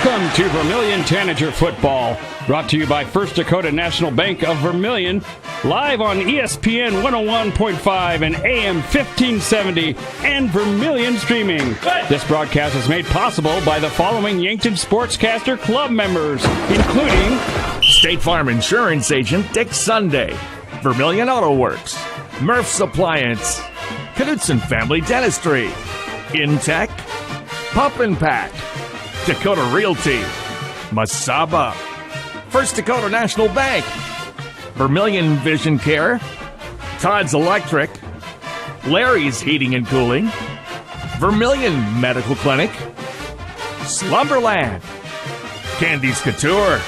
Welcome to Vermillion Tanager Football, brought to you by First Dakota National Bank of Vermillion, live on ESPN 101.5 and AM 1570 and Vermillion Streaming. This broadcast is made possible by the following Yankton Sportscaster Club members, including State Farm Insurance Agent Dick Sunday, Vermillion Auto Works, Murph's Appliance, Knudsen Family Dentistry, Intech, Pump and Pack, Dakota Realty, Masaba, First Dakota National Bank, Vermillion Vision Care, Todd's Electric, Larry's Heating and Cooling, Vermillion Medical Clinic, Slumberland, Candy's Couture,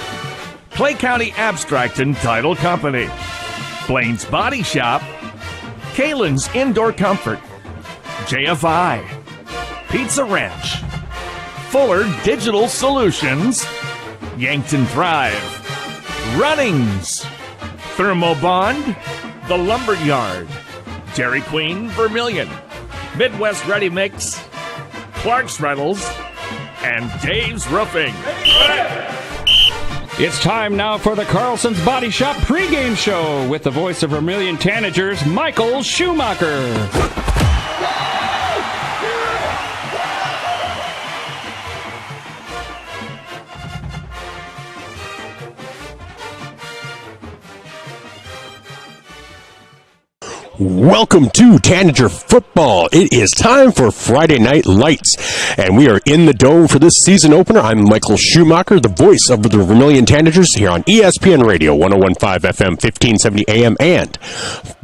Clay County Abstract and Title Company, Blaine's Body Shop, Kalen's Indoor Comfort, JFI, Pizza Ranch, Fuller Digital Solutions, Yankton Thrive, Runnings, Thermobond, The Lumberyard, Dairy Queen Vermillion, Midwest Ready Mix, Clark's Rentals, and Dave's Roofing. It's time now for the Carlson's Body Shop pregame show with the voice of Vermillion Tanagers, Michael Schumacher. Welcome to Tanager Football. It is time for Friday Night Lights, and we are in the Dome for this season opener. I'm Michael Schumacher, the voice of the Vermillion Tanagers here on ESPN Radio, 101.5 FM, 1570 AM, and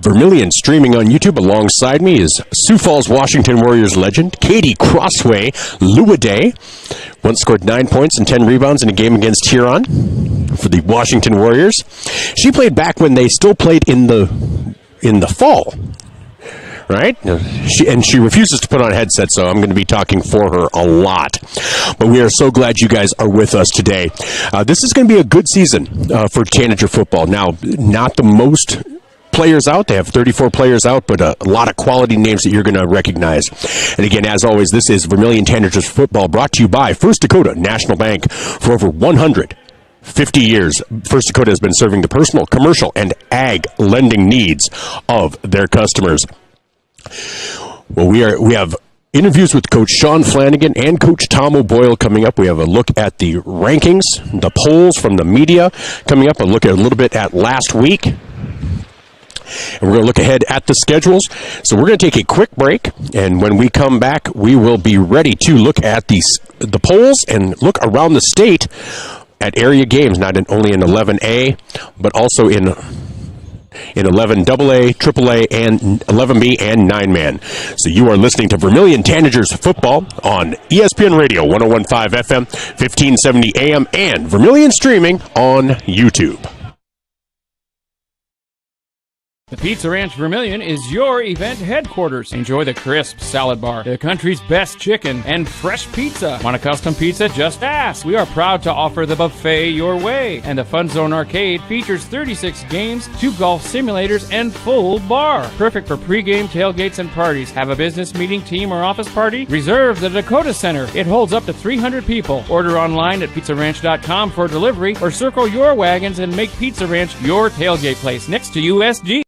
Vermillion streaming on YouTube. Alongside me is Sioux Falls, Washington Warriors legend, Katie Crossway Luaday. Once scored 9 points and 10 rebounds in a game against Huron for the Washington Warriors. She played back when they still played in the fall, right? She refuses to put on a headset, so I'm going to be talking for her a lot. But we are so glad you guys are with us today. This is going to be a good season for Tanager football. Now, not the most players out. They have 34 players out, but a lot of quality names that you're going to recognize. And again, as always, this is Vermillion Tanagers Football, brought to you by First Dakota National Bank. For over 150 years, First Dakota has been serving the personal, commercial, and ag lending needs of their customers. Well, we have interviews with Coach Sean Flanagan and Coach Tom O'Boyle coming up. We have a look at the rankings, the polls from the media coming up, a look at a little bit at last week. And we're going to look ahead at the schedules. So we're going to take a quick break, and when we come back, we will be ready to look at the polls and look around the state at area games, not only in 11A, but also in 11AA, AAA, and 11B, and 9-man. So you are listening to Vermillion Tanagers Football on ESPN Radio, 101.5 FM, 1570 AM, and Vermillion streaming on YouTube. The Pizza Ranch Vermillion is your event headquarters. Enjoy the crisp salad bar, the country's best chicken, and fresh pizza. Want a custom pizza? Just ask. We are proud to offer the buffet your way. And the Fun Zone Arcade features 36 games, 2 golf simulators, and full bar. Perfect for pregame tailgates and parties. Have a business meeting, team, or office party? Reserve the Dakota Center. It holds up to 300 people. Order online at pizzaranch.com for delivery, or circle your wagons and make Pizza Ranch your tailgate place next to USG.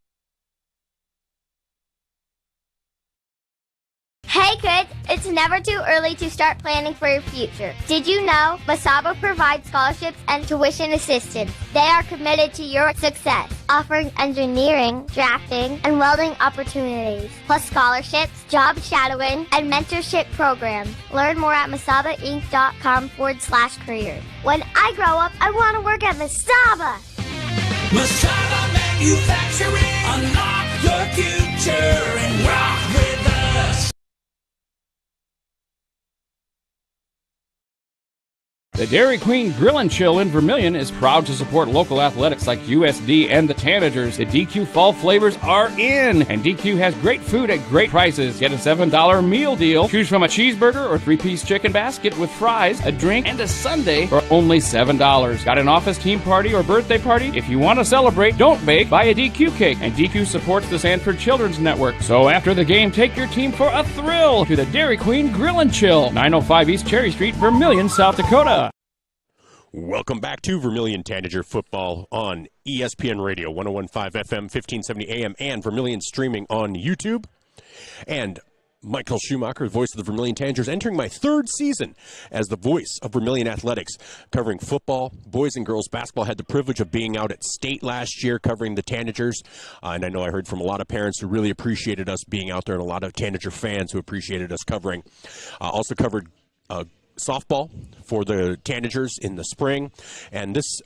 Hey kids, it's never too early to start planning for your future. Did you know Masaba provides scholarships and tuition assistance? They are committed to your success, offering engineering, drafting, and welding opportunities, plus scholarships, job shadowing, and mentorship programs. Learn more at masabainc.com/careers. When I grow up, I want to work at Masaba. Masaba Manufacturing. Unlock your future and rock with us. The Dairy Queen Grill and Chill in Vermillion is proud to support local athletics like USD and the Tanagers. The DQ fall flavors are in, and DQ has great food at great prices. Get a $7 meal deal. Choose from a cheeseburger or 3-piece chicken basket with fries, a drink, and a sundae for only $7. Got an office team party or birthday party? If you want to celebrate, don't bake, buy a DQ cake. And DQ supports the Sanford Children's Network. So after the game, take your team for a thrill to the Dairy Queen Grill and Chill, 905 East Cherry Street, Vermillion, South Dakota. Welcome back to Vermillion Tanager Football on ESPN Radio, 101.5 FM, 1570 AM, and Vermillion streaming on YouTube. And Michael Schumacher, the voice of the Vermillion Tanagers, entering my third season as the voice of Vermillion Athletics, covering football, boys and girls basketball. Had the privilege of being out at state last year covering the Tanagers, and I know I heard from a lot of parents who really appreciated us being out there, and a lot of Tanager fans who appreciated us covering. Also covered softball for the Tanagers in the spring, and this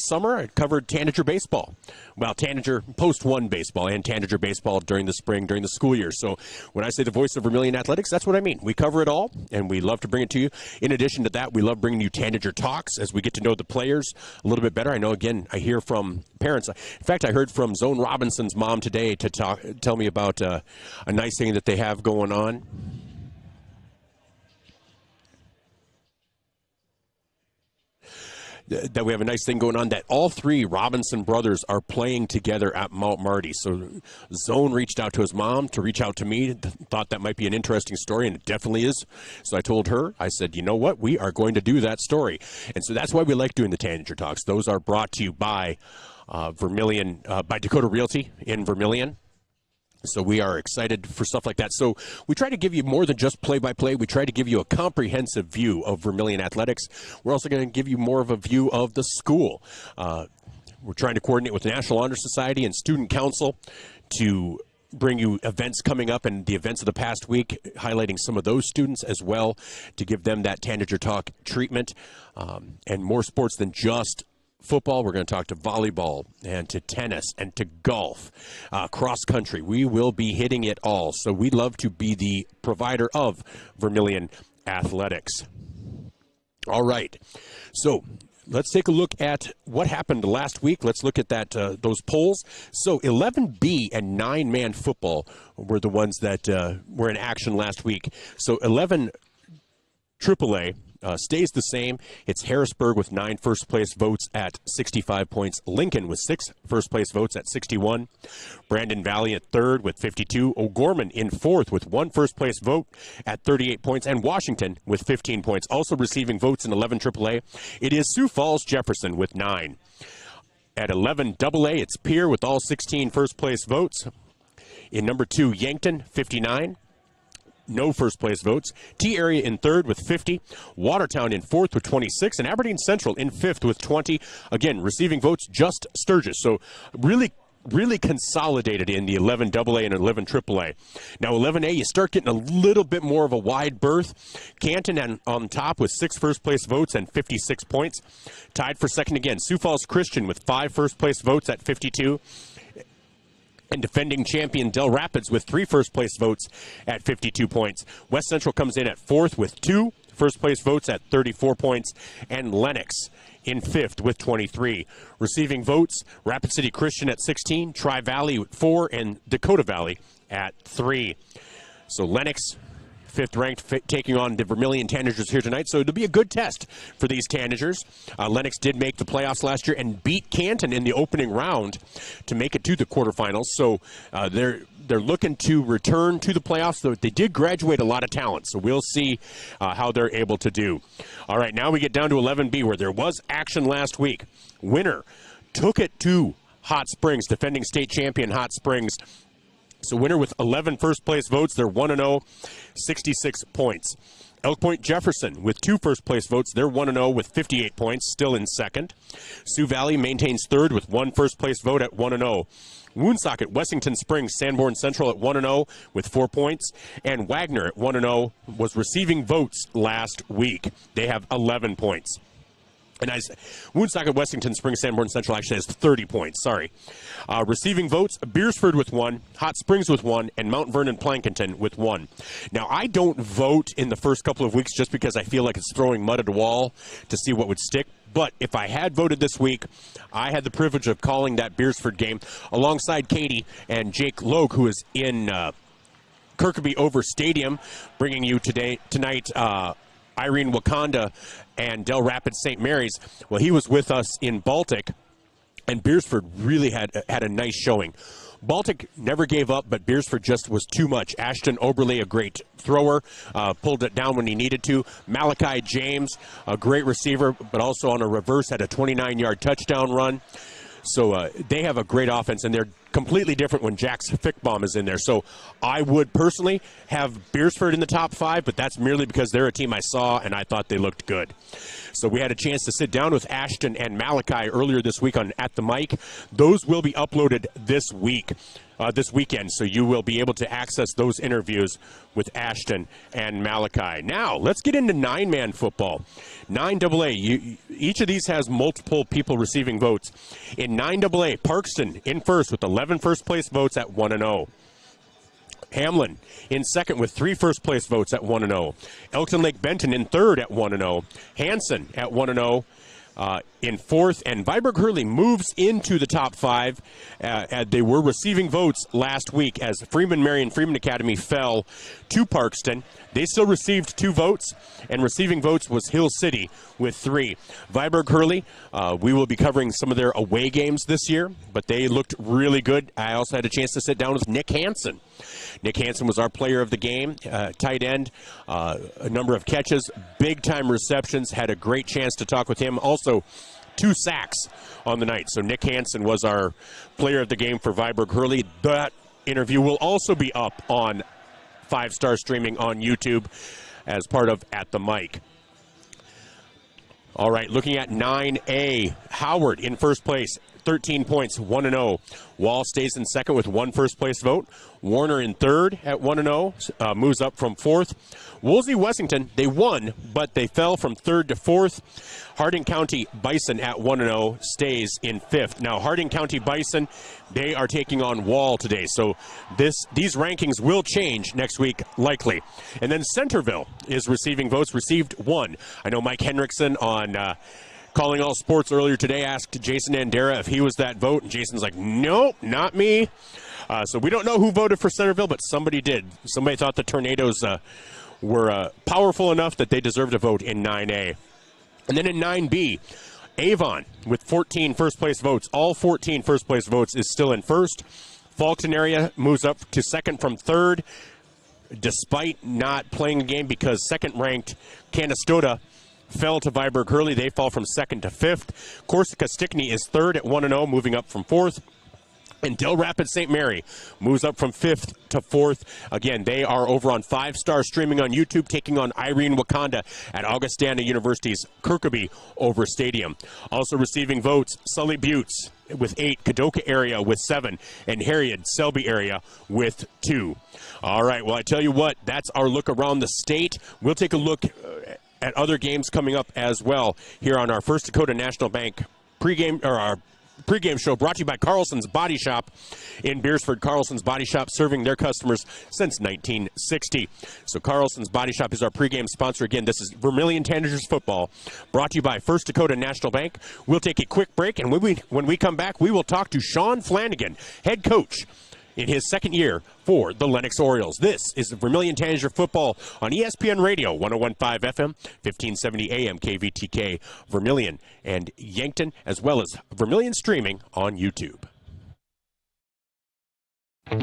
summer I covered Tanager baseball. Well, Tanager Post 1 baseball and Tanager baseball during the spring, during the school year. So when I say the voice of Vermillion Athletics, that's what I mean. We cover it all, and we love to bring it to you. In addition to that, we love bringing you Tanager Talks as we get to know the players a little bit better. I know, again, I hear from parents. In fact, I heard from Zone Robinson's mom today to tell me about a nice thing that they have going on. That we have a nice thing going on, that all three Robinson brothers are playing together at Mount Marty. So Zone reached out to his mom to reach out to me, thought that might be an interesting story, and it definitely is. So I told her, I said, you know what, we are going to do that story. And so that's why we like doing the Tanager Talks. Those are brought to you by Vermillion, by Dakota Realty in Vermillion. So we are excited for stuff like that. So we try to give you more than just play-by-play. We try to give you a comprehensive view of Vermillion Athletics. We're also going to give you more of a view of the school. We're trying to coordinate with the National Honor Society and Student Council to bring you events coming up and the events of the past week, highlighting some of those students as well, to give them that Tanager Talk treatment, and more sports than just football. We're going to talk to volleyball and to tennis and to golf, cross country. We will be hitting it all. So we love to be the provider of Vermillion Athletics. All right. So let's take a look at what happened last week. Let's look at that those polls. So 11B and 9-man football were the ones that were in action last week. So 11 AAA stays the same. It's Harrisburg with 9 first-place votes at 65 points. Lincoln with 6 first-place votes at 61. Brandon Valley at 3rd with 52. O'Gorman in 4th with 1 first-place vote at 38 points. And Washington with 15 points. Also receiving votes in 11 AAA, it is Sioux Falls Jefferson with 9. At 11 AA, it's Pierre with all 16 first-place votes. In number 2, Yankton, 59. No first-place votes. T-Area in 3rd with 50. Watertown in 4th with 26. And Aberdeen Central in 5th with 20. Again, receiving votes just Sturgis. So really consolidated in the 11 AA and 11 AAA. Now 11A, you start getting a little bit more of a wide berth. Canton on top with 6 first-place votes and 56 points. Tied for second again, Sioux Falls Christian with 5 first-place votes at 52. And defending champion Del Rapids with 3 first-place votes at 52 points. West Central comes in at 4th with 2 first-place votes at 34 points. And Lennox in 5th with 23. Receiving votes, Rapid City Christian at 16, Tri-Valley at 4, and Dakota Valley at 3. So Lennox, 5th ranked, taking on the Vermillion Tanagers here tonight. So it'll be a good test for these Tanagers. Lennox did make the playoffs last year and beat Canton in the opening round to make it to the quarterfinals. So they're looking to return to the playoffs. So they did graduate a lot of talent. So we'll see how they're able to do. All right, now we get down to 11B, where there was action last week. Winner took it to Hot Springs, defending state champion Hot Springs. So winner with 11 first-place votes. They're 1-0, 66 points. Elk Point Jefferson with 2 first-place votes. They're 1-0 with 58 points, still in second. Sioux Valley maintains third with 1 first-place vote at 1-0. Woonsocket, Wessington Springs, Sanborn Central at 1-0 with 4 points. And Wagner at 1-0 was receiving votes last week. They have 11 points. And Woonsocket, Wessington Springs, Sanborn Central actually has 30 points. Sorry. Receiving votes, Beersford with 1, Hot Springs with 1, and Mount Vernon Plankinton with 1. Now, I don't vote in the first couple of weeks just because I feel like it's throwing mud at a wall to see what would stick. But if I had voted this week, I had the privilege of calling that Beersford game alongside Katie and Jake Logue, who is in Kirkby Over Stadium, bringing you tonight Irene Wakanda and Del Rapids St. Mary's. Well, he was with us in Baltic, and Beersford really had a nice showing. Baltic never gave up, but Beersford just was too much. Ashton Oberle, a great thrower, pulled it down when he needed to. Malachi James, a great receiver, but also on a reverse, had a 29-yard touchdown run. So they have a great offense, and they're completely different when Jax Fickbaum is in there. So I would personally have Beersford in the top 5, but that's merely because they're a team I saw, and I thought they looked good. So we had a chance to sit down with Ashton and Malachi earlier this week on At the Mic. Those will be uploaded this weekend, so you will be able to access those interviews with Ashton and Malachi. Now, let's get into 9-man football. 9AA, each of these has multiple people receiving votes. In 9AA, Parkston in first with 11 first-place votes at 1-0. Hamlin in second with 3 first-place votes at 1-0. Elkton Lake Benton in third at 1-0. Hanson at 1-0. In fourth, and Viborg Hurley moves into the top 5. They were receiving votes last week as Freeman Marion Freeman Academy fell to Parkston. They still received 2 votes, and receiving votes was Hill City with 3. Viborg Hurley, we will be covering some of their away games this year, but they looked really good. I also had a chance to sit down with Nick Hansen. Nick Hansen was our player of the game, tight end, a number of catches, big-time receptions, had a great chance to talk with him. Also, 2 sacks on the night. So Nick Hansen was our player of the game for Viborg Hurley. That interview will also be up on 5-Star Streaming on YouTube as part of At the Mic. All right, looking at 9A, Howard in first place, 13 points, 1-0. Wall stays in second with 1 first-place vote. Warner in third at 1-0, moves up from fourth. Woolsey Wessington, they won, but they fell from third to fourth. Harding County Bison at 1-0 stays in fifth. Now, Harding County Bison, they are taking on Wall today, so these rankings will change next week, likely. And then Centerville is receiving votes, received 1. I know Mike Henriksen on Calling All Sports earlier today asked Jason Andera if he was that vote, and Jason's like, nope, not me. So we don't know who voted for Centerville, but somebody did. Somebody thought the Tornadoes were powerful enough that they deserved a vote in 9A. And then in 9B, Avon with 14 first-place votes. All 14 first-place votes is still in first. Fulton area moves up to second from third, despite not playing a game because second-ranked Canastota fell to Viborg Hurley. They fall from second to fifth. Corsica Stickney is third at 1-0, moving up from fourth. And Del Rapids St. Mary moves up from fifth to fourth. Again, they are over on 5-Star Streaming on YouTube, taking on Irene Wakanda at Augustana University's Kirkby Over Stadium. Also receiving votes, Sully Buttes with 8, Kadoka area with 7, and Harriet Selby area with 2. All right, well, I tell you what, that's our look around the state. We'll take a look at other games coming up as well here on our First Dakota National Bank pregame show, brought to you by Carlson's Body Shop in Beersford. Carlson's Body Shop serving their customers since 1960. So Carlson's Body Shop is our pregame sponsor. Again, this is Vermillion Tanagers football, brought to you by First Dakota National Bank. We'll take a quick break, and when we come back, we will talk to Sean Flanagan, head coach in his second year for the Lennox Orioles. This is Vermillion Tanager football on ESPN Radio, 101.5 FM, 1570 AM, KVTK, Vermillion and Yankton, as well as Vermillion streaming on YouTube.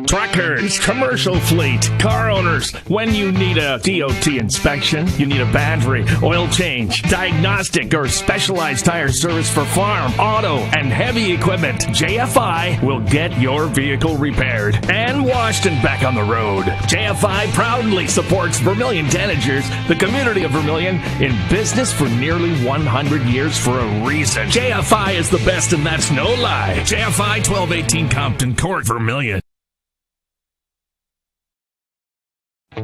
Truckers, commercial fleet, car owners, when you need a DOT inspection, you need a battery, oil change, diagnostic, or specialized tire service for farm, auto, and heavy equipment, JFI will get your vehicle repaired and washed and back on the road. JFI proudly supports Vermillion Tanagers, the community of Vermillion, in business for nearly 100 years for a reason. JFI is the best, and that's no lie. JFI 1218 Compton Court, Vermillion.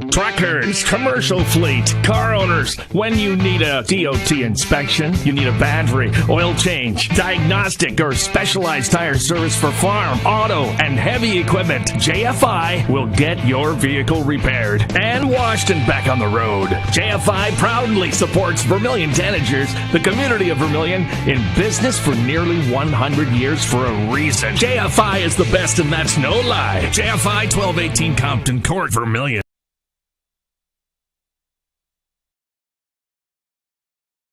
Truckers, commercial fleet, car owners, when you need a DOT inspection, you need a battery, oil change, diagnostic, or specialized tire service for farm, auto, and heavy equipment, JFI will get your vehicle repaired and washed and back on the road. JFI proudly supports Vermillion Tanagers, the community of Vermillion, in business for nearly 100 years for a reason. JFI is the best, and that's no lie. JFI 1218 Compton Court, Vermillion.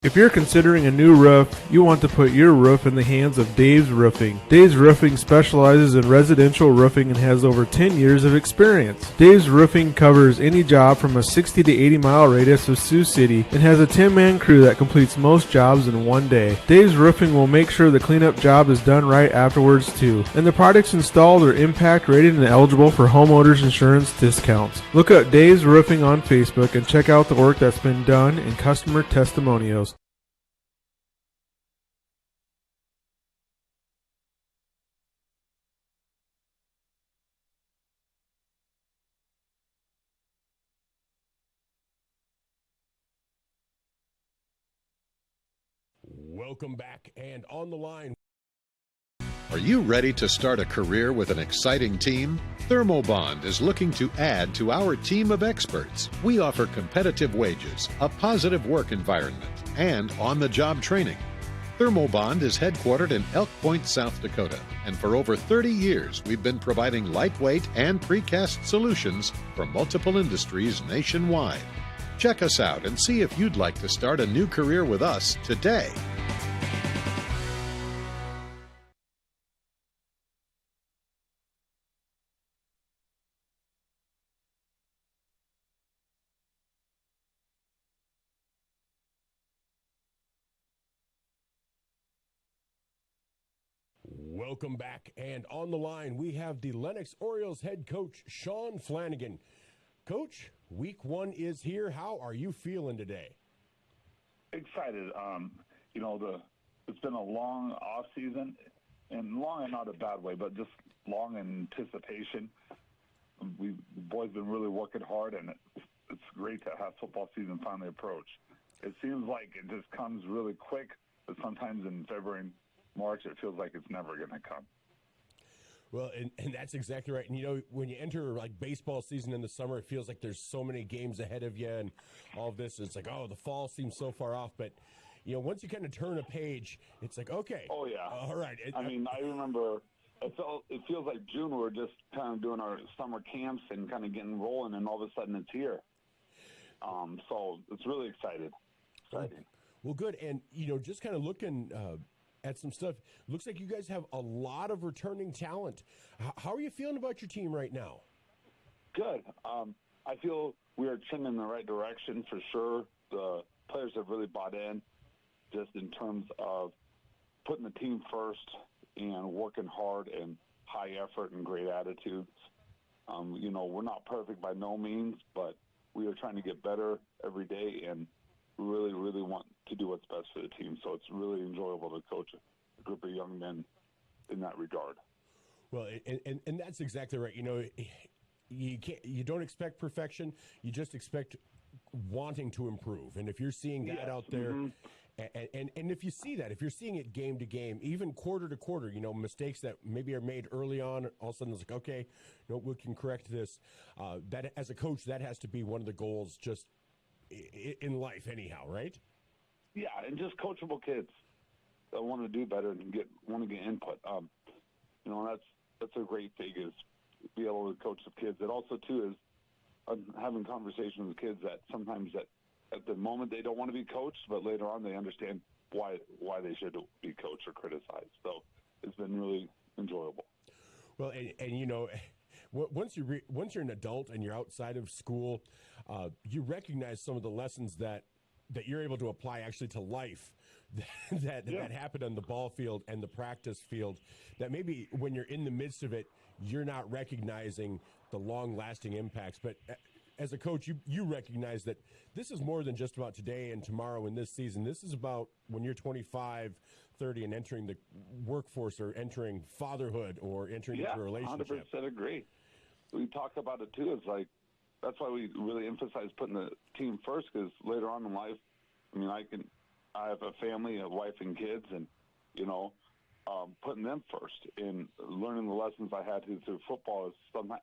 If you're considering a new roof, you want to put your roof in the hands of Dave's Roofing. Dave's Roofing specializes in residential roofing and has over 10 years of experience. Dave's Roofing covers any job from a 60 to 80 mile radius of Sioux City and has a 10-man crew that completes most jobs in one day. Dave's Roofing will make sure the cleanup job is done right afterwards too. And the products installed are impact rated and eligible for homeowners insurance discounts. Look up Dave's Roofing on Facebook and check out the work that's been done and customer testimonials. Welcome back, and on the line. Are you ready to start a career with an exciting team? Thermobond is looking to add to our team of experts. We offer competitive wages, a positive work environment, and on-the-job training. Thermobond is headquartered in Elk Point, South Dakota, and for over 30 years we've been providing lightweight and precast solutions for multiple industries nationwide. Check us out and see if you'd like to start a new career with us today. Welcome back, and on the line we have the Lennox Orioles head coach, Sean Flanagan. Coach, week one is here. How are you feeling today? Excited. It's been a long off season, and long in not a bad way, but just long in anticipation. The boys been really working hard, and it's great to have football season finally approach. It seems like it just comes really quick, but sometimes in February and March it feels like it's never going to come. Well, and that's exactly right. And, when you enter, like, baseball season in the summer, it feels like there's so many games ahead of you and all of this. It's like, oh, the fall seems so far off. But, once you kind of turn a page, it's like, okay. Oh, yeah. All right. I remember it feels like June we're just kind of doing our summer camps and kind of getting rolling, and all of a sudden it's here. So it's really exciting. Well, good. And, just kind of looking at some stuff. Looks like you guys have a lot of returning talent. How are you feeling about your team right now? Good. I feel we are trending in the right direction for sure. The players have really bought in, just in terms of putting the team first and working hard and high effort and great attitudes. We're not perfect by no means, but we are trying to get better every day, and really, really want to do what's best for the team. So it's really enjoyable to coach a group of young men in that regard. Well, and that's exactly right. You don't expect perfection. You just expect wanting to improve. And if you're seeing that out there, and if you see that, if you're seeing it game to game, even quarter to quarter, mistakes that maybe are made early on, all of a sudden it's like, okay, we can correct this. That as a coach, that has to be one of the goals just in life anyhow, right? Yeah, and just coachable kids that want to do better and want to get input. That's a great thing, is be able to coach the kids. It also too is having conversations with kids that sometimes at the moment they don't want to be coached, but later on they understand why they should be coached or criticized. So it's been really enjoyable. Well, and once you're an adult and you're outside of school, you recognize some of the lessons that you're able to apply actually to life that happen on the ball field and the practice field, that maybe when you're in the midst of it, you're not recognizing the long-lasting impacts. But as a coach, you recognize that this is more than just about today and tomorrow in this season. This is about when you're 25, 30 and entering the workforce or entering fatherhood or entering into a relationship. 100% agree. We talk about it too. It's like, that's why we really emphasize putting the team first, because later on in life, I have a family, a wife and kids, and, putting them first and learning the lessons I had through football is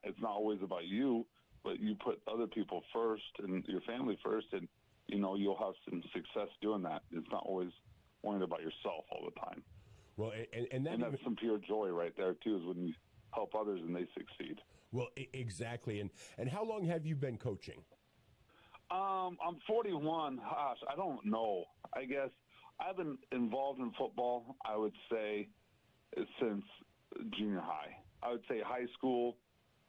it's not always about you, but you put other people first and your family first, and, you'll have some success doing that. It's not always worrying about yourself all the time. Well, and that's some pure joy right there too, is when you help others and they succeed. Well, exactly. And how long have you been coaching? I'm 41. Gosh, I don't know. I guess I've been involved in football, I would say, since junior high. I would say high school,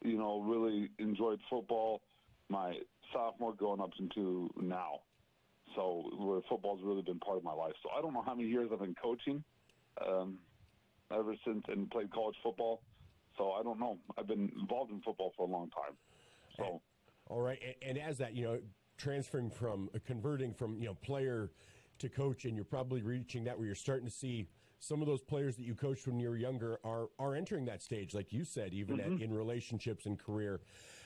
really enjoyed football. My sophomore going up into now. So where football's really been part of my life. So I don't know how many years I've been coaching ever since and played college football. So I don't know. I've been involved in football for a long time. So. All right. And as that, converting from, player to coach, and you're probably reaching that where you're starting to see some of those players that you coached when you were younger are entering that stage, like you said, even in relationships and career.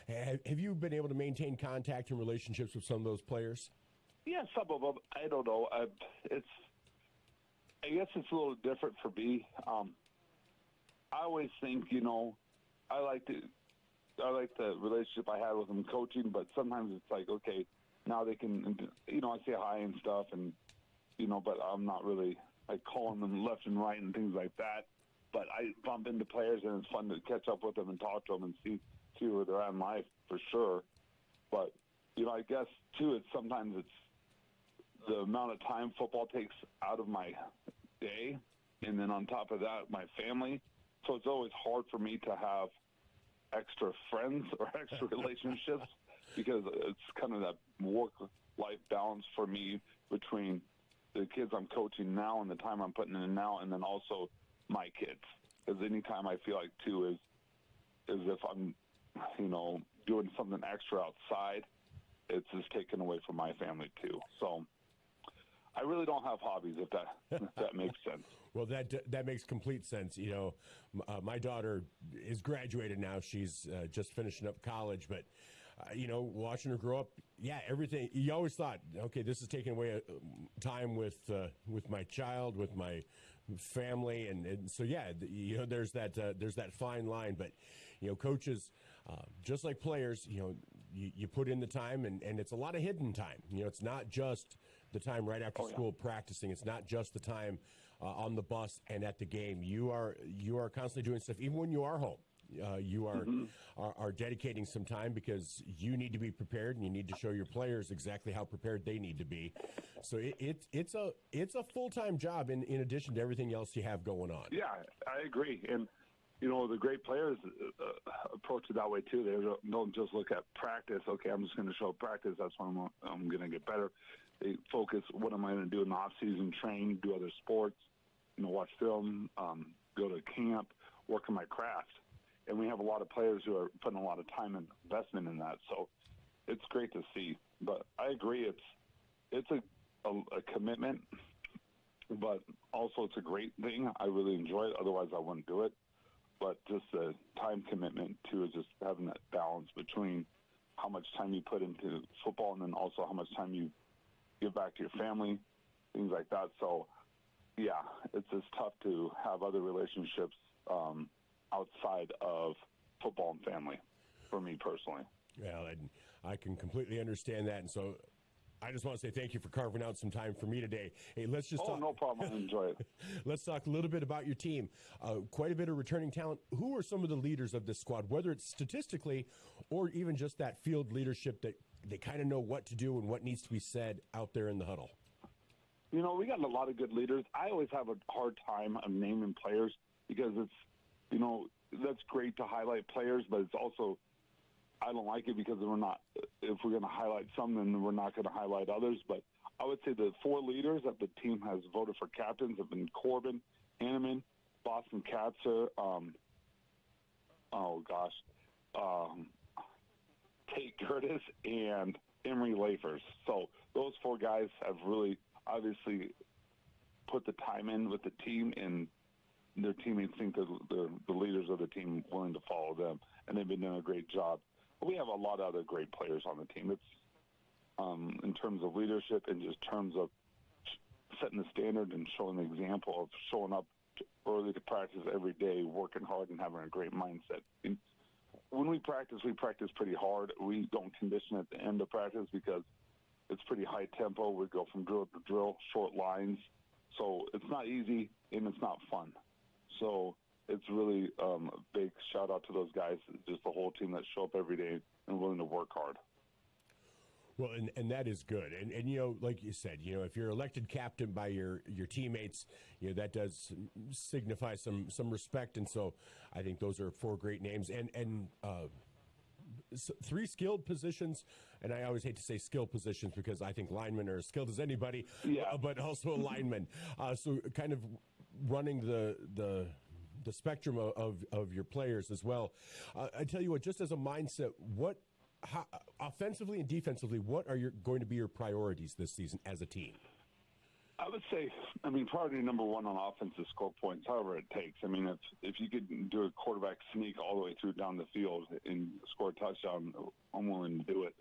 Have you been able to maintain contact and relationships with some of those players? Yeah, some of them. I don't know. I guess it's a little different for me. I always think, I like the relationship I had with them coaching, but sometimes it's like, okay, now they can, I say hi and stuff, and but I'm not really like calling them left and right and things like that. But I bump into players, and it's fun to catch up with them and talk to them and see where they're at in life for sure. But I guess too, sometimes it's the amount of time football takes out of my day, and then on top of that, my family. So it's always hard for me to have extra friends or extra relationships because it's kind of that work-life balance for me between the kids I'm coaching now and the time I'm putting in now, and then also my kids. Because anytime I feel like, too, is if I'm, doing something extra outside, it's just taken away from my family, too. So I really don't have hobbies, if that makes sense. Well, that makes complete sense. My daughter is graduated now. She's just finishing up college, but watching her grow up, everything. You always thought, okay, this is taking away time with my child, with my family, and so there's that fine line. But coaches, just like players, you put in the time, and it's a lot of hidden time. It's not just the time right after school practicing. It's not just the time on the bus and at the game. You are constantly doing stuff, even when you are home. You are dedicating some time because you need to be prepared, and you need to show your players exactly how prepared they need to be. So it's a full-time job in addition to everything else you have going on. Yeah, I agree. And the great players approach it that way too. They don't just look at practice. Okay, I'm just going to show practice. That's when I'm going to get better. They focus, what am I going to do in the off-season, train, do other sports, watch film, go to camp, work on my craft. And we have a lot of players who are putting a lot of time and investment in that. So it's great to see. But I agree, it's a commitment, but also it's a great thing. I really enjoy it. Otherwise, I wouldn't do it. But just the time commitment, too, is just having that balance between how much time you put into football and then also how much time you give back to your family, things like that. So, it's just tough to have other relationships outside of football and family for me personally. Well, and I can completely understand that. And so I just want to say thank you for carving out some time for me today. Hey, let's just talk. No problem. I enjoy it. Let's talk a little bit about your team. Quite a bit of returning talent. Who are some of the leaders of this squad, whether it's statistically or even just that field leadership that they kind of know what to do and what needs to be said out there in the huddle? We got a lot of good leaders. I always have a hard time of naming players because it's, that's great to highlight players, but it's also, I don't like it because if we're going to highlight some, then we're not going to highlight others. But I would say the 4 leaders that the team has voted for captains have been Corbin, Hanneman, Boston Katzer, Tate Curtis, and Emery Lafers. So those 4 guys have really obviously put the time in with the team, and their teammates think that the leaders of the team willing to follow them, and they've been doing a great job. But we have a lot of other great players on the team. It's in terms of leadership and just terms of setting the standard and showing the example of showing up early to practice every day, working hard, and having a great mindset. And when we practice pretty hard. We don't condition at the end of practice because it's pretty high tempo. We go from drill to drill, short lines. So it's not easy, and it's not fun. So it's really a big shout-out to those guys, just the whole team that show up every day and willing to work hard. Well, and that is good. And you know, like you said, you know, if you're elected captain by your teammates, you know, that does signify some respect. And so I think those are 4 great names. And 3 skilled positions, and I always hate to say skilled positions because I think linemen are as skilled as anybody, but also a lineman. So kind of running the spectrum of your players as well. I tell you what, just as a mindset, how, offensively and defensively, what are going to be your priorities this season as a team? I would say, priority number 1 on offense is score points, however it takes. If you could do a quarterback sneak all the way through down the field and score a touchdown, I'm willing to do it.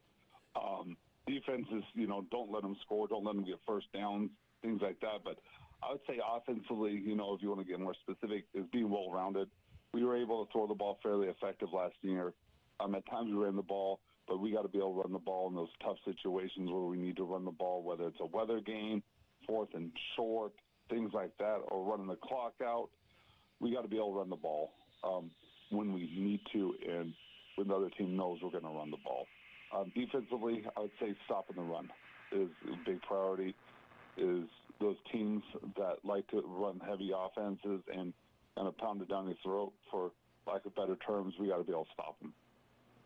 Defense is, don't let them score, don't let them get first downs, things like that. But I would say offensively, if you want to get more specific, is being well-rounded. We were able to throw the ball fairly effective last year. At times we ran the ball, but we got to be able to run the ball in those tough situations where we need to run the ball, whether it's a weather game, 4th and short, things like that, or running the clock out. We got to be able to run the ball when we need to and when the other team knows we're going to run the ball. Defensively, I would say stopping the run is a big priority. Is those teams that like to run heavy offenses and kind of pound it down your throat, for lack of better terms, we got to be able to stop them.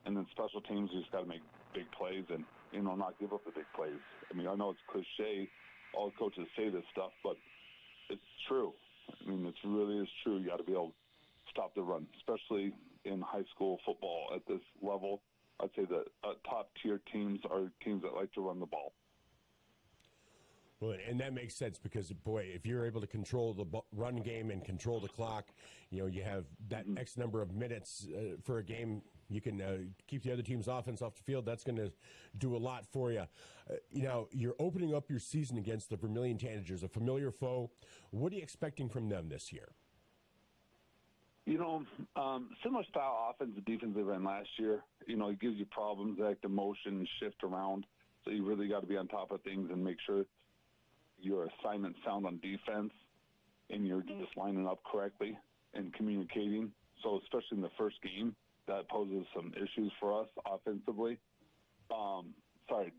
And then special teams, we just got to make big plays and, not give up the big plays. I know it's cliche. All coaches say this stuff, but it's true. It really is true. You got to be able to stop the run, especially in high school football at this level. I'd say the top-tier teams are teams that like to run the ball. Well, and that makes sense because, boy, if you're able to control the run game and control the clock, you have that X number of minutes for a game. You can keep the other team's offense off the field. That's going to do a lot for you. You're opening up your season against the Vermillion Tanagers, a familiar foe. What are you expecting from them this year? Similar style offense and defense they ran last year. It gives you problems. They like to motion and shift around. So you really got to be on top of things and make sure your assignment's sound on defense and you're just lining up correctly and communicating. So especially in the first game, that poses some issues for us offensively.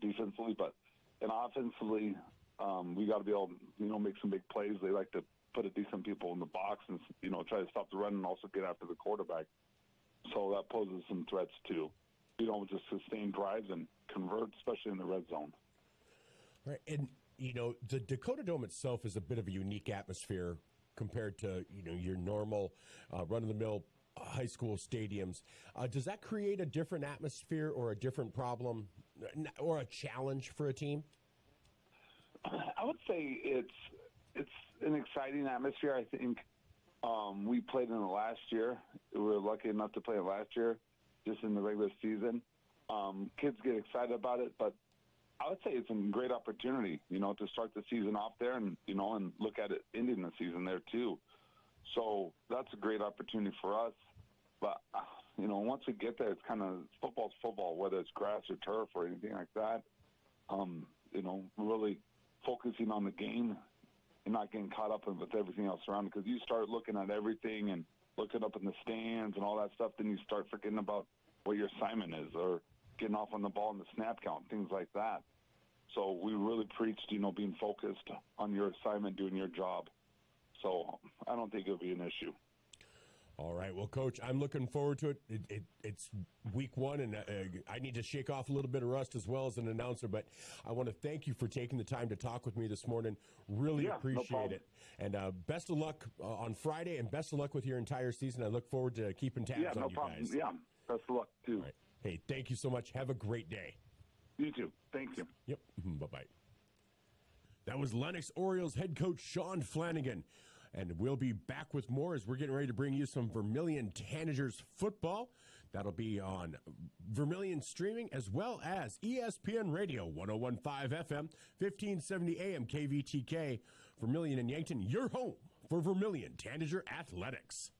Defensively, and offensively, we got to be able to, make some big plays. They like to put a decent people in the box and, try to stop the run and also get after the quarterback. So that poses some threats too. Just sustain drives and convert, especially in the red zone. Right. And, the Dakota Dome itself is a bit of a unique atmosphere compared to, your normal run-of-the-mill high school stadiums. Does that create a different atmosphere or a different problem or a challenge for a team? I would say it's an exciting atmosphere. I think we played in it last year. We were lucky enough to play it last year, just in the regular season. Kids get excited about it, but I would say it's a great opportunity, to start the season off there and, and look at it ending the season there too. So that's a great opportunity for us. But, once we get there, it's kind of football's football, whether it's grass or turf or anything like that. Really focusing on the game and not getting caught up with everything else around. Because you start looking at everything and looking up in the stands and all that stuff, then you start forgetting about what your assignment is or getting off on the ball in the snap count, things like that. So we really preached, being focused on your assignment, doing your job. So I don't think it'll be an issue. All right. Well, Coach, I'm looking forward to it. It's week 1, and I need to shake off a little bit of rust as well as an announcer. But I want to thank you for taking the time to talk with me this morning. Really appreciate it. And best of luck on Friday, and best of luck with your entire season. I look forward to keeping tabs on you guys. Yeah, best of luck, too. All right. Hey, thank you so much. Have a great day. You too. Thank you. Yep. Bye-bye. That was Lennox Orioles head coach Sean Flanagan. And we'll be back with more as we're getting ready to bring you some Vermillion Tanagers football. That'll be on Vermillion streaming as well as ESPN Radio, 101.5 FM, 1570 AM KVTK. Vermillion and Yankton, your home for Vermillion Tanagers Athletics.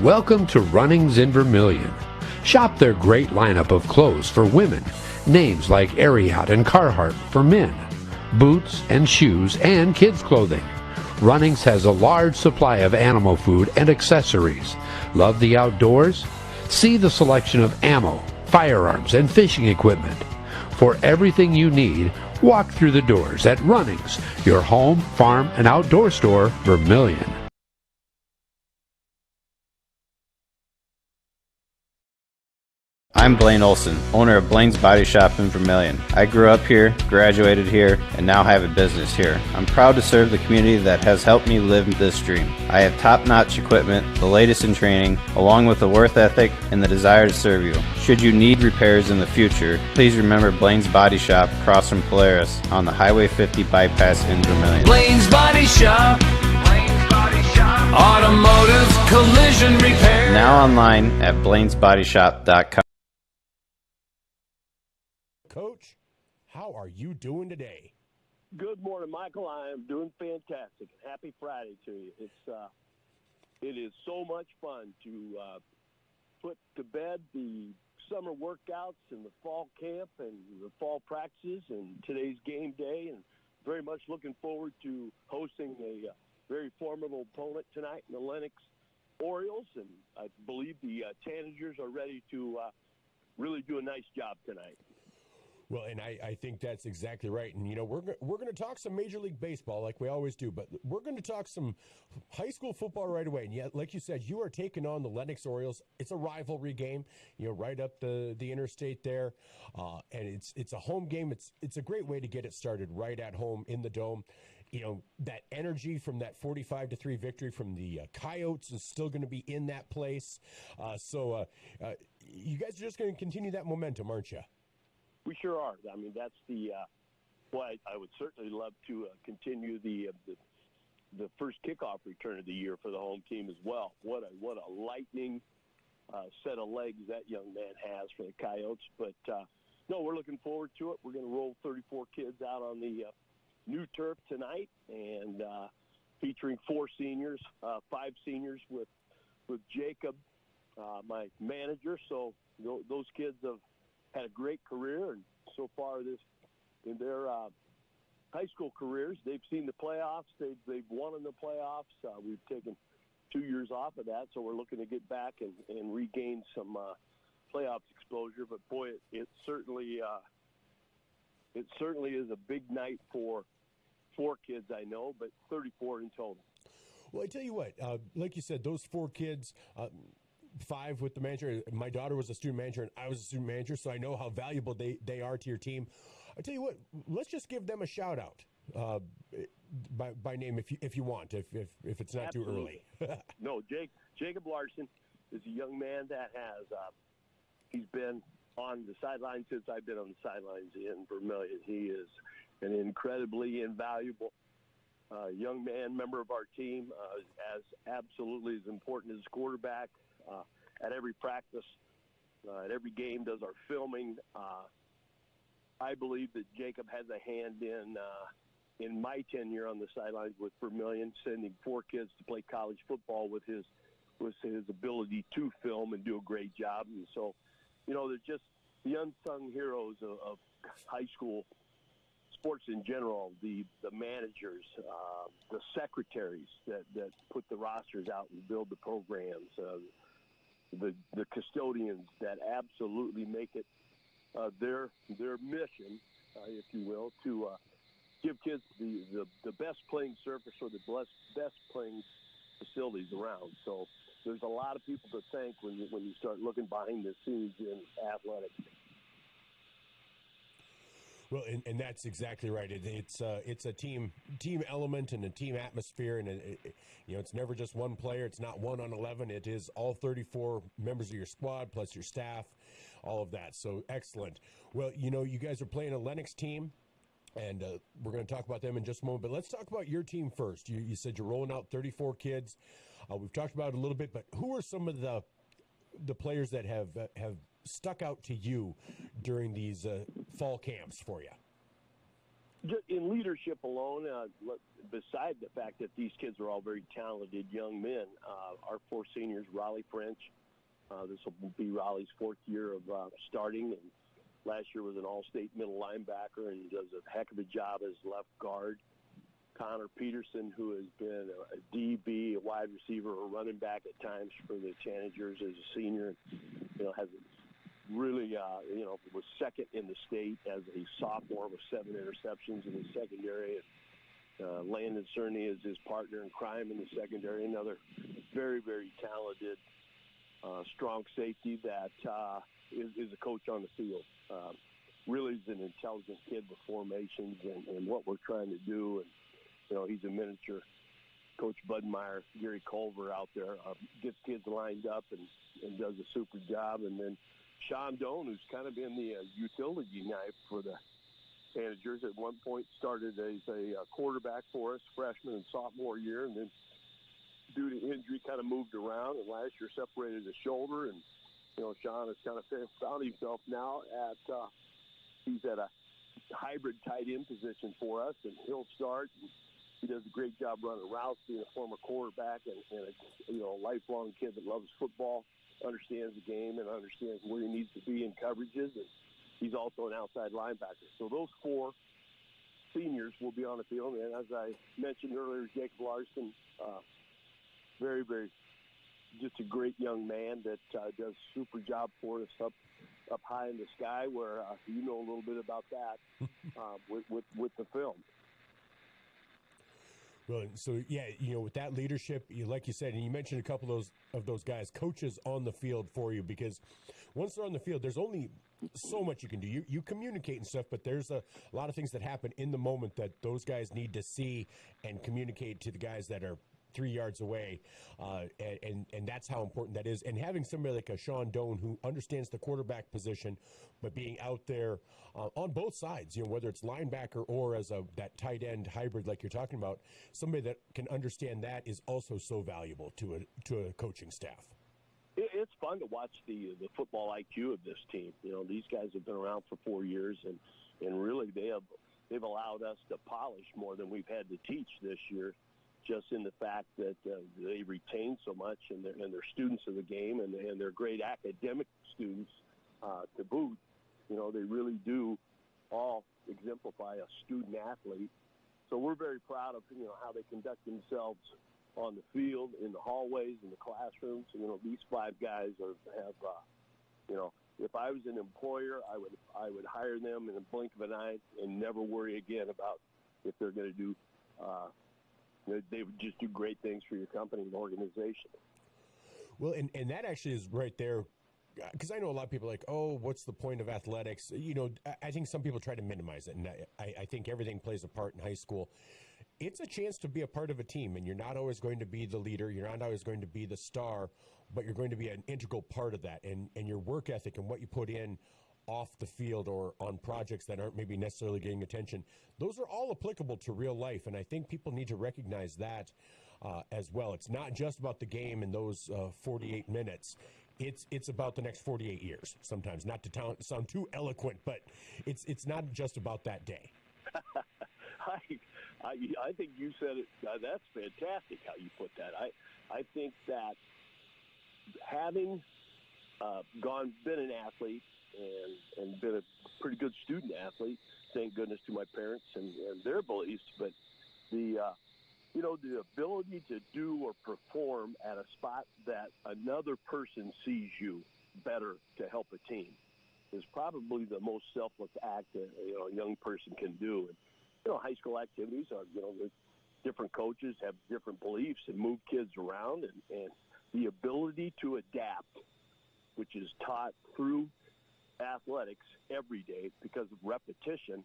Welcome to Runnings in Vermillion. Shop their great lineup of clothes for women. Names like Ariat and Carhartt for men. Boots and shoes and kids' clothing. Runnings has a large supply of animal food and accessories. Love the outdoors? See the selection of ammo, firearms, and fishing equipment. For everything you need, walk through the doors at Runnings, your home, farm, and outdoor store, Vermillion. I'm Blaine Olson, owner of Blaine's Body Shop in Vermillion. I grew up here, graduated here, and now have a business here. I'm proud to serve the community that has helped me live this dream. I have top-notch equipment, the latest in training, along with a work ethic and the desire to serve you. Should you need repairs in the future, please remember Blaine's Body Shop across from Polaris on the Highway 50 bypass in Vermillion. Blaine's Body Shop. Automotive collision repair. Now online at blainesbodyshop.com. Coach, how are you doing today? Good morning, Michael. I am doing fantastic. Happy Friday to you. It is so much fun to put to bed the summer workouts and the fall camp and the fall practices and today's game day, and very much looking forward to hosting a very formidable opponent tonight in the Lennox Orioles, and I believe the Tanagers are ready to really do a nice job tonight. Well, and I think that's exactly right. And, you know, we're going to talk some Major League Baseball like we always do, but we're going to talk some high school football right away. And yet, like you said, you are taking on the Lennox Orioles. It's a rivalry game, you know, right up the interstate there. And it's a home game. It's a great way to get it started right at home in the Dome. You know, that energy from that 45-3 victory from the Coyotes is still going to be in that place. So you guys are just going to continue that momentum, aren't you? We sure are. I mean, that's the I would certainly love to continue the first kickoff return of the year for the home team as well. What a lightning set of legs that young man has for the Coyotes. But no, we're looking forward to it. We're going to roll 34 kids out on the new turf tonight, and featuring 4 seniors, 5 seniors with Jacob, my manager. So those kids have had a great career, and so far in their high school careers, they've seen the playoffs. They've won in the playoffs. We've taken 2 years off of that, so we're looking to get back and regain some playoffs exposure. But boy, it certainly is a big night for 4 kids, I know, but 34 in total. Well, I tell you what, like you said, those 4 kids, 5 with the manager. My daughter was a student manager, and I was a student manager, so I know how valuable they are to your team. I tell you what, let's just give them a shout out by name if you want, if it's not Absolutely. too early. No, Jacob Larson is a young man that has he's been on the sidelines since I've been on the sidelines in Vermillion. He is an incredibly invaluable young man, member of our team, as absolutely as important as quarterback. At every practice, at every game, does our filming. I believe that Jacob has a hand in my tenure on the sidelines with Vermillion, sending 4 kids to play college football with his ability to film and do a great job. And so, you know, they're just the unsung heroes of high school sports in general, the managers, the secretaries that put the rosters out and build the programs, the custodians that absolutely make it their mission, if you will, to give kids the best playing surface or the best playing facilities around. So there's a lot of people to thank when you start looking behind the scenes in athletics. Well, and that's exactly right. It's a team element and a team atmosphere, and it's never just one player. It's not 1 on 11. It is all 34 members of your squad plus your staff, all of that. So excellent. Well, you guys are playing a Lennox team, and we're going to talk about them in just a moment. But let's talk about your team first. You said you're rolling out 34 kids. We've talked about it a little bit, but who are some of the players that have stuck out to you during these fall camps for you? In leadership alone, beside the fact that these kids are all very talented young men, our 4 seniors, Raleigh French, this will be Raleigh's 4th year of starting, and last year was an all-state middle linebacker and does a heck of a job as left guard. Connor Peterson, who has been a DB, a wide receiver, a running back at times for the Tanagers as a senior. Has really, was second in the state as a sophomore with 7 interceptions in the secondary. Landon Cerny is his partner in crime in the secondary, another very, very talented, strong safety that is a coach on the field. Really is an intelligent kid with formations and what we're trying to do. And, he's a miniature Coach Budmeyer, Gary Culver out there, gets kids lined up and does a super job. And then Sean Doan, who's kind of been the utility knife for the Tanagers, at one point started as a quarterback for us, freshman and sophomore year, and then due to injury kind of moved around, and last year separated his shoulder. And, Sean has kind of found himself now he's at a hybrid tight end position for us, and he'll start. And he does a great job running routes, being a former quarterback and a lifelong kid that loves football, understands the game and understands where he needs to be in coverages. And he's also an outside linebacker. So those 4 seniors will be on the field. And as I mentioned earlier, Jacob Larson, very, very, just a great young man that does a super job for us up high in the sky, where you know a little bit about that with the film. Well, so yeah, with that leadership, like you said, and you mentioned a couple of those guys, coaches on the field for you, because once they're on the field, there's only so much you can do. You communicate and stuff, but there's a lot of things that happen in the moment that those guys need to see and communicate to the guys that are 3 yards away, and that's how important that is. And having somebody like a Sean Doan who understands the quarterback position, but being out there on both sides, whether it's linebacker or as that tight end hybrid like you're talking about, somebody that can understand that is also so valuable to a coaching staff. It's fun to watch the football IQ of this team. These guys have been around for 4 years, and really they've allowed us to polish more than we've had to teach this year, just in the fact that they retain so much, and they're students of the game, and they're great academic students to boot. They really do all exemplify a student athlete. So we're very proud of how they conduct themselves on the field, in the hallways, in the classrooms. These 5 guys have if I was an employer, I would hire them in a blink of an eye and never worry again about if they're going to do. They would just do great things for your company and organization. Well, and that actually is right there, because I know a lot of people are like, oh, what's the point of athletics? I think some people try to minimize it, and I think everything plays a part in high school. It's a chance to be a part of a team, and you're not always going to be the leader. You're not always going to be the star, but you're going to be an integral part of that. And your work ethic and what you put in off the field or on projects that aren't maybe necessarily getting attention, those are all applicable to real life. And I think people need to recognize that as well. It's not just about the game in those 48 minutes. It's about the next 48 years sometimes. Not to sound too eloquent, but it's not just about that day. I think you said it. That's fantastic how you put that. I think that having been an athlete and been a pretty good student athlete, thank goodness to my parents and their beliefs, but the ability to do or perform at a spot that another person sees you better to help a team is probably the most selfless act a young person can do. And high school activities are different coaches have different beliefs and move kids around, and the ability to adapt, which is taught through athletics every day because of repetition,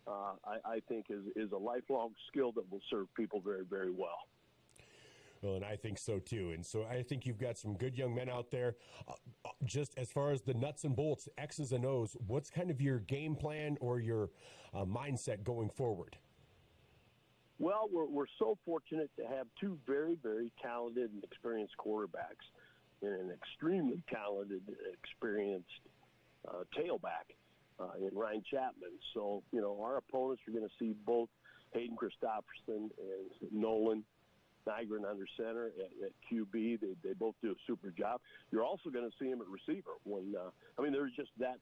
I think is a lifelong skill that will serve people very, very well. Well, and I think so too. And so I think you've got some good young men out there. Just as far as the nuts and bolts, X's and O's, what's kind of your game plan or your mindset going forward? Well, we're so fortunate to have 2 very, very talented and experienced quarterbacks and an extremely talented and experienced tailback in Ryan Chapman. So, our opponents are going to see both Hayden Christopherson and Nolan Nygren under center at QB. They both do a super job. You're also going to see him at receiver. They're just that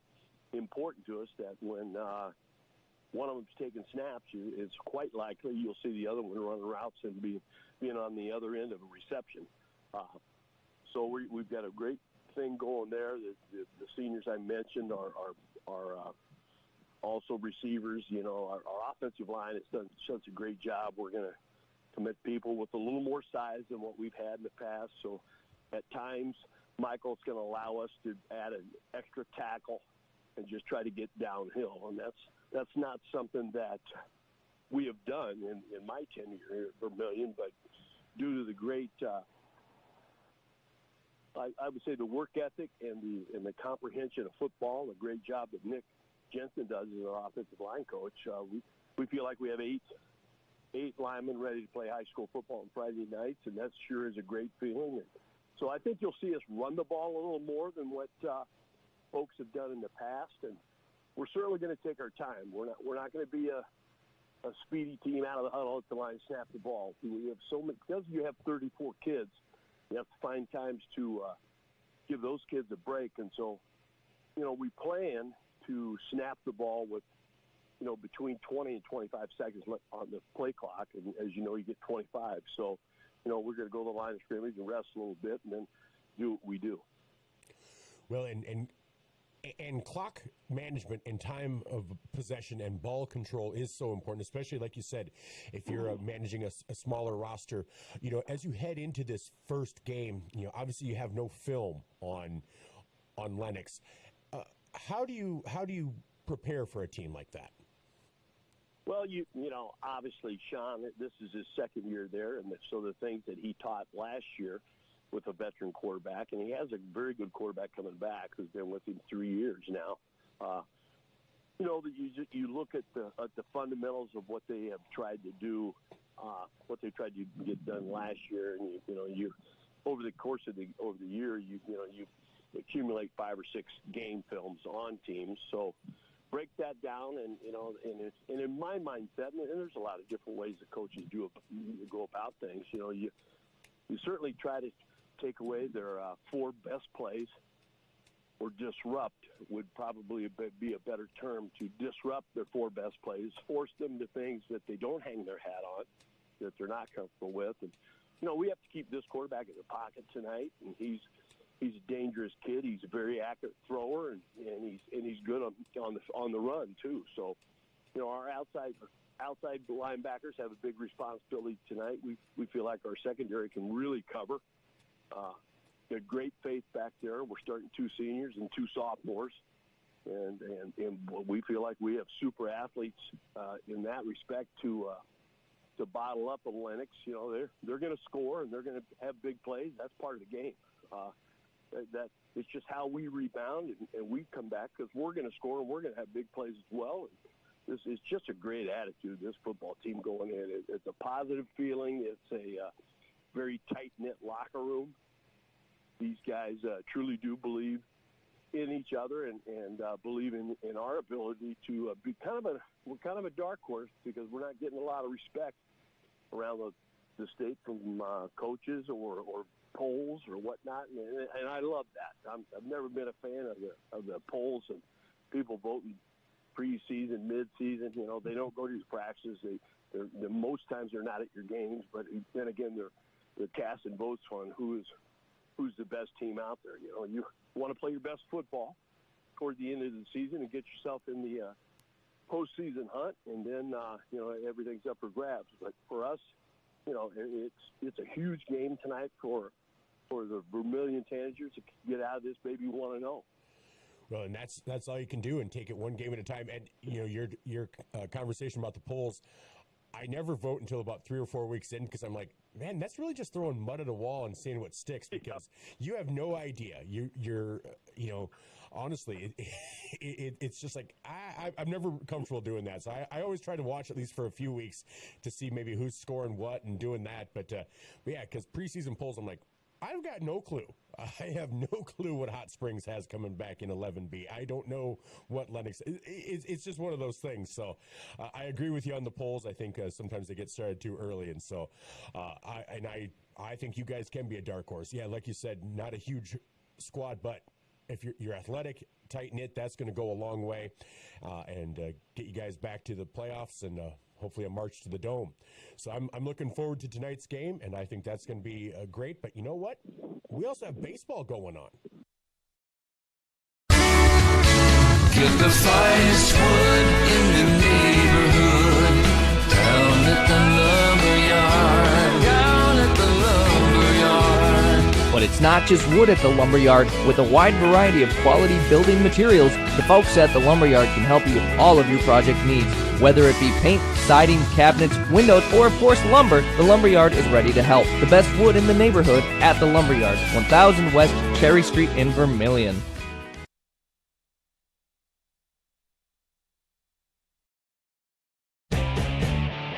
important to us that when one of them's taking snaps, it's quite likely you'll see the other one running routes and being on the other end of a reception. So we've got a great thing going there. The seniors I mentioned are also receivers. Our offensive line has done such a great job. We're going to commit people with a little more size than what we've had in the past. So at times, Michael's going to allow us to add an extra tackle and just try to get downhill. And that's not something that we have done in my tenure here at Vermillion, but due to the great I would say the work ethic and the comprehension of football, the great job that Nick Jensen does as our offensive line coach, we feel like we have eight linemen ready to play high school football on Friday nights, and that sure is a great feeling. And so I think you'll see us run the ball a little more than what folks have done in the past, and we're certainly going to take our time. We're not going to be a speedy team out of the huddle at the line, snap the ball. We have so many, because you have 34 kids. You have to find times to give those kids a break. And so, we plan to snap the ball with, between 20 and 25 seconds on the play clock. And as you know, you get 25. So, we're going to go to the line of scrimmage and rest a little bit and then do what we do. Well, and clock management and time of possession and ball control is so important, especially like you said, if you're managing a smaller roster. As you head into this first game, obviously you have no film on Lennox. How do you prepare for a team like that? Well, obviously Sean, this is his second year there, and so the things that he taught last year with a veteran quarterback, and he has a very good quarterback coming back who's been with him 3 years now. You look at the fundamentals of what they have tried to do, what they tried to get done last year, and you over the course of the year, you accumulate 5 or 6 game films on teams. So break that down, and in my mindset, and there's a lot of different ways that coaches go about things. You certainly try to take away their 4 best plays, or disrupt would probably be a better term, to disrupt their 4 best plays, force them to things that they don't hang their hat on, that they're not comfortable with. And, we have to keep this quarterback in the pocket tonight, and he's a dangerous kid. He's a very accurate thrower, and he's good on the run too. So, our outside linebackers have a big responsibility tonight. We feel like our secondary can really cover. Got great faith back there. We're starting 2 seniors and 2 sophomores, and we feel like we have super athletes in that respect to bottle up a Lennox. They're going to score and they're going to have big plays. That's part of the game. That it's just how we rebound and we come back, because we're going to score and we're going to have big plays as well. And this is just a great attitude, this football team going in. It's a positive feeling. It's a very tight-knit locker room. These guys truly do believe in each other and believe in our ability to be we're kind of a dark horse, because we're not getting a lot of respect around the state from coaches or polls or whatnot, and I love that. I've never been a fan of the polls and people voting preseason, midseason. They don't go to these practices. They're most times they're not at your games, but then again they're casting votes on who's the best team out there. You want to play your best football toward the end of the season and get yourself in the postseason hunt, and then everything's up for grabs. But for us, it's a huge game tonight for the Vermillion Tanagers to get out of this baby 1-0. Well, and that's all you can do, and take it one game at a time. And your conversation about the polls, I never vote until about 3 or 4 weeks in, because I'm like, man, that's really just throwing mud at a wall and seeing what sticks, because you have no idea. You're honestly, it's just like, I'm never comfortable doing that. So I always try to watch at least for a few weeks to see maybe who's scoring what and doing that. But yeah, because preseason polls, I'm like, I've got no clue. I have no clue what Hot Springs has coming back in 11B. I don't know what Lennox. It's just one of those things. So I agree with you on the polls. I think sometimes they get started too early, and so I think you guys can be a dark horse. Yeah, like you said, not a huge squad, but if you're athletic, tight-knit, that's going to go a long way and get you guys back to the playoffs and hopefully a march to the Dome. So I'm looking forward to tonight's game, and I think that's going to be great. But you know what? We also have baseball going on. Get the finest wood in the neighborhood. Down at the lumberyard. Down at the lumberyard. But it's not just wood at the lumberyard. With a wide variety of quality building materials, the folks at the lumberyard can help you with all of your project needs. Whether it be paint, siding, cabinets, windows, or of course lumber, the lumberyard is ready to help. The best wood in the neighborhood at the lumberyard, 1000 West Cherry Street in Vermillion.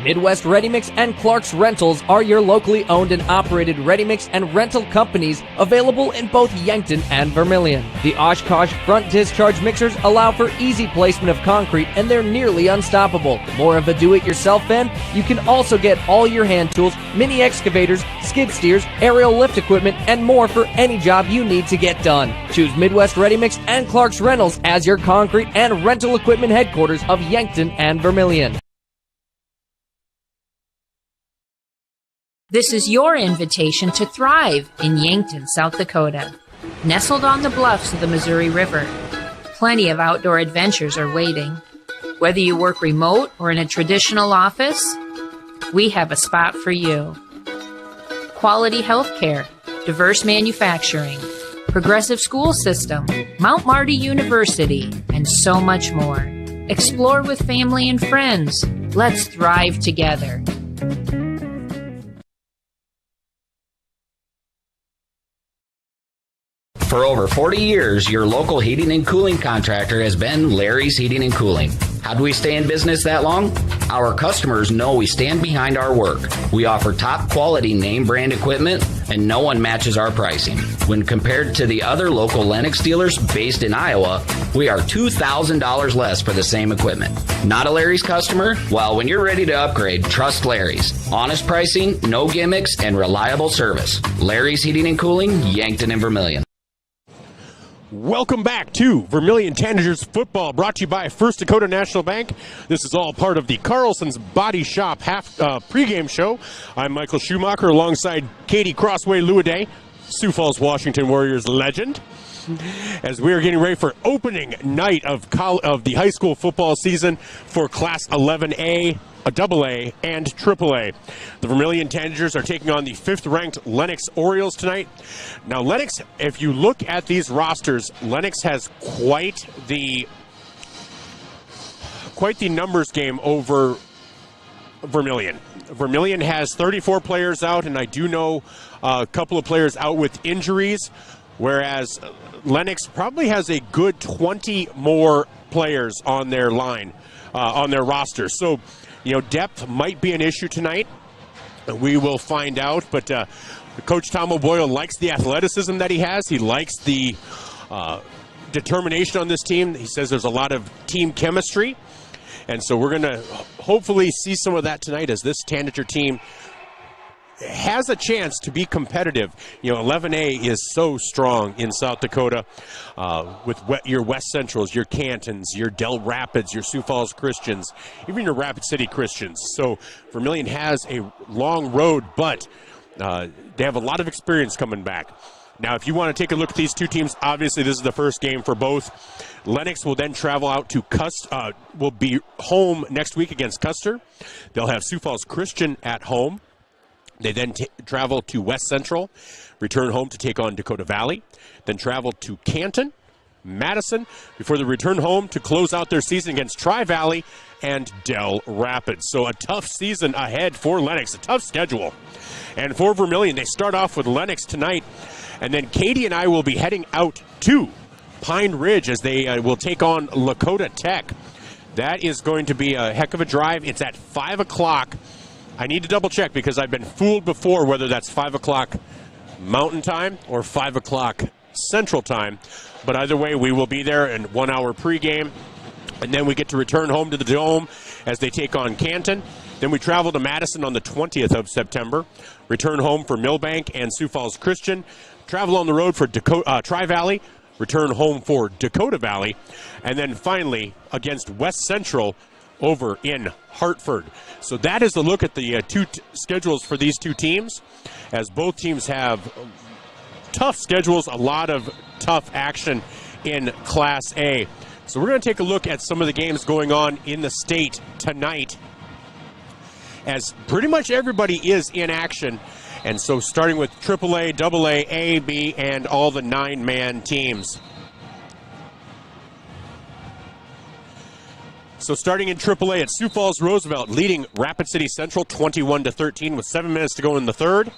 Midwest Ready Mix and Clark's Rentals are your locally owned and operated ready mix and rental companies available in both Yankton and Vermillion. The Oshkosh front discharge mixers allow for easy placement of concrete, and they're nearly unstoppable. More of a do-it-yourself fan? You can also get all your hand tools, mini excavators, skid steers, aerial lift equipment, and more for any job you need to get done. Choose Midwest Ready Mix and Clark's Rentals as your concrete and rental equipment headquarters of Yankton and Vermillion. This is your invitation to thrive in Yankton, South Dakota. Nestled on the bluffs of the Missouri River, plenty of outdoor adventures are waiting. Whether you work remote or in a traditional office, we have a spot for you. Quality health care, diverse manufacturing, progressive school system, Mount Marty University, and so much more. Explore with family and friends. Let's thrive together. For over 40 years, your local heating and cooling contractor has been Larry's Heating and Cooling. How do we stay in business that long? Our customers know we stand behind our work. We offer top quality name brand equipment, and no one matches our pricing. When compared to the other local Lennox dealers based in Iowa, we are $2,000 less for the same equipment. Not a Larry's customer? Well, when you're ready to upgrade, trust Larry's. Honest pricing, no gimmicks, and reliable service. Larry's Heating and Cooling, Yankton and Vermillion. Welcome back to Vermillion Tanagers football, brought to you by First Dakota National Bank. This is all part of the Carlson's Body Shop pregame show. I'm Michael Schumacher alongside Katie Crossway-Luaday, Sioux Falls, Washington Warriors legend. As we are getting ready for opening night of the high school football season for Class 11A, AA, and AAA. The Vermillion Tanagers are taking on the 5th-ranked Lennox Orioles tonight. Now, Lennox, if you look at these rosters, Lennox has quite the numbers game over Vermillion. Vermillion has 34 players out, and I do know a couple of players out with injuries, whereas Lennox probably has a good 20 more players on their line, on their roster. So, you know, depth might be an issue tonight. We will find out, but Coach Tom O'Boyle likes the athleticism that he has. He likes the determination on this team. He says there's a lot of team chemistry, and so we're going to hopefully see some of that tonight as this Tanager team has a chance to be competitive. You know, 11A is so strong in South Dakota with your West Centrals, your Cantons, your Del Rapids, your Sioux Falls Christians, even your Rapid City Christians. So Vermillion has a long road, but they have a lot of experience coming back. Now, if you want to take a look at these two teams, obviously this is the first game for both. Lennox will then travel out to will be home next week against Custer. They'll have Sioux Falls Christian at home. They then travel to West Central, return home to take on Dakota Valley, then travel to Canton, Madison, before they return home to close out their season against Tri-Valley and Del Rapids. So a tough season ahead for Lennox, a tough schedule. And for Vermillion, they start off with Lennox tonight, and then Katie and I will be heading out to Pine Ridge as they will take on Lakota Tech. That is going to be a heck of a drive. It's at 5 o'clock. I need to double check because I've been fooled before whether that's 5 o'clock Mountain Time or 5 o'clock Central Time. But either way, we will be there in 1 hour pregame. And then we get to return home to the Dome as they take on Canton. Then we travel to Madison on the 20th of September. Return home for Millbank and Sioux Falls Christian. Travel on the road for Tri-Valley. return home for Dakota Valley. And then finally against West Central over in Hartford. So that is a look at the two schedules for these two teams, as both teams have tough schedules, a lot of tough action in Class A. So we're going to take a look at some of the games going on in the state tonight, as pretty much everybody is in action. And so starting with AAA, AA, A, B, and all the 9-man teams. So starting in AAA at Sioux Falls Roosevelt, leading Rapid City Central 21-13 with 7 minutes to go in the third.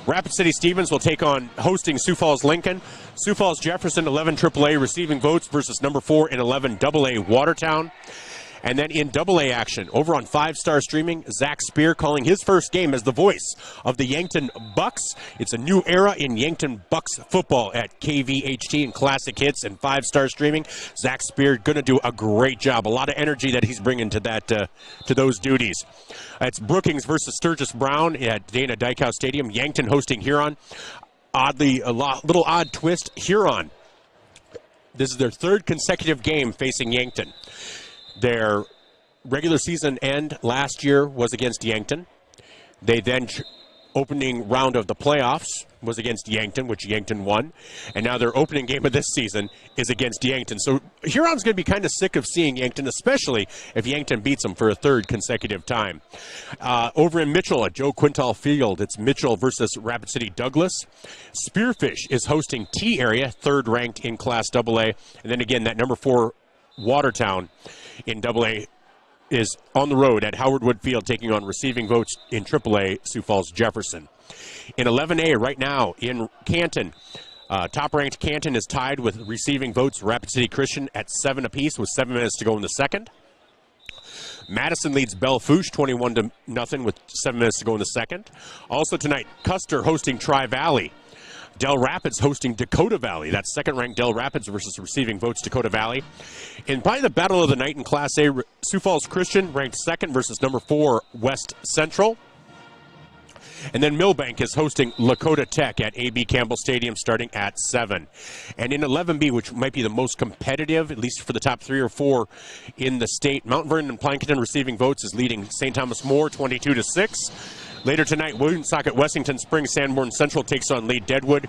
Rapid City Stevens will take on hosting Sioux Falls Lincoln. Sioux Falls Jefferson 11 AAA receiving votes versus number 4 and 11 AA Watertown. And then in AA action, over on 5-Star Streaming, Zach Spear calling his first game as the voice of the Yankton Bucks. It's a new era in Yankton Bucks football at KVHT and Classic Hits and 5-Star Streaming. Zach Spear going to do a great job. A lot of energy that he's bringing to that to those duties. It's Brookings versus Sturgis Brown at Dana Dykehouse Stadium. Yankton hosting Huron. Oddly, little odd twist. Huron. This is their third consecutive game facing Yankton. Their regular season end last year was against Yankton. They then, opening round of the playoffs was against Yankton, which Yankton won. And now their opening game of this season is against Yankton. So Huron's going to be kind of sick of seeing Yankton, especially if Yankton beats them for a third consecutive time. Over in Mitchell at Joe Quintal Field, it's Mitchell versus Rapid City Douglas. Spearfish is hosting T Area, third ranked in Class AA. And then again, that number 4 Watertown in AA is on the road at Howard Wood Field, taking on receiving votes in AAA, Sioux Falls Jefferson. In 11A right now in Canton, top-ranked Canton is tied with receiving votes Rapid City Christian at 7 apiece with 7 minutes to go in the second. Madison leads Belle Fourche 21-0 with 7 minutes to go in the second. Also tonight, Custer hosting Tri-Valley. Del Rapids hosting Dakota Valley. That's second-ranked Del Rapids versus receiving votes Dakota Valley. And probably the battle of the night in Class A, Sioux Falls Christian ranked second versus number 4 West Central. And then Millbank is hosting Lakota Tech at A.B. Campbell Stadium starting at 7. And in 11B, which might be the most competitive, at least for the top 3 or 4 in the state, Mount Vernon and Plankinton receiving votes is leading St. Thomas More 22-6. Later tonight, Woonsocket Wessington Springs Sanborn Central takes on Lee Deadwood.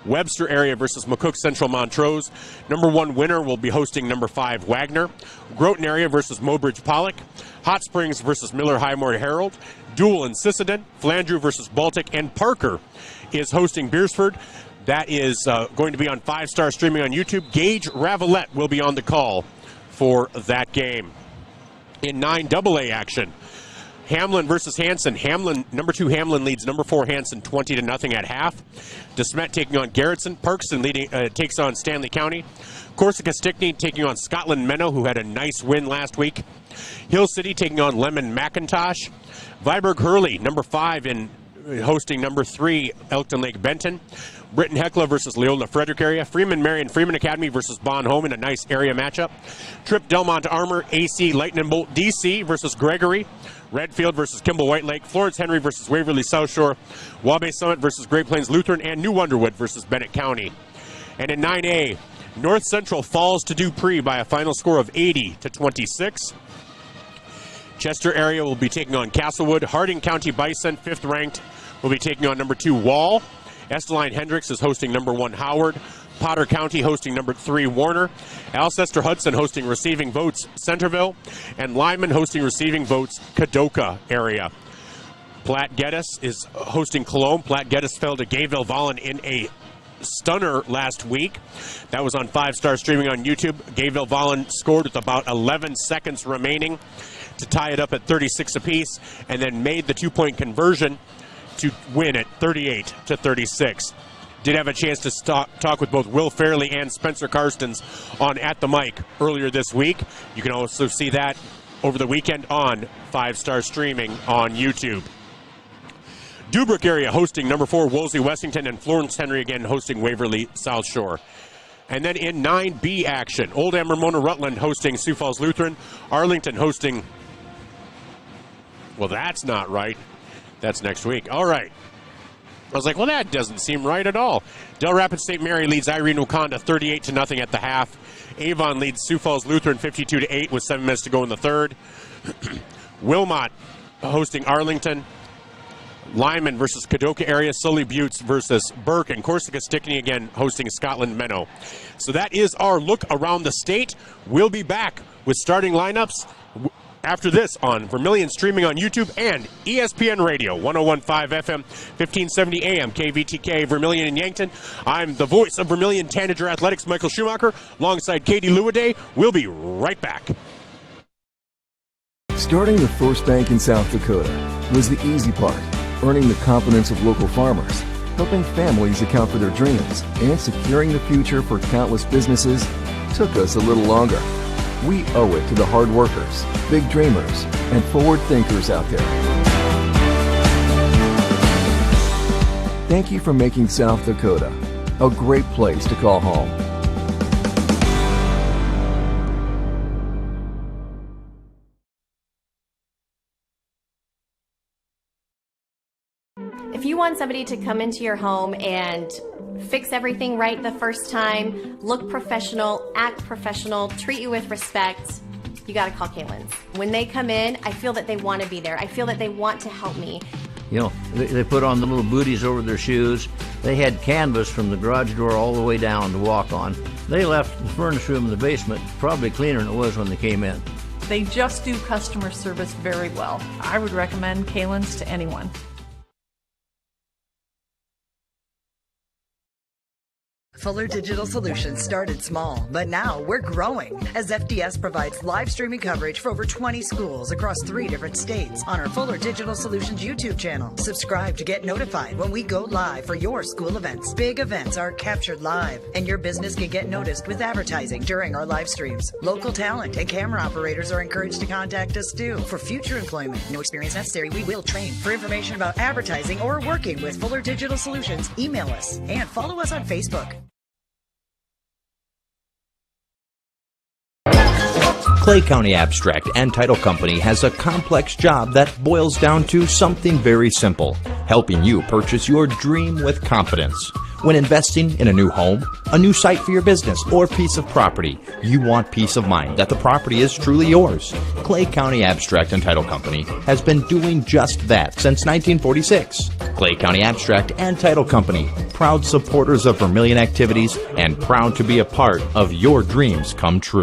Webster area versus McCook Central Montrose. Number 1 winner will be hosting number 5 Wagner. Groton area versus Mobridge Pollock. Hot Springs versus Miller Highmore Herald. Dual and Sisseton. Flandreau versus Baltic. And Parker is hosting Beersford. That is going to be on 5-Star Streaming on YouTube. Gage Ravelette will be on the call for that game. In 9AA action, Hamlin versus Hanson. Number 2 Hamlin leads number 4 Hanson 20-0 at half. DeSmet taking on Garrettson. Parkson takes on Stanley County. Corsica Stickney taking on Scotland Menno, who had a nice win last week. Hill City taking on Lemon McIntosh. Viborg Hurley, number 5 in hosting number 3 Elkton Lake Benton. Britton Heckler versus Leola Frederick area. Freeman Marion Freeman Academy versus Bond Home in a nice area matchup. Trip Delmont Armor, AC Lightning Bolt DC versus Gregory. Redfield versus Kimball White Lake. Florence Henry versus Waverly South Shore. Wabash Summit versus Great Plains Lutheran. And New Underwood versus Bennett County. And in 9A, North Central falls to Dupree by a final score of 80-26. Chester area will be taking on Castlewood. Harding County Bison, 5th ranked, will be taking on number 2 Wall. Esteline Hendricks is hosting number 1 Howard. Potter County hosting number 3 Warner. Alcester Hudson hosting receiving votes Centerville. And Lyman hosting receiving votes Kadoka area. Platte Geddes is hosting Cologne. Platte Geddes fell to Gayville Vollen in a stunner last week. That was on 5-Star Streaming on YouTube. Gayville Vollen scored with about 11 seconds remaining to tie it up at 36 apiece, and then made the 2-point conversion to win at 38-36. Did have a chance to talk with both Will Fairley and Spencer Karstens on At the Mic earlier this week. You can also see that over the weekend on 5-Star Streaming on YouTube. Dubrook area hosting number 4 Wolsey Wessington, and Florence Henry again hosting Waverly South Shore. And then in 9B action, Old Ambermona Rutland hosting Sioux Falls Lutheran. Arlington hosting, well, that's not right. That's next week. All right. I was like, well, that doesn't seem right at all. Del Rapids St. Mary leads Irene Wakanda 38-0 at the half. Avon leads Sioux Falls Lutheran 52-8 with 7 minutes to go in the third. Wilmot hosting Arlington. Lyman versus Kadoka area. Sully Buttes versus Burke. And Corsica Stickney again hosting Scotland Menno. So that is our look around the state. We'll be back with starting lineups after this on Vermillion, streaming on YouTube and ESPN Radio, 101.5 FM, 1570 AM, KVTK, Vermillion and Yankton. I'm the voice of Vermillion Tanagers Athletics, Michael Schumacher, alongside Katie Lewiday. We'll be right back. Starting the first bank in South Dakota was the easy part, earning the confidence of local farmers, helping families account for their dreams, and securing the future for countless businesses took us a little longer. We owe it to the hard workers, big dreamers, and forward thinkers out there. Thank you for making South Dakota a great place to call home. If you want somebody to come into your home and fix everything right the first time, look professional, act professional, treat you with respect, you gotta call Kaylin's. When they come in, I feel that they want to be there. I feel that they want to help me. You know, they put on the little booties over their shoes. They had canvas from the garage door all the way down to walk on. They left the furnace room in the basement probably cleaner than it was when they came in. They just do customer service very well. I would recommend Kaylin's to anyone. Fuller Digital Solutions started small, but now we're growing as FDS provides live streaming coverage for over 20 schools across 3 different states on our Fuller Digital Solutions YouTube channel. Subscribe to get notified when we go live for your school events. Big events are captured live, and your business can get noticed with advertising during our live streams. Local talent and camera operators are encouraged to contact us too. For future employment, no experience necessary, we will train. For information about advertising or working with Fuller Digital Solutions, email us and follow us on Facebook. Clay County Abstract and Title Company has a complex job that boils down to something very simple: helping you purchase your dream with confidence. When investing in a new home, a new site for your business, or piece of property, you want peace of mind that the property is truly yours. Clay County Abstract and Title Company has been doing just that since 1946. Clay County Abstract and Title Company, proud supporters of Vermillion activities and proud to be a part of your dreams come true.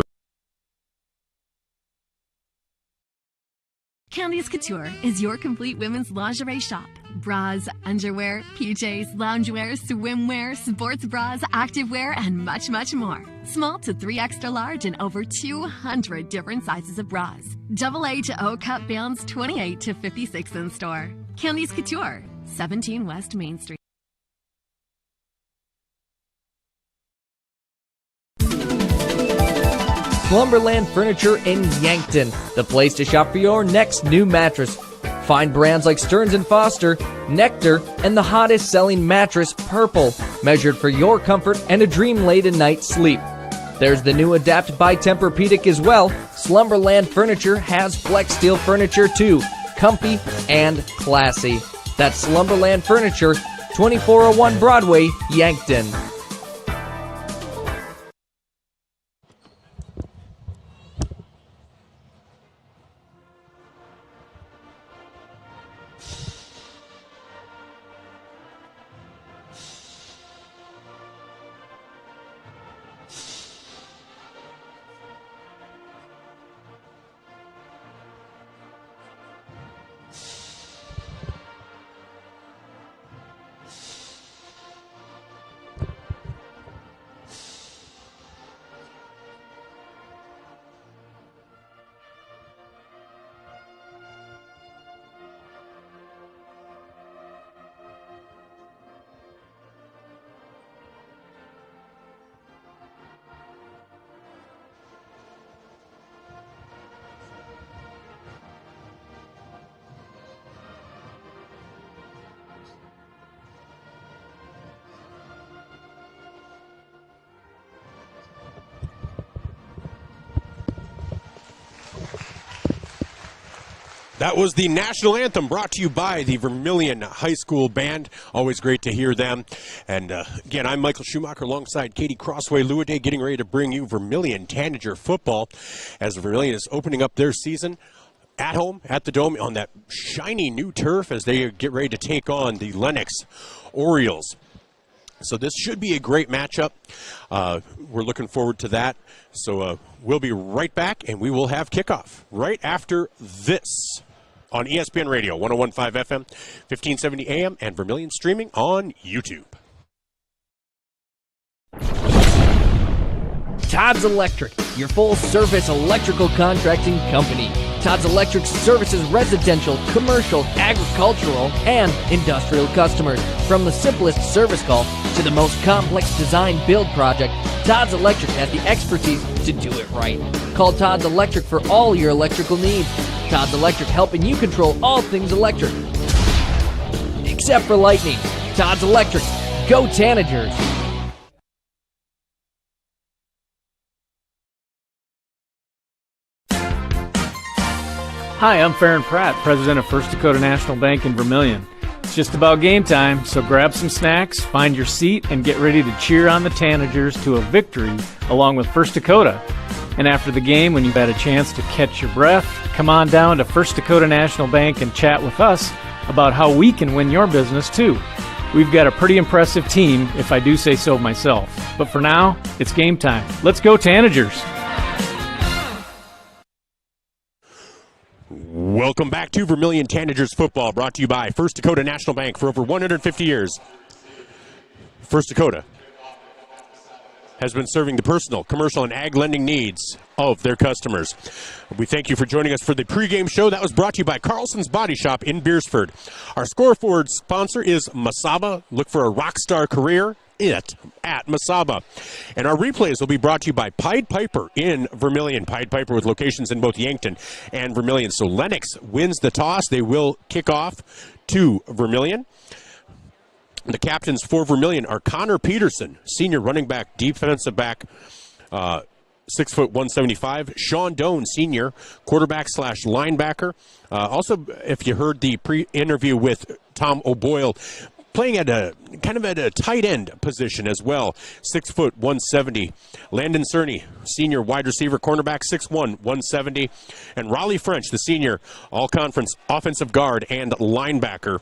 Candice Couture is your complete women's lingerie shop. Bras, underwear, PJs, loungewear, swimwear, sports bras, activewear, and much, much more. Small to 3 extra large and over 200 different sizes of bras. AA to O cup bands 28 to 56 in store. Candice Couture, 17 West Main Street. Slumberland Furniture in Yankton, the place to shop for your next new mattress. Find brands like Stearns & Foster, Nectar, and the hottest selling mattress, Purple, measured for your comfort and a dream-laden night's sleep. There's the new Adapt by Tempur-Pedic as well. Slumberland Furniture has Flex Steel furniture too, comfy and classy. That's Slumberland Furniture, 2401 Broadway, Yankton. That was the national anthem brought to you by the Vermillion High School Band. Always great to hear them. And again, I'm Michael Schumacher alongside Katie Crossway-Lewiday, getting ready to bring you Vermillion Tanager football as Vermillion is opening up their season at home at the Dome on that shiny new turf as they get ready to take on the Lennox Orioles. So this should be a great matchup. We're looking forward to that. So we'll be right back, and we will have kickoff right after this on ESPN Radio, 101.5 FM, 1570 AM, and Vermillion streaming on YouTube. Todd's Electric, your full-service electrical contracting company. Todd's Electric services residential, commercial, agricultural, and industrial customers. From the simplest service call to the most complex design-build project, Todd's Electric has the expertise to do it right. Call Todd's Electric for all your electrical needs. Todd's Electric, helping you control all things electric. Except for lightning. Todd's Electric. Go Tanagers. Hi, I'm Farron Pratt, president of First Dakota National Bank in Vermillion. It's just about game time, so grab some snacks, find your seat, and get ready to cheer on the Tanagers to a victory along with First Dakota. And after the game, when you've had a chance to catch your breath, come on down to First Dakota National Bank and chat with us about how we can win your business too. We've got a pretty impressive team, if I do say so myself. But for now, it's game time. Let's go Tanagers! Welcome back to Vermillion Tanagers football, brought to you by First Dakota National Bank for over 150 years. First Dakota has been serving the personal, commercial, and ag lending needs of their customers. We thank you for joining us for the pregame show. That was brought to you by Carlson's Body Shop in Beersford. Our scoreboard sponsor is Masaba. Look for a rock star career at Masaba. And our replays will be brought to you by Pied Piper in Vermillion. Pied Piper with locations in both Yankton and Vermillion. So Lennox wins the toss. They will kick off to Vermillion. The captains for Vermillion are Connor Peterson, senior running back, defensive back, 6 foot 175. Sean Doan, senior quarterback / linebacker. Also, if you heard the pre-interview with Tom O'Boyle, playing at a kind of at a tight end position as well. 6 foot 170. Landon Cerny, senior wide receiver, cornerback, 6'1", 170. And Raleigh French, the senior all-conference offensive guard and linebacker.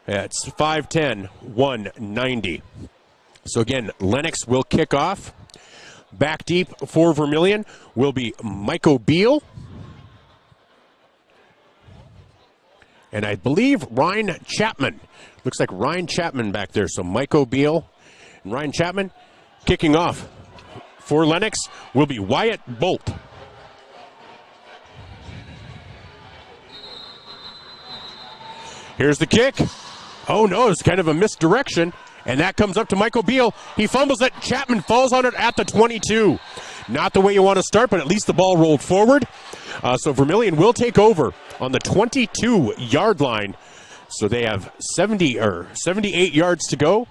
It's 5'10", 190. So again, Lennox will kick off. Back deep for Vermillion will be Mike O'Beal. And I believe Ryan Chapman. Looks like Ryan Chapman back there. So Mike O'Beal and Ryan Chapman kicking off. For Lennox will be Wyatt Bolt. Here's the kick. Oh no, it's kind of a misdirection. And that comes up to Mike O'Beal. He fumbles it. Chapman falls on it at the 22. Not the way you want to start, but at least the ball rolled forward. So Vermillion will take over on the 22-yard line. So they have 78 yards to go.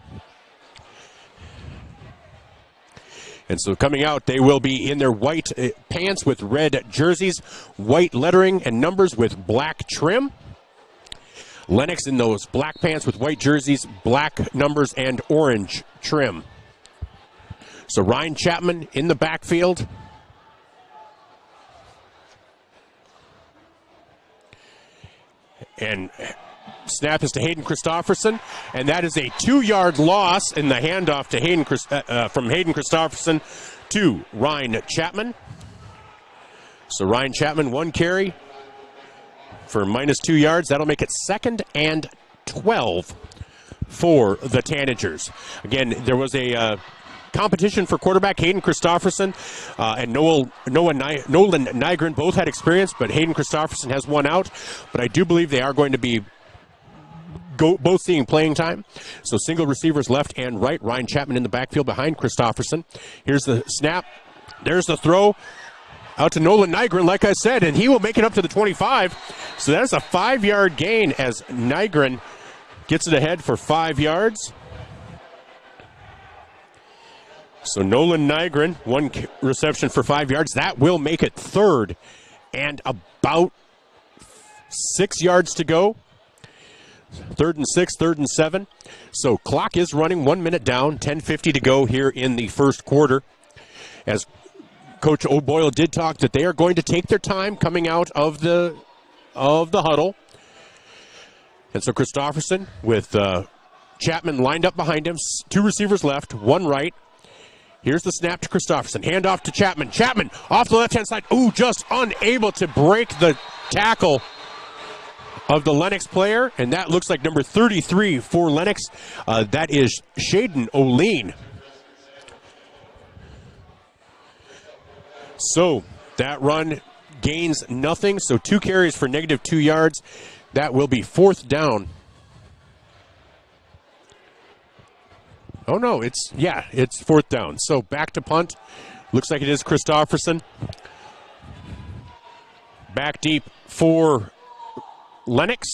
And so coming out, they will be in their white pants with red jerseys, white lettering and numbers with black trim. Lennox in those black pants with white jerseys, black numbers, and orange trim. So Ryan Chapman in the backfield. And snap is to Hayden Christofferson, and that is a 2-yard loss in the handoff to from Hayden Christofferson to Ryan Chapman. So Ryan Chapman, 1 carry for -2 yards. That'll make it 2nd and 12 for the Tanagers. Again, there was a competition for quarterback. Hayden Christofferson and Nolan Nygren both had experience, but Hayden Christofferson has won out. But I do believe they are going to be both seeing playing time. So single receivers left and right. Ryan Chapman in the backfield behind Christofferson. Here's the snap. There's the throw. Out to Nolan Nygren, like I said, and he will make it up to the 25. So that's a 5-yard gain as Nygren gets it ahead for 5 yards. So Nolan Nygren, 1 reception for 5 yards. That will make it 3rd and about 6 yards to go. 3rd and 6, 3rd and 7. So clock is running, 1 minute down, 10:50 to go here in the first quarter. As Coach O'Boyle did talk that they are going to take their time coming out of the huddle. And so Christofferson with Chapman lined up behind him. 2 receivers left, 1 right. Here's the snap to Christofferson. Hand off to Chapman. Chapman off the left-hand side. Ooh, just unable to break the tackle of the Lennox player. And that looks like number 33 for Lennox. That is Shaden O'Lean. So that run gains nothing. So 2 carries for -2 yards. That will be 4th down. Oh, no, it's 4th down. So back to punt. Looks like it is Christofferson. Back deep for Lennox.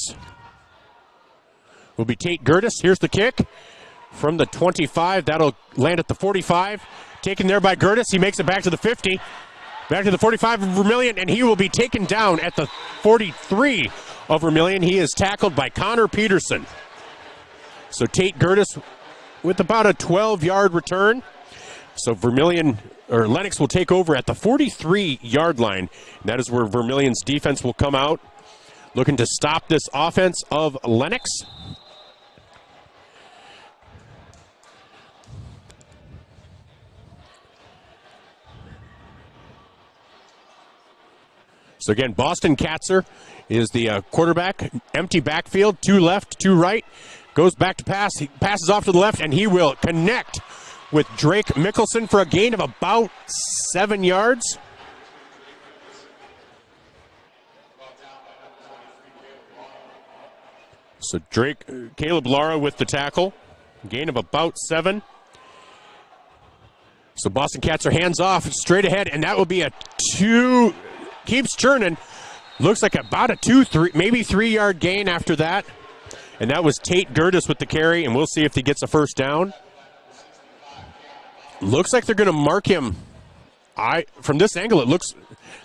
Will be Tate Gertis. Here's the kick from the 25. That'll land at the 45. Taken there by Gertis. He makes it back to the 50. Back to the 45 of Vermillion, and he will be taken down at the 43 of Vermillion. He is tackled by Connor Peterson. So Tate Gertis with about a 12-yard return. So Lennox will take over at the 43-yard line. That is where Vermillion's defense will come out, looking to stop this offense of Lennox. So again, Boston Katzer is the quarterback. Empty backfield, 2 left, 2 right. Goes back to pass. He passes off to the left, and he will connect with Drake Mickelson for a gain of about 7 yards. So Caleb Lara with the tackle. Gain of about 7. So Boston Katzer hands off straight ahead, and that will be a 2. Keeps churning. Looks like about a 2-3, maybe 3-yard gain after that. And that was Tate Gertis with the carry, and we'll see if he gets a first down. Looks like they're going to mark him. From this angle, it looks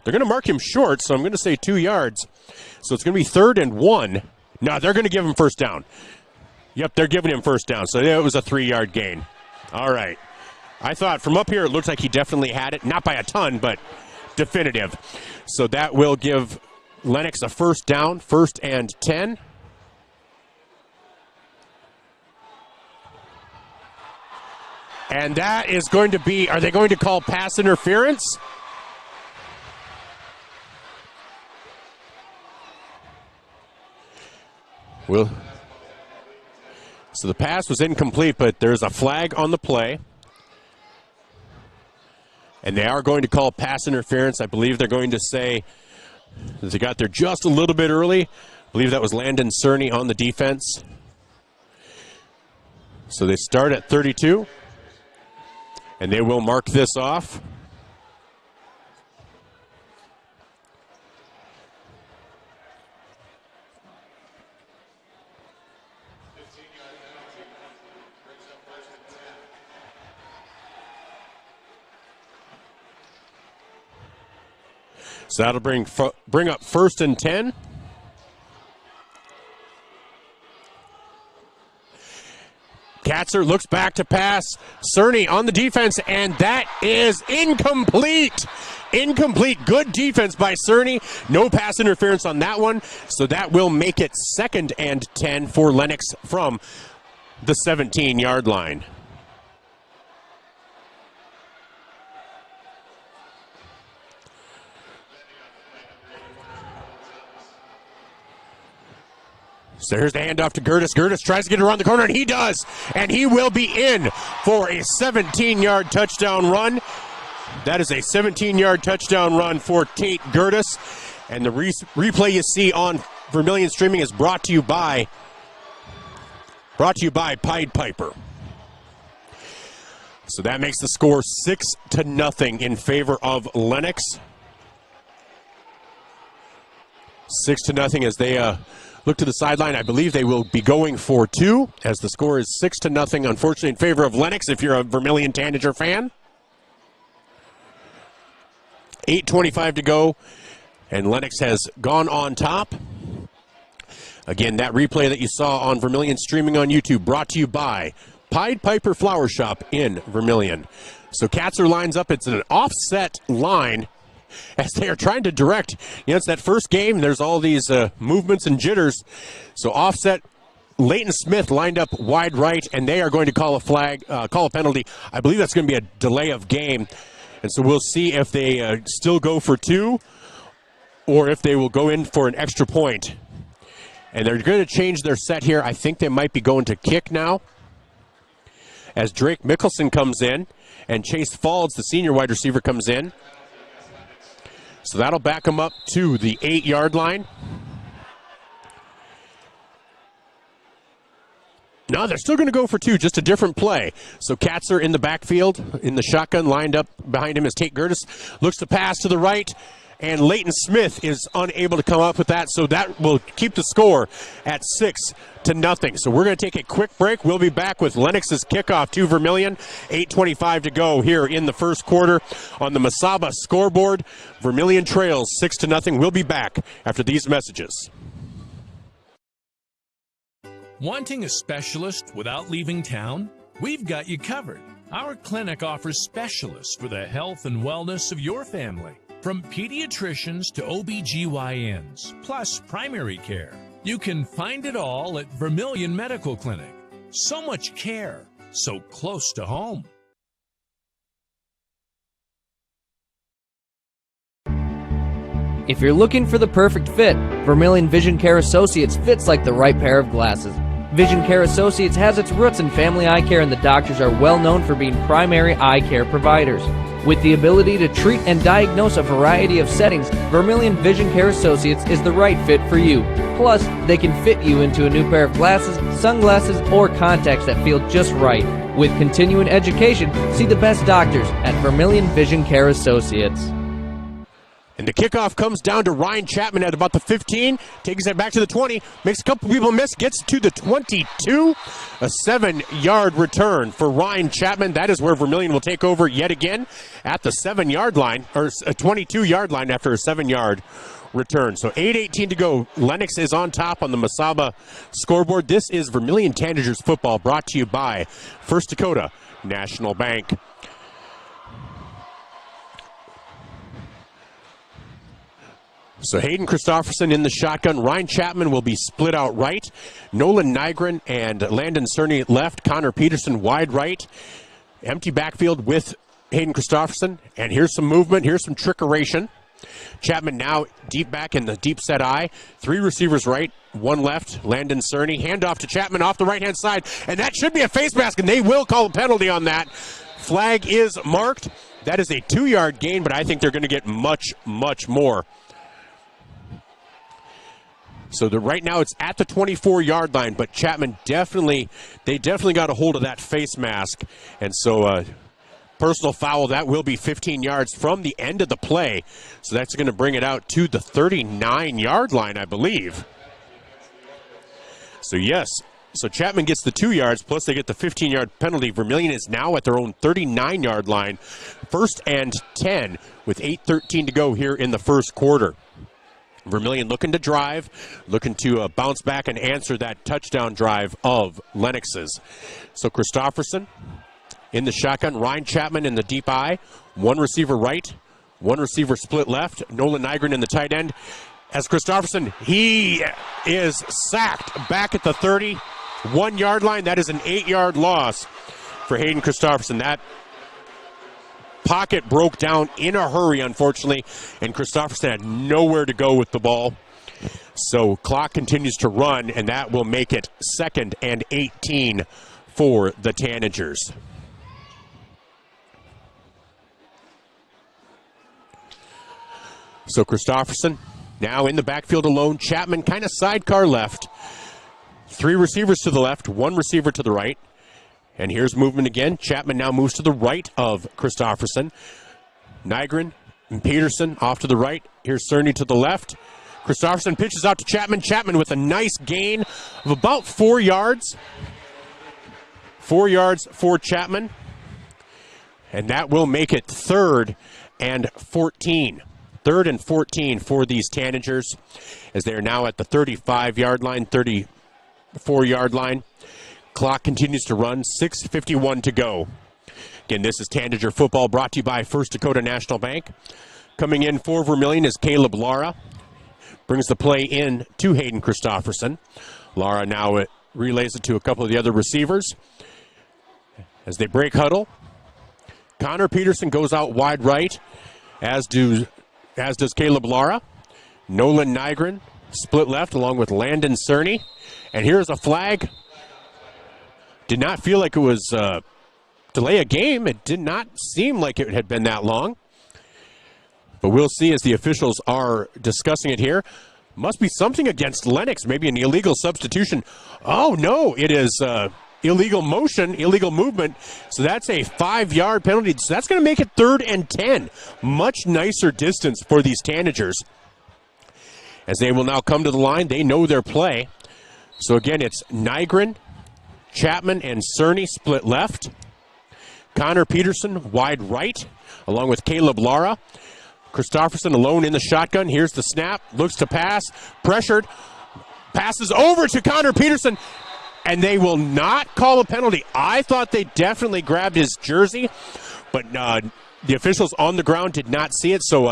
they're going to mark him short, so I'm going to say 2 yards. So it's going to be 3rd and 1. No, they're going to give him first down. Yep, they're giving him first down. So it was a 3-yard gain. All right. I thought from up here it looked like he definitely had it. Not by a ton, but definitive. So that will give Lennox a first down, 1st and 10. And that is going to be, are they going to call pass interference? So the pass was incomplete, but there's a flag on the play. And they are going to call pass interference. I believe they're going to say that they got there just a little bit early. I believe that was Landon Cerny on the defense. So they start at 32. And they will mark this off. So that'll bring up 1st and 10. Katzer looks back to pass. Cerny on the defense, and that is incomplete. Incomplete. Good defense by Cerny. No pass interference on that one. So that will make it 2nd and 10 for Lennox from the 17-yard line. So here's the handoff to Gertis. Gertis tries to get around the corner, and he does. And he will be in for a 17-yard touchdown run. That is a 17-yard touchdown run for Tate Gertis. And the replay you see on Vermillion Streaming is brought to you by Pied Piper. So that makes the score 6-0 in favor of Lennox. 6-0 as they look to the sideline. I believe they will be going for 2 as the score is 6-0, unfortunately, in favor of Lennox if you're a Vermillion Tanager fan. 8:25 to go, and Lennox has gone on top. Again, that replay that you saw on Vermillion streaming on YouTube brought to you by Pied Piper Flower Shop in Vermillion. So Katzer lines up. It's an offset line as they are trying to direct. It's that first game. There's all these movements and jitters. So offset, Leighton Smith lined up wide right, and they are going to call a penalty. I believe that's going to be a delay of game. And so we'll see if they still go for two or if they will go in for an extra point. And they're going to change their set here. I think they might be going to kick now as Drake Mickelson comes in and Chase Falls, the senior wide receiver, comes in. So that'll back them up to the 8-yard line. No, they're still going to go for two, just a different play. So Katzer in the backfield, in the shotgun, lined up behind him is Tate Gertis. Looks to pass to the right, and Leighton Smith is unable to come up with that, so that will keep the score at 6-0. So we're going to take a quick break. We'll be back with Lennox's kickoff to Vermillion. 8:25 to go here in the first quarter on the Masaba scoreboard. Vermillion trails 6-0. We'll be back after these messages. Wanting a specialist without leaving town? We've got you covered. Our clinic offers specialists for the health and wellness of your family. From pediatricians to OBGYNs, plus primary care. You can find it all at Vermillion Medical Clinic. So much care, so close to home. If you're looking for the perfect fit, Vermillion Vision Care Associates fits like the right pair of glasses. Vision Care Associates has its roots in family eye care, and the doctors are well known for being primary eye care providers. With the ability to treat and diagnose a variety of settings, Vermillion Vision Care Associates is the right fit for you. Plus, they can fit you into a new pair of glasses, sunglasses, or contacts that feel just right. With continuing education, see the best doctors at Vermillion Vision Care Associates. And the kickoff comes down to Ryan Chapman at about the 15, takes it back to the 20, makes a couple people miss, gets to the 22. A 7-yard return for Ryan Chapman. That is where Vermillion will take over yet again at the 7-yard line, or a 22-yard line after a 7-yard return. So 8:18 to go. Lennox is on top on the Masaba scoreboard. This is Vermillion Tanagers football, brought to you by First Dakota National Bank. So Hayden Christopherson in the shotgun. Ryan Chapman will be split out right. Nolan Nygren and Landon Cerny left. Connor Peterson wide right. Empty backfield with Hayden Christopherson. And here's some movement. Here's some trickeration. Chapman now deep back in the deep set eye. 3 receivers right, 1 left. Landon Cerny. Handoff to Chapman off the right-hand side. And that should be a face mask, and they will call a penalty on that. Flag is marked. That is a 2-yard gain, but I think they're going to get much, much more. So right now it's at the 24-yard line, but Chapman definitely got a hold of that face mask. And so personal foul, that will be 15 yards from the end of the play. So that's going to bring it out to the 39-yard line, I believe. So yes, so Chapman gets the 2 yards, plus they get the 15-yard penalty. Vermillion is now at their own 39-yard line. 1st and 10 with 8:13 to go here in the first quarter. Vermillion looking to drive, looking to bounce back and answer that touchdown drive of Lennox's. So Christopherson in the shotgun, Ryan Chapman in the deep eye, 1 receiver right, 1 receiver split left, Nolan Nygren in the tight end. As Christopherson, he is sacked back at the 31-yard line. That is an 8-yard loss for Hayden Christopherson. That pocket broke down in a hurry, unfortunately, and Christopherson had nowhere to go with the ball. So clock continues to run, and that will make it 2nd and 18 for the Tanagers. So Christopherson now in the backfield alone. Chapman kind of sidecar left. 3 receivers to the left, 1 receiver to the right. And here's movement again. Chapman now moves to the right of Christopherson. Nygren and Peterson off to the right. Here's Cerny to the left. Christopherson pitches out to Chapman. Chapman with a nice gain of about 4 yards. 4 yards for Chapman. And that will make it 3rd and 14. 3rd and 14 for these Tanagers, as they are now at the 35-yard line, 34-yard line. Clock continues to run, 6:51 to go. Again, this is Tanager football brought to you by First Dakota National Bank. Coming in for Vermillion is Caleb Lara. Brings the play in to Hayden Christofferson. Lara now relays it to a couple of the other receivers. As they break huddle, Connor Peterson goes out wide right, as does Caleb Lara. Nolan Nygren split left along with Landon Cerny. And here's a flag. Did not feel like it was delay a game. It did not seem like it had been that long. But we'll see as the officials are discussing it here. Must be something against Lennox, maybe an illegal substitution. Oh, no, it is illegal motion, illegal movement. So that's a 5-yard penalty. So that's going to make it 3rd and 10. Much nicer distance for these Tanagers. As they will now come to the line, they know their play. So again, it's Nygren, Chapman, and Cerny split left. Connor Peterson wide right, along with Caleb Lara. Christofferson alone in the shotgun. Here's the snap. Looks to pass. Pressured. Passes over to Connor Peterson. And they will not call a penalty. I thought they definitely grabbed his jersey. But the officials on the ground did not see it. So,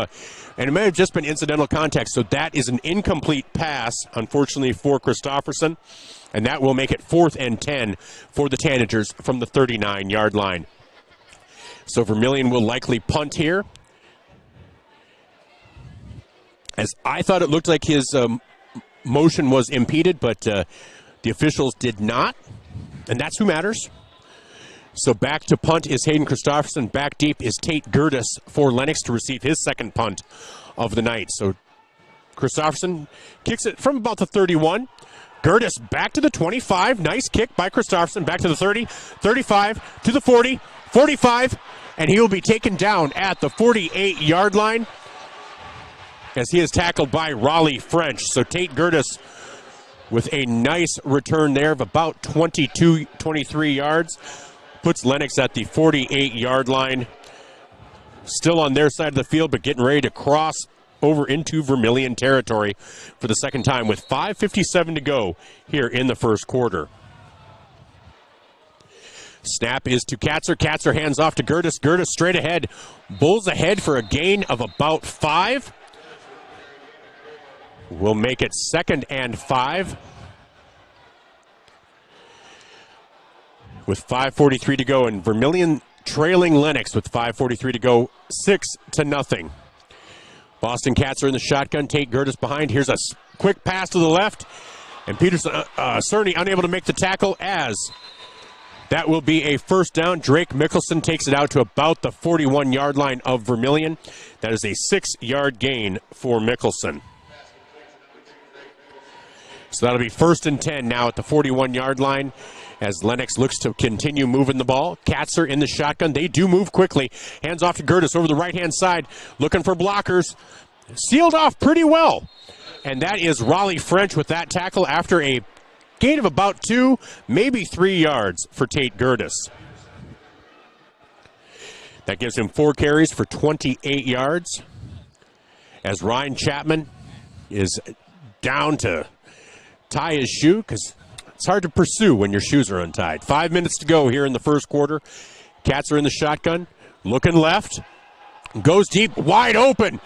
and it may have just been incidental contact. So that is an incomplete pass, unfortunately, for Christofferson. And that will make it 4th and 10 for the Tanagers from the 39-yard line. So Vermillion will likely punt here. As I thought it looked like his motion was impeded, but the officials did not, and that's who matters. So back to punt is Hayden Christofferson. Back deep is Tate Gertis for Lennox to receive his second punt of the night. So Christofferson kicks it from about the 31. Gertis back to the 25. Nice kick by Christofferson. Back to the 30, 35, to the 40, 45, and he will be taken down at the 48-yard line, as he is tackled by Raleigh French. So Tate Gertis with a nice return there of about 23 yards. Puts Lennox at the 48-yard line. Still on their side of the field, but getting ready to cross over into Vermillion territory for the second time with 5:57 to go here in the first quarter. Snap is to Katzer. Katzer hands off to Gertis. Gertis straight ahead. Bulls ahead for a gain of about 5. We'll make it 2nd and 5. With 5:43 to go, and Vermillion trailing Lennox with 5:43 to go, 6-0. Boston Katzer in the shotgun. Tate Gertis behind. Here's a quick pass to the left, and Peterson, Cerny unable to make the tackle, as that will be a first down. Drake Mickelson takes it out to about the 41-yard line of Vermillion. That is a 6-yard gain for Mickelson. So that'll be 1st and 10 now at the 41-yard line, as Lennox looks to continue moving the ball. Katzer in the shotgun. They do move quickly. Hands off to Gertis over the right-hand side, looking for blockers. Sealed off pretty well. And that is Raleigh French with that tackle after a gain of about 2, maybe 3 yards for Tate Gertis. That gives him 4 carries for 28 yards, as Ryan Chapman is down to tie his shoe, because it's hard to pursue when your shoes are untied. 5 minutes to go here in the first quarter. Katzer in the shotgun, looking left, goes deep, wide open,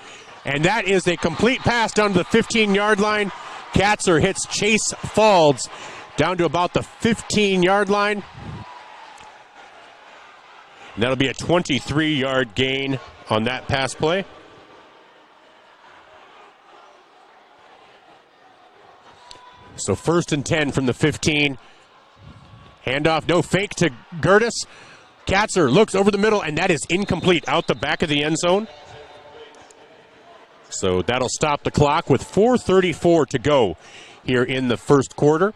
and that is a complete pass down to the 15-yard line. Katzer hits Chase Falls down to about the 15-yard line. And that'll be a 23-yard gain on that pass play. So 1st and 10 from the 15. Handoff, no fake to Gertis. Katzer looks over the middle, and that is incomplete, out the back of the end zone. So that'll stop the clock with 4:34 to go here in the first quarter.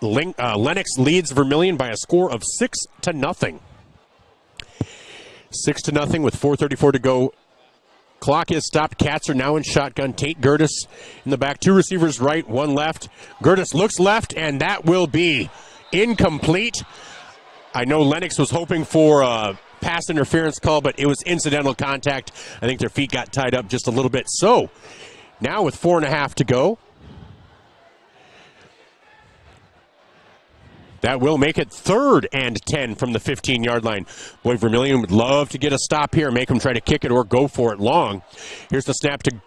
Lennox leads Vermillion by a score of 6-0. 6-0 with 4:34 to go. Clock is stopped. Katzer now in shotgun. Tate Gertis in the back. 2 receivers right, 1 left. Gertis looks left, and that will be incomplete. I know Lennox was hoping for pass interference call, but it was incidental contact. I think their feet got tied up just a little bit. So now with 4.5 to go, that will make it 3rd and 10 from the 15-yard line. Boy, Vermillion would love to get a stop here, make them try to kick it or go for it long. Here's the snap to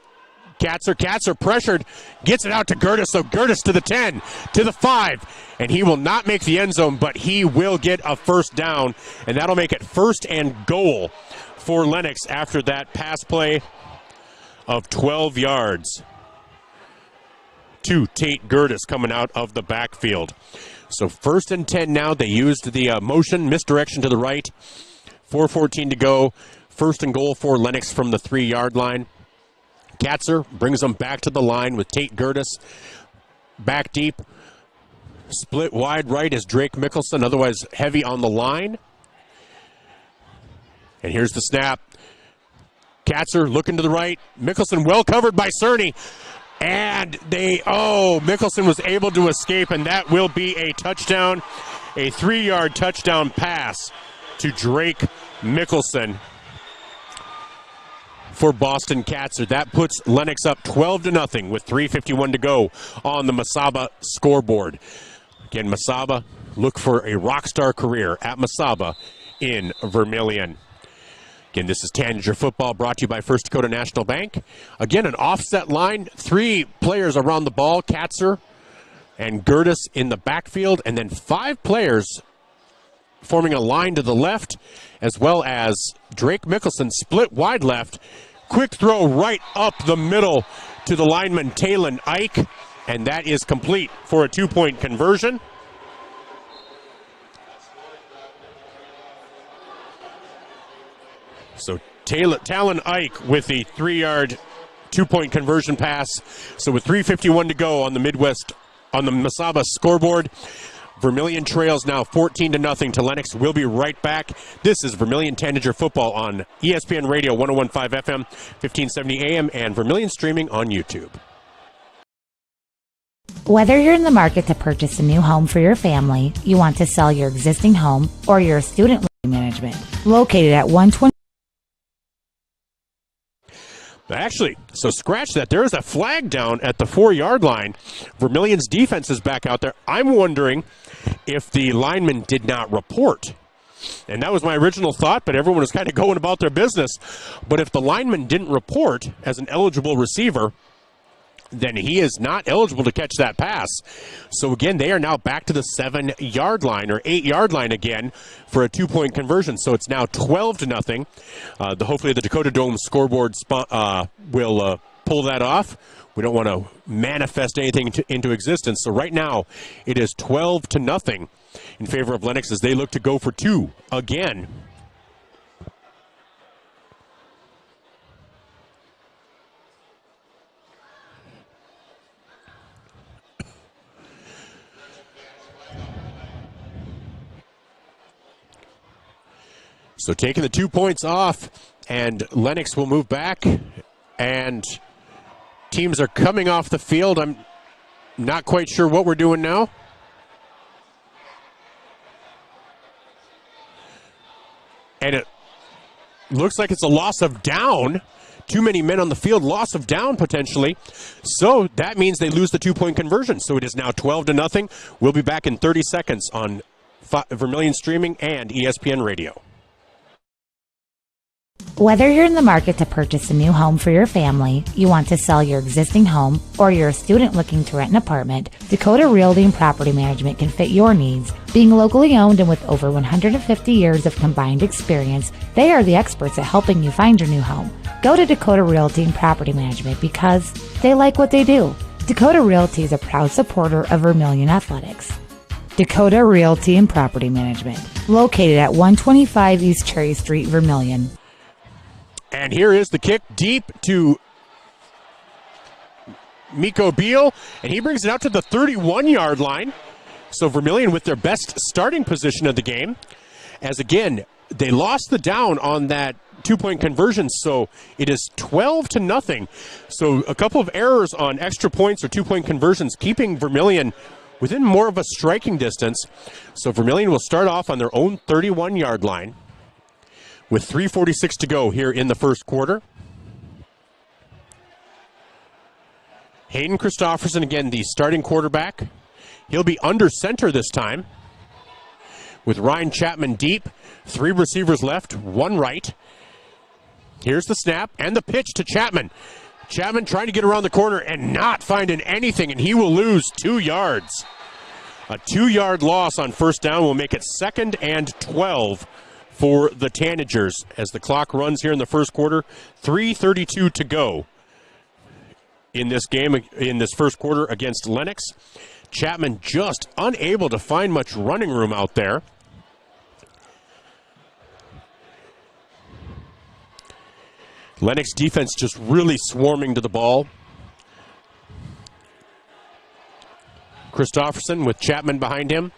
Katzer. Katzer pressured, gets it out to Gertis. So Gertis to the 10, to the 5, and he will not make the end zone, but he will get a first down, and that'll make it 1st and goal for Lennox after that pass play of 12 yards to Tate Gertis coming out of the backfield. So 1st and 10 now. They used the motion, misdirection to the right. 4:14 to go. 1st and goal for Lennox from the 3-yard line. Katzer brings them back to the line with Tate Gertis back deep. Split wide right is Drake Mickelson, otherwise heavy on the line. And here's the snap. Katzer looking to the right. Mickelson well covered by Cerny. And Mickelson was able to escape, and that will be a touchdown, a 3-yard touchdown pass to Drake Mickelson for Boston Katzer. That puts Lennox up 12-0 with 3:51 to go on the Mesaba scoreboard. Again, Mesaba, look for a rock star career at Mesaba in Vermillion. Again, this is Tanager Football brought to you by First Dakota National Bank. Again, an offset line, 3 players around the ball, Katzer and Gertis in the backfield, and then 5 players forming a line to the left, as well as Drake Mickelson split wide left. Quick throw right up the middle to the lineman Talon Ike, and that is complete for a 2-point conversion. So Talon Ike with the 3-yard 2-point conversion pass. So with 3:51 to go on the Mesaba scoreboard, Vermillion trails now 14-0 to Lennox. We'll be right back. This is Vermillion Tanagers Football on ESPN Radio 101.5 FM, 1570 AM, and Vermillion streaming on YouTube. Whether you're in the market to purchase a new home for your family, you want to sell your existing home, or you're a student living management, located at 120. Actually, so scratch that. There is a flag down at the 4-yard line. Vermillion's defense is back out there. I'm wondering if the lineman did not report. And that was my original thought, but everyone was kind of going about their business. But if the lineman didn't report as an eligible receiver, then he is not eligible to catch that pass. So again, they are now back to the 7-yard line or 8-yard line again for a 2-point conversion. So it's now 12-0. Hopefully the Dakota Dome scoreboard will pull that off. We don't want to manifest anything into existence. So right now it is 12-0 in favor of Lennox as they look to go for 2 again. So taking the 2 points off, and Lennox will move back, and teams are coming off the field. I'm not quite sure what we're doing now. And it looks like it's a loss of down. Too many men on the field, loss of down potentially. So that means they lose the 2-point conversion. So it is now 12-0. We'll be back in 30 seconds on Vermillion Streaming and ESPN Radio. Whether you're in the market to purchase a new home for your family, you want to sell your existing home, or you're a student looking to rent an apartment, Dakota Realty and Property Management can fit your needs. Being locally owned and with over 150 years of combined experience, they are the experts at helping you find your new home. Go to Dakota Realty and Property Management because they like what they do. Dakota Realty is a proud supporter of Vermillion Athletics. Dakota Realty and Property Management, located at 125 East Cherry Street, Vermillion. And here is the kick deep to Miko Beal, and he brings it out to the 31-yard line. So Vermillion with their best starting position of the game. As again, they lost the down on that 2-point conversion, so it is 12-0. So a couple of errors on extra points or 2-point conversions, keeping Vermillion within more of a striking distance. So Vermillion will start off on their own 31-yard line. with 3:46 to go here in the first quarter. Hayden Christofferson, again, the starting quarterback. He'll be under center this time with Ryan Chapman deep. 3 receivers left, 1 right. Here's the snap and the pitch to Chapman. Chapman trying to get around the corner and not finding anything, and he will lose 2 yards. A 2-yard loss on first down will make it 2nd and 12 for the Tanagers as the clock runs here in the first quarter. 3:32 to go in this game, in this first quarter against Lennox. Chapman just unable to find much running room out there. Lennox defense just really swarming to the ball. Christofferson with Chapman behind him.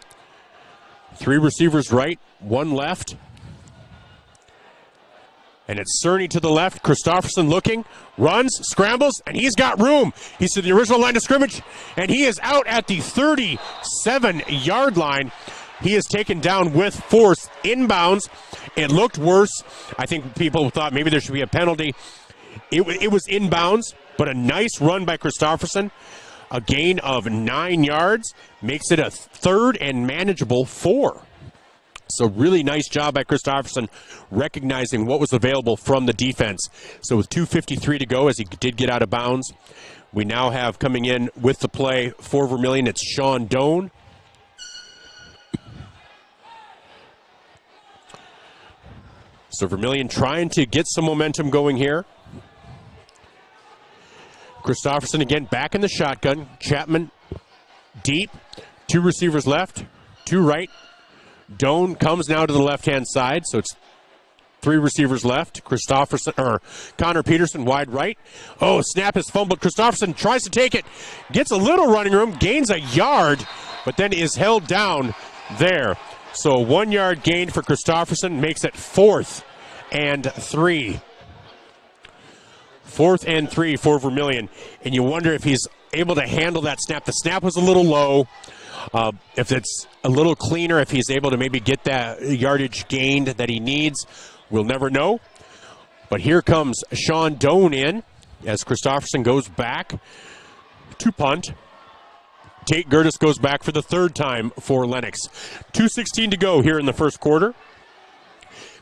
3 receivers right, 1 left. And it's Cerny to the left. Christofferson looking, runs, scrambles, and he's got room. He's to the original line of scrimmage, and he is out at the 37-yard line. He is taken down with force inbounds. It looked worse. I think people thought maybe there should be a penalty. It was inbounds, but a nice run by Christofferson. A gain of 9 yards makes it a 3rd and manageable 4. So really nice job by Christofferson recognizing what was available from the defense. So with 2:53 to go, as he did get out of bounds, we now have coming in with the play for Vermillion, it's Sean Doan. So Vermillion trying to get some momentum going here. Christofferson again back in the shotgun. Chapman deep. 2 receivers left, 2 right. Doan comes now to the left-hand side, so it's 3 receivers left. Christofferson, or Connor Peterson wide right. Oh, snap is fumbled. Christofferson tries to take it, gets a little running room, gains a yard, but then is held down there. So a 1-yard gain for Christofferson makes it 4th and 3. 4th and 3 for Vermillion. And you wonder if he's able to handle that snap. The snap was a little low. If it's a little cleaner, if he's able to maybe get that yardage gained that he needs, we'll never know. But here comes Sean Doan in as Christofferson goes back to punt. Tate Gertis goes back for the 3rd time for Lennox. 2:16 to go here in the first quarter.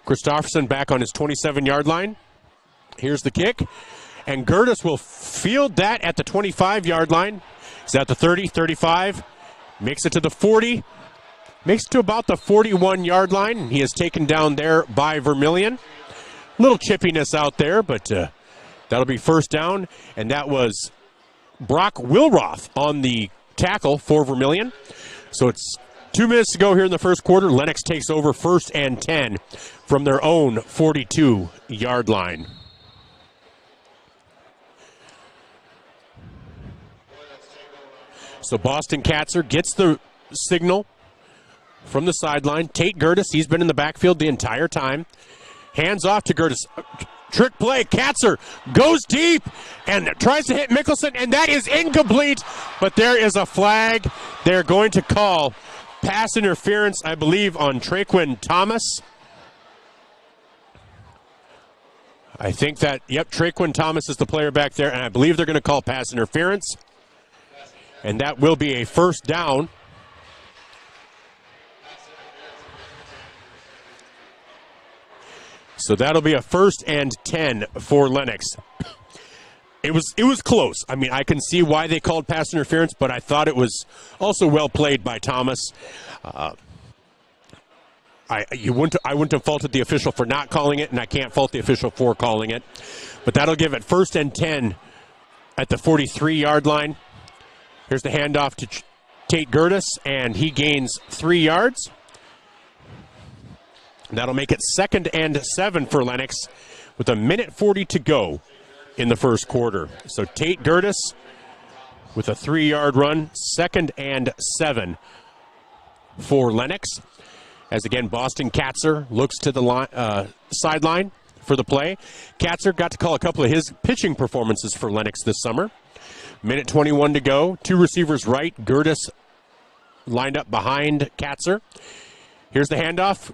Christofferson back on his 27-yard line. Here's the kick. And Gertis will field that at the 25-yard line. He's at the 30, 35. Makes it to the 40. Makes it to about the 41-yard line. He is taken down there by Vermillion. Little chippiness out there, but that'll be first down. And that was Brock Wilroth on the tackle for Vermillion. So it's 2 minutes to go here in the first quarter. Lennox takes over 1st and 10 from their own 42-yard line. So Boston Katzer gets the signal from the sideline. Tate Gertis, he's been in the backfield the entire time. Hands off to Gertis. Trick play. Katzer goes deep and tries to hit Mickelson, and that is incomplete. But there is a flag. They're going to call pass interference, I believe, on Traquin Thomas. I think that, yep, Traquin Thomas is the player back there, and I believe they're going to call pass interference. And that will be a first down. So that'll be a 1st and 10 for Lennox. It was close. I mean, I can see why they called pass interference, but I thought it was also well played by Thomas. I wouldn't have faulted the official for not calling it, and I can't fault the official for calling it. But that'll give it 1st and 10 at the 43-yard line. Here's the handoff to Tate Gertis, and he gains 3 yards. That'll make it 2nd and 7 for Lennox with 1:40 to go in the first quarter. So Tate Gertis with a 3-yard run, 2nd and 7 for Lennox. As again, Boston Katzer looks to the sideline for the play. Katzer got to call a couple of his pitching performances for Lennox this summer. 1:21 to go. 2 receivers right. Gertis lined up behind Katzer. Here's the handoff.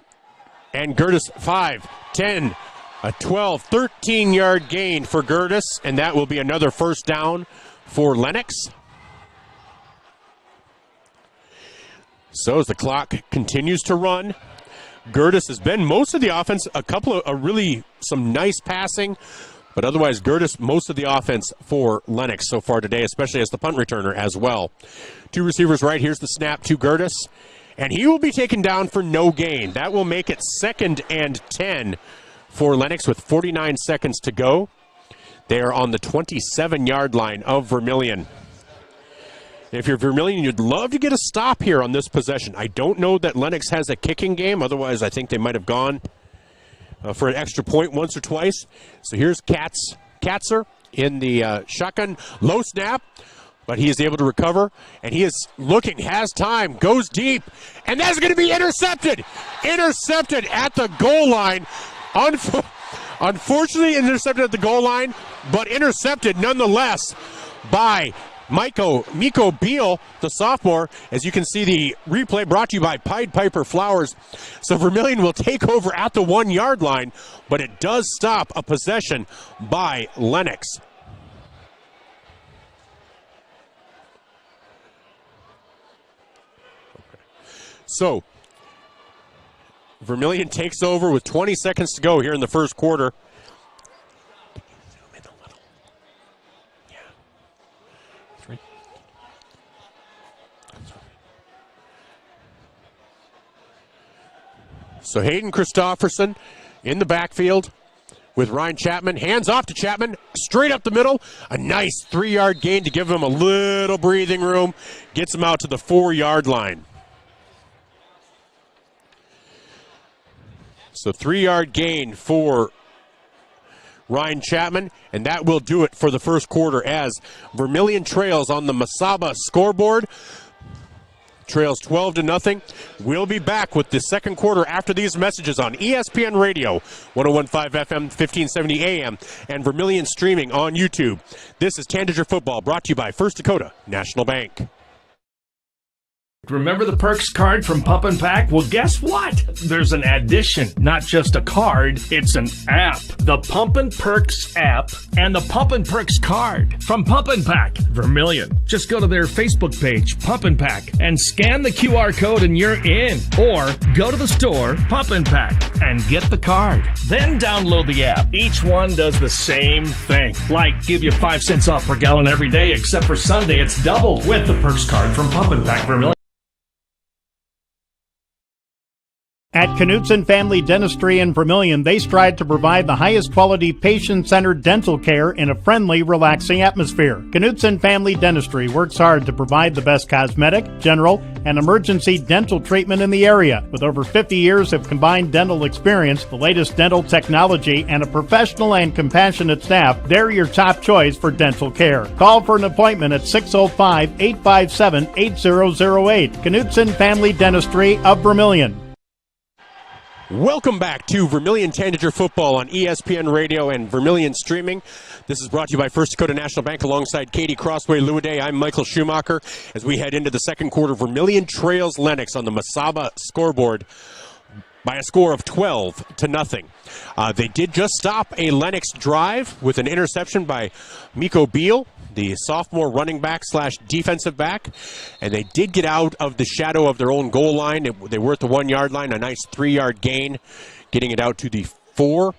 And Gertis 5, 10, a 12, 13-yard gain for Gertis, and that will be another first down for Lennox. So as the clock continues to run, Gertis has been most of the offense, a couple of really some nice passing, but otherwise Gertis most of the offense for Lennox so far today, especially as the punt returner as well. Two receivers right. Here's the snap to Gertis, and he will be taken down for no gain. That will make it 2nd and 10 for Lennox with 49 seconds to go. They are on the 27-yard line of Vermillion. If you're Vermillion, you'd love to get a stop here on this possession. I don't know that Lennox has a kicking game. Otherwise, I think they might have gone for an extra point once or twice. So here's Katzer in the shotgun. Low snap, but he is able to recover. And he is looking, has time, goes deep. And that's going to be intercepted. Intercepted at the goal line. Unfortunately, intercepted at the goal line, but intercepted nonetheless by Miko Beal, the sophomore. As you can see, the replay brought to you by Pied Piper Flowers. So Vermillion will take over at the 1-yard line, but it does stop a possession by Lennox. So Vermillion takes over with 20 seconds to go here in the first quarter. So Hayden Christofferson in the backfield with Ryan Chapman. Hands off to Chapman, straight up the middle. A nice 3-yard gain to give him a little breathing room. Gets him out to the 4-yard line. So 3-yard gain for Ryan Chapman, and that will do it for the first quarter as Vermillion trails on the Masaba scoreboard. Trails 12-0. We'll be back with the second quarter after these messages on ESPN Radio, 101.5 FM, 1570 AM, and Vermillion streaming on YouTube. This is Tanager Football, brought to you by First Dakota National Bank. Remember the Perks card from Pump and Pack? Well, guess what? There's an addition, not just a card, it's an app. The Pump and Perks app and the Pump and Perks card from Pump and Pack, Vermillion. Just go to their Facebook page, Pump and Pack, and scan the QR code and you're in. Or go to the store, Pump and Pack, and get the card. Then download the app. Each one does the same thing. Like give you 5 cents off per gallon every day, except for Sunday, it's doubled with the Perks card from Pump and Pack, Vermillion. At Knutson Family Dentistry in Vermillion, they strive to provide the highest quality patient-centered dental care in a friendly, relaxing atmosphere. Knutson Family Dentistry works hard to provide the best cosmetic, general, and emergency dental treatment in the area. With over 50 years of combined dental experience, the latest dental technology, and a professional and compassionate staff, they're your top choice for dental care. Call for an appointment at 605-857-8008. Knutson Family Dentistry of Vermillion. Welcome back to Vermillion Tanagers Football on ESPN Radio and Vermillion Streaming. This is brought to you by First Dakota National Bank alongside Katie Crossway-Lewiday. I'm Michael Schumacher. As we head into the second quarter, Vermillion trails Lennox on the Masaba scoreboard by a score of 12-0. They did just stop a Lennox drive with an interception by Miko Beal, the sophomore running back / defensive back, and they did get out of the shadow of their own goal line. They were at the 1-yard line, a nice 3-yard gain, getting it out to the 4.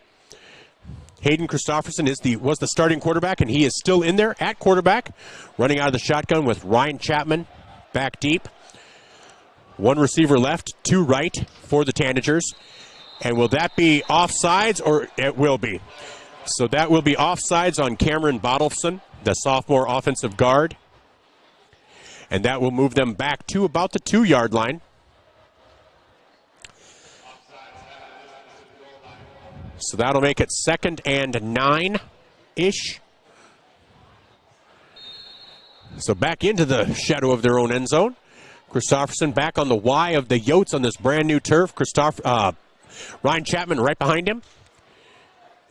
Hayden Christofferson was the starting quarterback, and he is still in there at quarterback, running out of the shotgun with Ryan Chapman back deep. 1 receiver left, 2 right for the Tanagers. And will that be offsides? Or it will be. So that will be offsides on Cameron Bottleson, the sophomore offensive guard. And that will move them back to about the 2-yard line. So that'll make it 2nd and 9-ish. So back into the shadow of their own end zone. Christofferson back on the Y of the Yotes on this brand new turf. Ryan Chapman right behind him.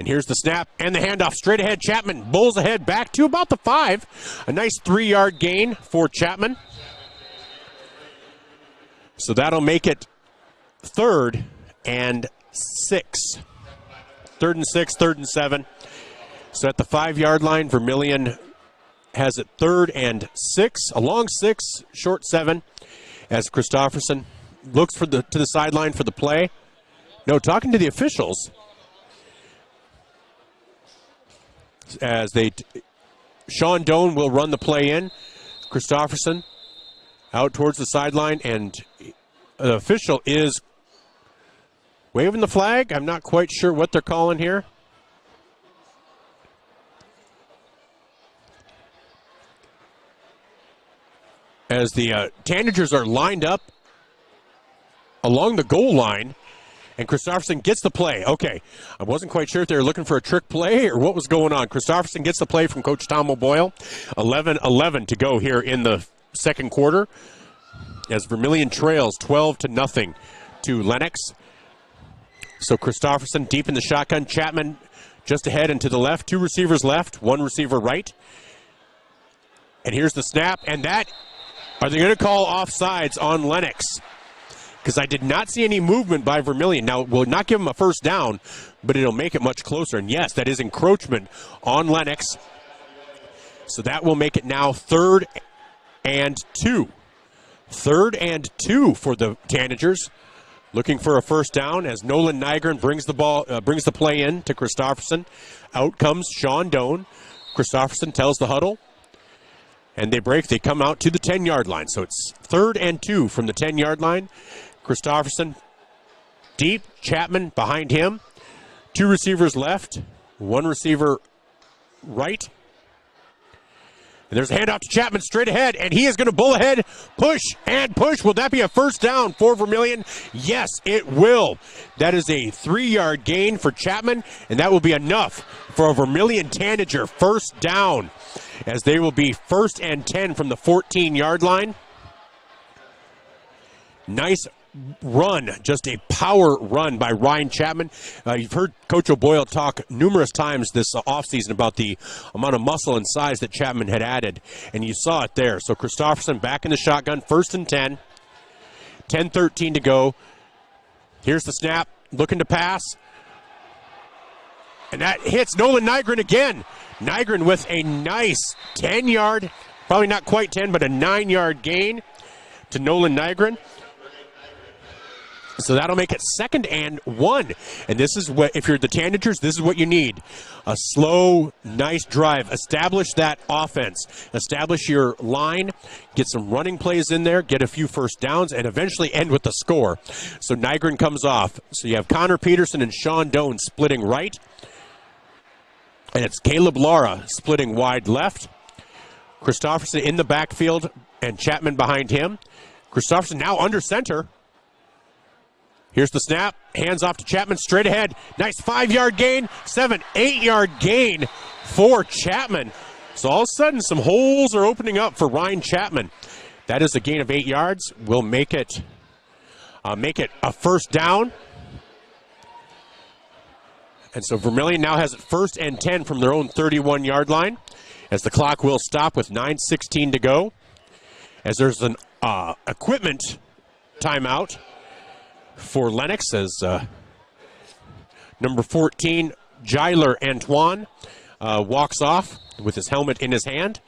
And here's the snap and the handoff straight ahead. Chapman bowls ahead back to about the 5. A nice 3-yard gain for Chapman. So that'll make it 3rd and 6. 3rd and 6, 3rd and 7. So at the 5-yard line, Vermillion has it 3rd and 6, a long 6, short 7, as Christofferson looks to the sideline for the play. No, talking to the officials as Sean Doan will run the play in. Christofferson out towards the sideline, and the official is waving the flag. I'm not quite sure what they're calling here. As the Tanagers are lined up along the goal line, and Christofferson gets the play. Okay, I wasn't quite sure if they were looking for a trick play or what was going on. Christofferson gets the play from Coach Tom O'Boyle. 11-11 to go here in the second quarter, as Vermillion trails 12-0 to Lennox. So Christofferson deep in the shotgun. Chapman just ahead and to the left. 2 receivers left, 1 receiver right. And here's the snap, and that, are they going to call offsides on Lennox? Because I did not see any movement by Vermillion. Now, it will not give them a first down, but it'll make it much closer. And yes, that is encroachment on Lennox. So that will make it now 3rd and 2. 3rd and 2 for the Tanagers. Looking for a first down as Nolan Nygren brings the play in to Christofferson. Out comes Sean Doan. Christofferson tells the huddle, and they come out to the 10-yard line. So it's 3rd and 2 from the 10-yard line. Christofferson deep, Chapman behind him. 2 receivers left, 1 receiver right. And there's a handoff to Chapman straight ahead, and he is going to bull ahead, push, and push. Will that be a first down for Vermillion? Yes, it will. That is a 3-yard gain for Chapman, and that will be enough for a Vermillion Tanager first down, as they will be 1st and 10 from the 14-yard line. Nice run, just a power run by Ryan Chapman. You've heard Coach O'Boyle talk numerous times this offseason about the amount of muscle and size that Chapman had added, and you saw it there. So Christofferson back in the shotgun, 1st and 10. 10-13 to go. Here's the snap, looking to pass. And that hits Nolan Nygren again. Nygren with a nice 10-yard, probably not quite 10, but a 9-yard gain to Nolan Nygren. So that'll make it 2nd and 1. And this is what, if you're the Tanagers, this is what you need. A slow, nice drive. Establish that offense. Establish your line. Get some running plays in there. Get a few first downs. And eventually end with the score. So Nygren comes off. So you have Connor Peterson and Sean Doan splitting right. And it's Caleb Lara splitting wide left. Christofferson in the backfield and Chapman behind him. Christofferson now under center. Here's the snap. Hands off to Chapman straight ahead. Nice 5-yard gain. 7, 8-yard gain for Chapman. So all of a sudden, some holes are opening up for Ryan Chapman. That is a gain of 8 yards. Will make it a first down. And so Vermillion now has it 1st and 10 from their own 31-yard line, as the clock will stop with 9:16 to go. As there's an equipment timeout for Lennox, as number 14, Jyler Antoine, walks off with his helmet in his hand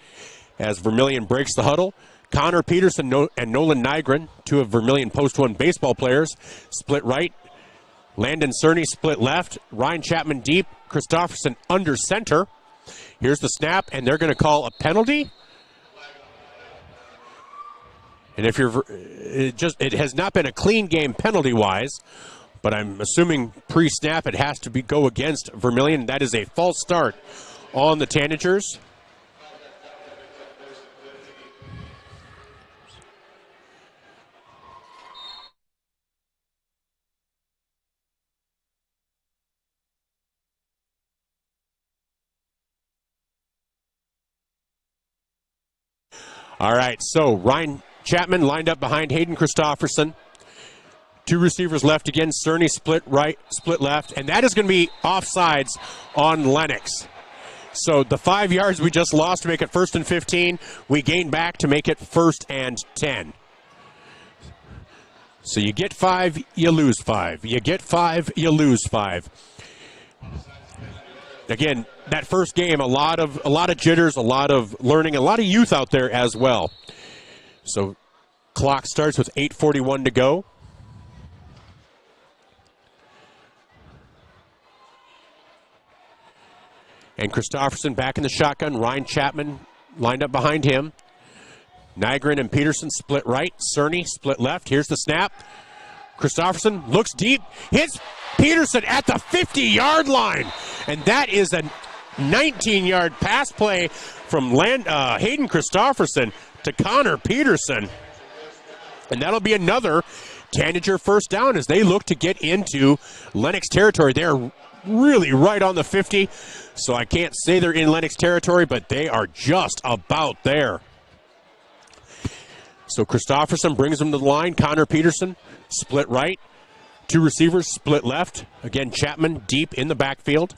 as Vermillion breaks the huddle. Connor Peterson and Nolan Nygren, 2 of Vermillion Post 1 baseball players, split right. Landon Cerny split left. Ryan Chapman deep. Christofferson under center. Here's the snap, and they're going to call a penalty. And if it has not been a clean game penalty-wise, but I'm assuming pre-snap it has to go against Vermillion. That is a false start on the Tanagers. All right, so Ryan Chapman lined up behind Hayden Christofferson. 2 receivers left again. Cerny split right, split left. And that is going to be offsides on Lennox. So the 5 yards we just lost to make it 1st and 15. We gain back to make it 1st and 10. So you get 5, you lose 5. You get 5, you lose 5. Again, that first game, a lot of jitters, a lot of learning, a lot of youth out there as well. So clock starts with 8:41 to go. And Christofferson back in the shotgun. Ryan Chapman lined up behind him. Nygren and Peterson split right. Cerny split left. Here's the snap. Christofferson looks deep. Hits Peterson at the 50-yard line. And that is a 19-yard pass play from Hayden Christofferson to Connor Peterson. And that'll be another Tanager first down as they look to get into Lennox territory. They're really right on the 50. So I can't say they're in Lennox territory, but they are just about there. So Christofferson brings them to the line. Connor Peterson, split right. 2 receivers, split left. Again, Chapman deep in the backfield.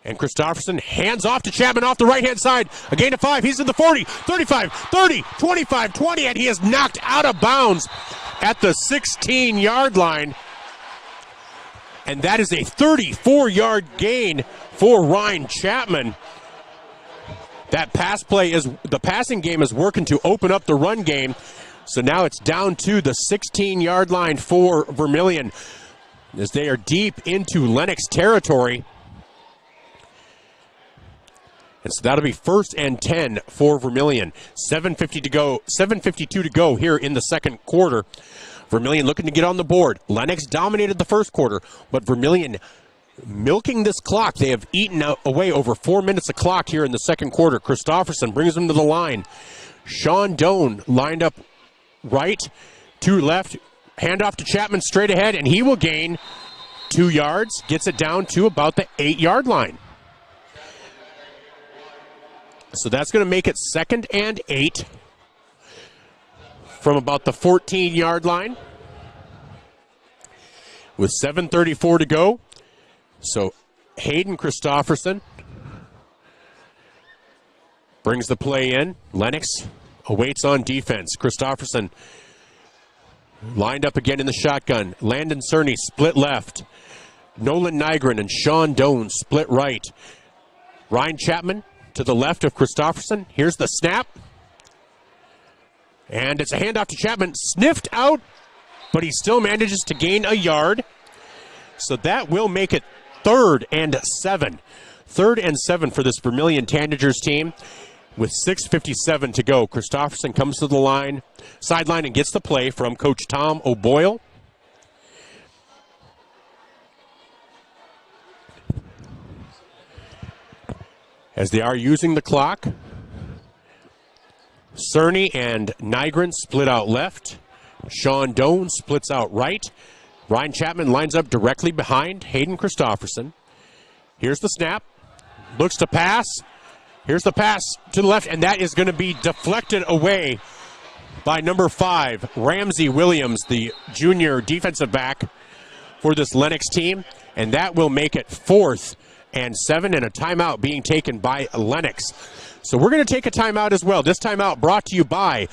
And Christofferson hands off to Chapman off the right-hand side. A gain of 5. He's in the 40, 35, 30, 25, 20, and he is knocked out of bounds at the 16-yard line. And that is a 34-yard gain for Ryan Chapman. That pass play the passing game is working to open up the run game. So now it's down to the 16-yard line for Vermillion as they are deep into Lennox territory. And so that'll be 1st and 10 for Vermillion. 7:52 to go here in the second quarter. Vermillion looking to get on the board. Lennox dominated the first quarter, but Vermillion milking this clock. They have eaten away over 4 minutes of clock here in the second quarter. Christofferson brings them to the line. Sean Doan lined up right, 2 left. Handoff to Chapman straight ahead, and he will gain 2 yards. Gets it down to about the 8-yard line. So that's going to make it 2nd and 8 from about the 14-yard line with 7:34 to go. So Hayden Christofferson brings the play in. Lennox awaits on defense. Christofferson lined up again in the shotgun. Landon Cerny split left. Nolan Nygren and Sean Doan split right. Ryan Chapman to the left of Christofferson. Here's the snap. And it's a handoff to Chapman. Sniffed out, but he still manages to gain a yard. So that will make it 3rd and 7. 3rd and 7 for this Vermillion Tanagers team with 6:57 to go. Christofferson comes to the sideline and gets the play from Coach Tom O'Boyle. As they are using the clock, Cerny and Nygren split out left. Sean Doan splits out right. Ryan Chapman lines up directly behind Hayden Christofferson. Here's the snap. Looks to pass. Here's the pass to the left, and that is going to be deflected away by number 5, Ramsey Williams, the junior defensive back for this Lennox team. And that will make it 4th and 7, and a timeout being taken by Lennox. So we're going to take a timeout as well. This timeout brought to you by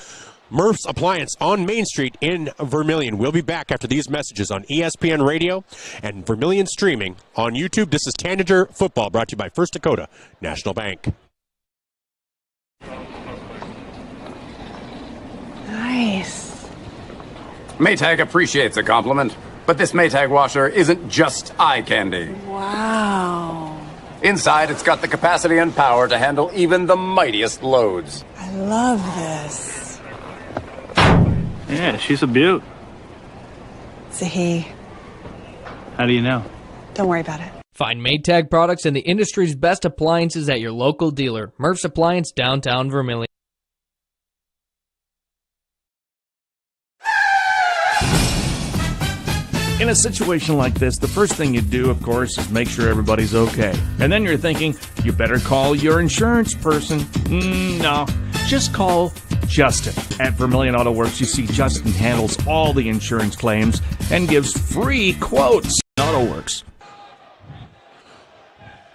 Murph's Appliance on Main Street in Vermillion. We'll be back after these messages on ESPN Radio and Vermillion streaming on YouTube. This is Tanager Football, brought to you by First Dakota National Bank. Nice. Maytag appreciates a compliment, but this Maytag washer isn't just eye candy. Wow. Inside, it's got the capacity and power to handle even the mightiest loads. I love this. Yeah, she's a beaut. It's a he. How do you know? Don't worry about it. Find Maytag products and the industry's best appliances at your local dealer. Murph's Appliance, downtown Vermillion. In a situation like this, the first thing you do, of course, is make sure everybody's okay. And then you're thinking, you better call your insurance person. No, just call Justin. At Vermillion Auto Works, you see Justin handles all the insurance claims and gives free quotes. Auto Works.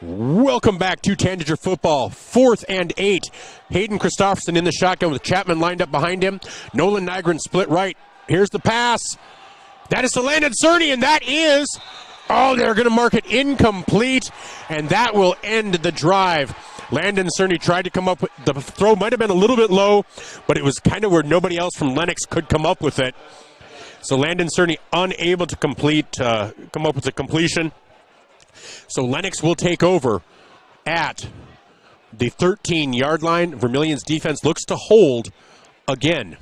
Welcome back to Tanager Football. 4th and 8. Hayden Christofferson in the shotgun with Chapman lined up behind him. Nolan Nygren split right. Here's the pass. That is to Landon Cerny, and that is, they're going to mark it incomplete, and that will end the drive. Landon Cerny tried to come up with, the throw might have been a little bit low, but it was kind of where nobody else from Lennox could come up with it. So Landon Cerny unable to come up with a completion. So Lennox will take over at the 13-yard line. Vermillion's defense looks to hold again.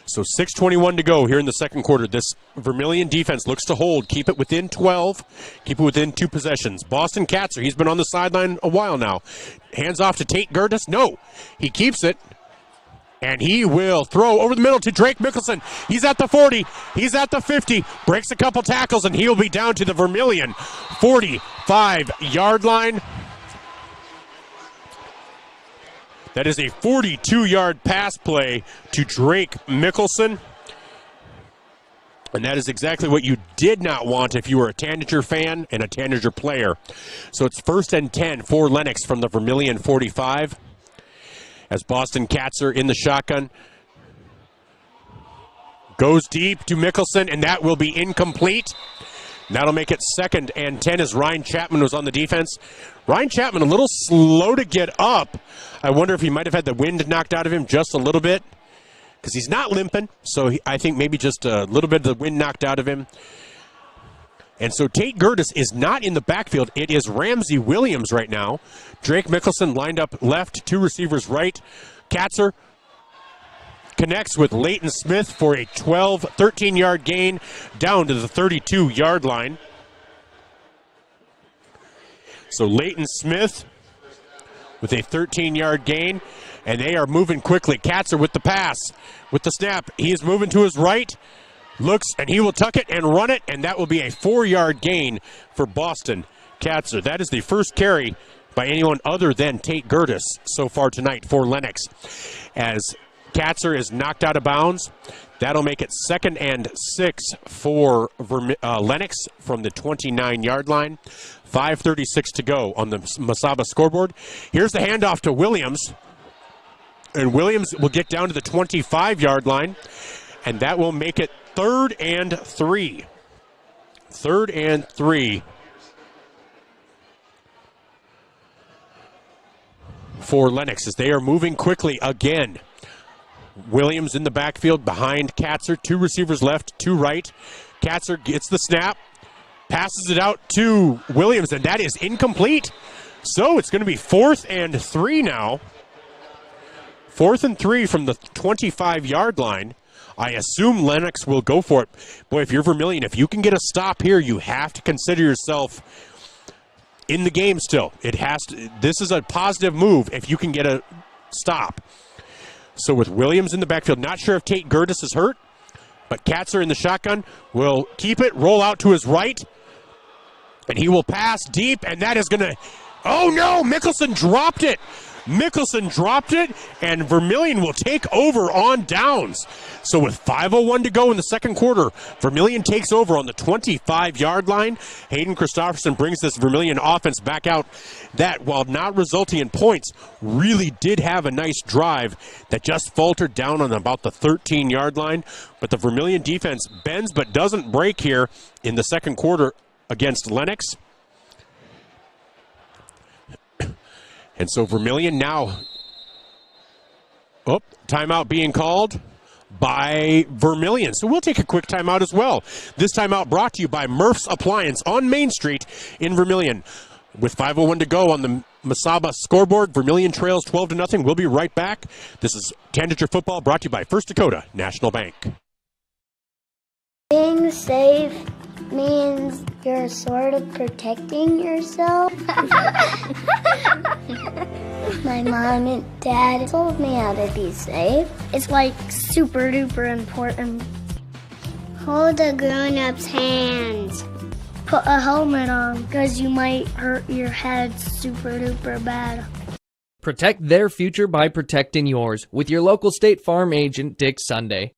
So 6:21 to go here in the second quarter. This Vermillion defense looks to hold, keep it within 12, keep it within 2 possessions. Boston Katzer, he's been on the sideline a while now. Hands off to Tate Gertis. No, he keeps it. And he will throw over the middle to Drake Mickelson. He's at the 40. He's at the 50. Breaks a couple tackles, and he'll be down to the Vermillion 45-yard line. That is a 42-yard pass play to Drake Mickelson. And that is exactly what you did not want if you were a Tanager fan and a Tanager player. So it's 1st and 10 for Lennox from the Vermillion 45. As Boston Katzer in the shotgun goes deep to Mickelson, and that will be incomplete. That'll make it 2nd and 10 as Ryan Chapman was on the defense. Ryan Chapman a little slow to get up. I wonder if he might have had the wind knocked out of him just a little bit, because he's not limping. So I think maybe just a little bit of the wind knocked out of him. And so Tate Gertis is not in the backfield. It is Ramsey Williams right now. Drake Mickelson lined up left, 2 receivers right. Katzer connects with Leighton Smith for a 13-yard gain down to the 32-yard line. So Leighton Smith with a 13-yard gain, and they are moving quickly. Katzer with the pass, with the snap. He is moving to his right. Looks, and he will tuck it and run it, and that will be a 4-yard gain for Boston Katzer. That is the first carry by anyone other than Tate Gertis so far tonight for Lennox. As Katzer is knocked out of bounds, that'll make it 2nd and 6 for Lennox from the 29-yard line. 5:36 to go on the Masaba scoreboard. Here's the handoff to Williams, and Williams will get down to the 25-yard line, and that will make it 3rd and 3. 3rd and 3 for Lennox as they are moving quickly again. Williams in the backfield behind Katzer. 2 receivers left, 2 right. Katzer gets the snap, passes it out to Williams, and that is incomplete. So it's going to be 4th and 3 now. 4th and 3 from the 25-yard line. I assume Lennox will go for it. Boy, if you're Vermillion, if you can get a stop here, you have to consider yourself in the game still. This is a positive move if you can get a stop. So with Williams in the backfield, not sure if Tate Gertis is hurt, but Katzer in the shotgun will keep it, roll out to his right, and he will pass deep, and that is going to, oh no, Mickelson dropped it. Mickelson dropped it, and Vermillion will take over on downs. So with 5:01 to go in the second quarter, Vermillion takes over on the 25-yard line. Hayden Christopherson brings this Vermillion offense back out that, while not resulting in points, really did have a nice drive that just faltered down on about the 13-yard line. But the Vermillion defense bends but doesn't break here in the second quarter against Lennox. And so Vermillion now, timeout being called by Vermillion. So we'll take a quick timeout as well. This timeout brought to you by Murph's Appliance on Main Street in Vermillion. With 5:01 to go on the Masaba scoreboard, Vermillion trails 12-0. We'll be right back. This is Tanager Football brought to you by First Dakota National Bank. Being safe means you're sort of protecting yourself. My mom and dad told me how to be safe. It's like super duper important. Hold a grown-up's hands. Put a helmet on because you might hurt your head super duper bad. Protect their future by protecting yours with your local State Farm agent, Dick Sunday.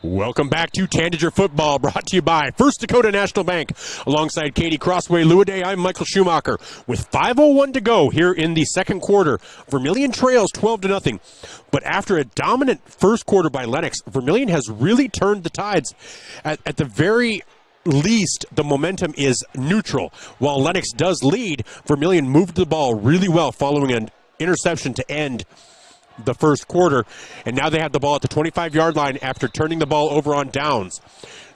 Welcome back to Tanager Football, brought to you by First Dakota National Bank. Alongside Katie Crossway-Lewiday, I'm Michael Schumacher. With 5:01 to go here in the second quarter, Vermillion trails 12-0. But after a dominant first quarter by Lennox, Vermillion has really turned the tides. At the very least, the momentum is neutral. While Lennox does lead, Vermillion moved the ball really well following an interception to end the first quarter, and now they have the ball at the 25-yard line after turning the ball over on downs.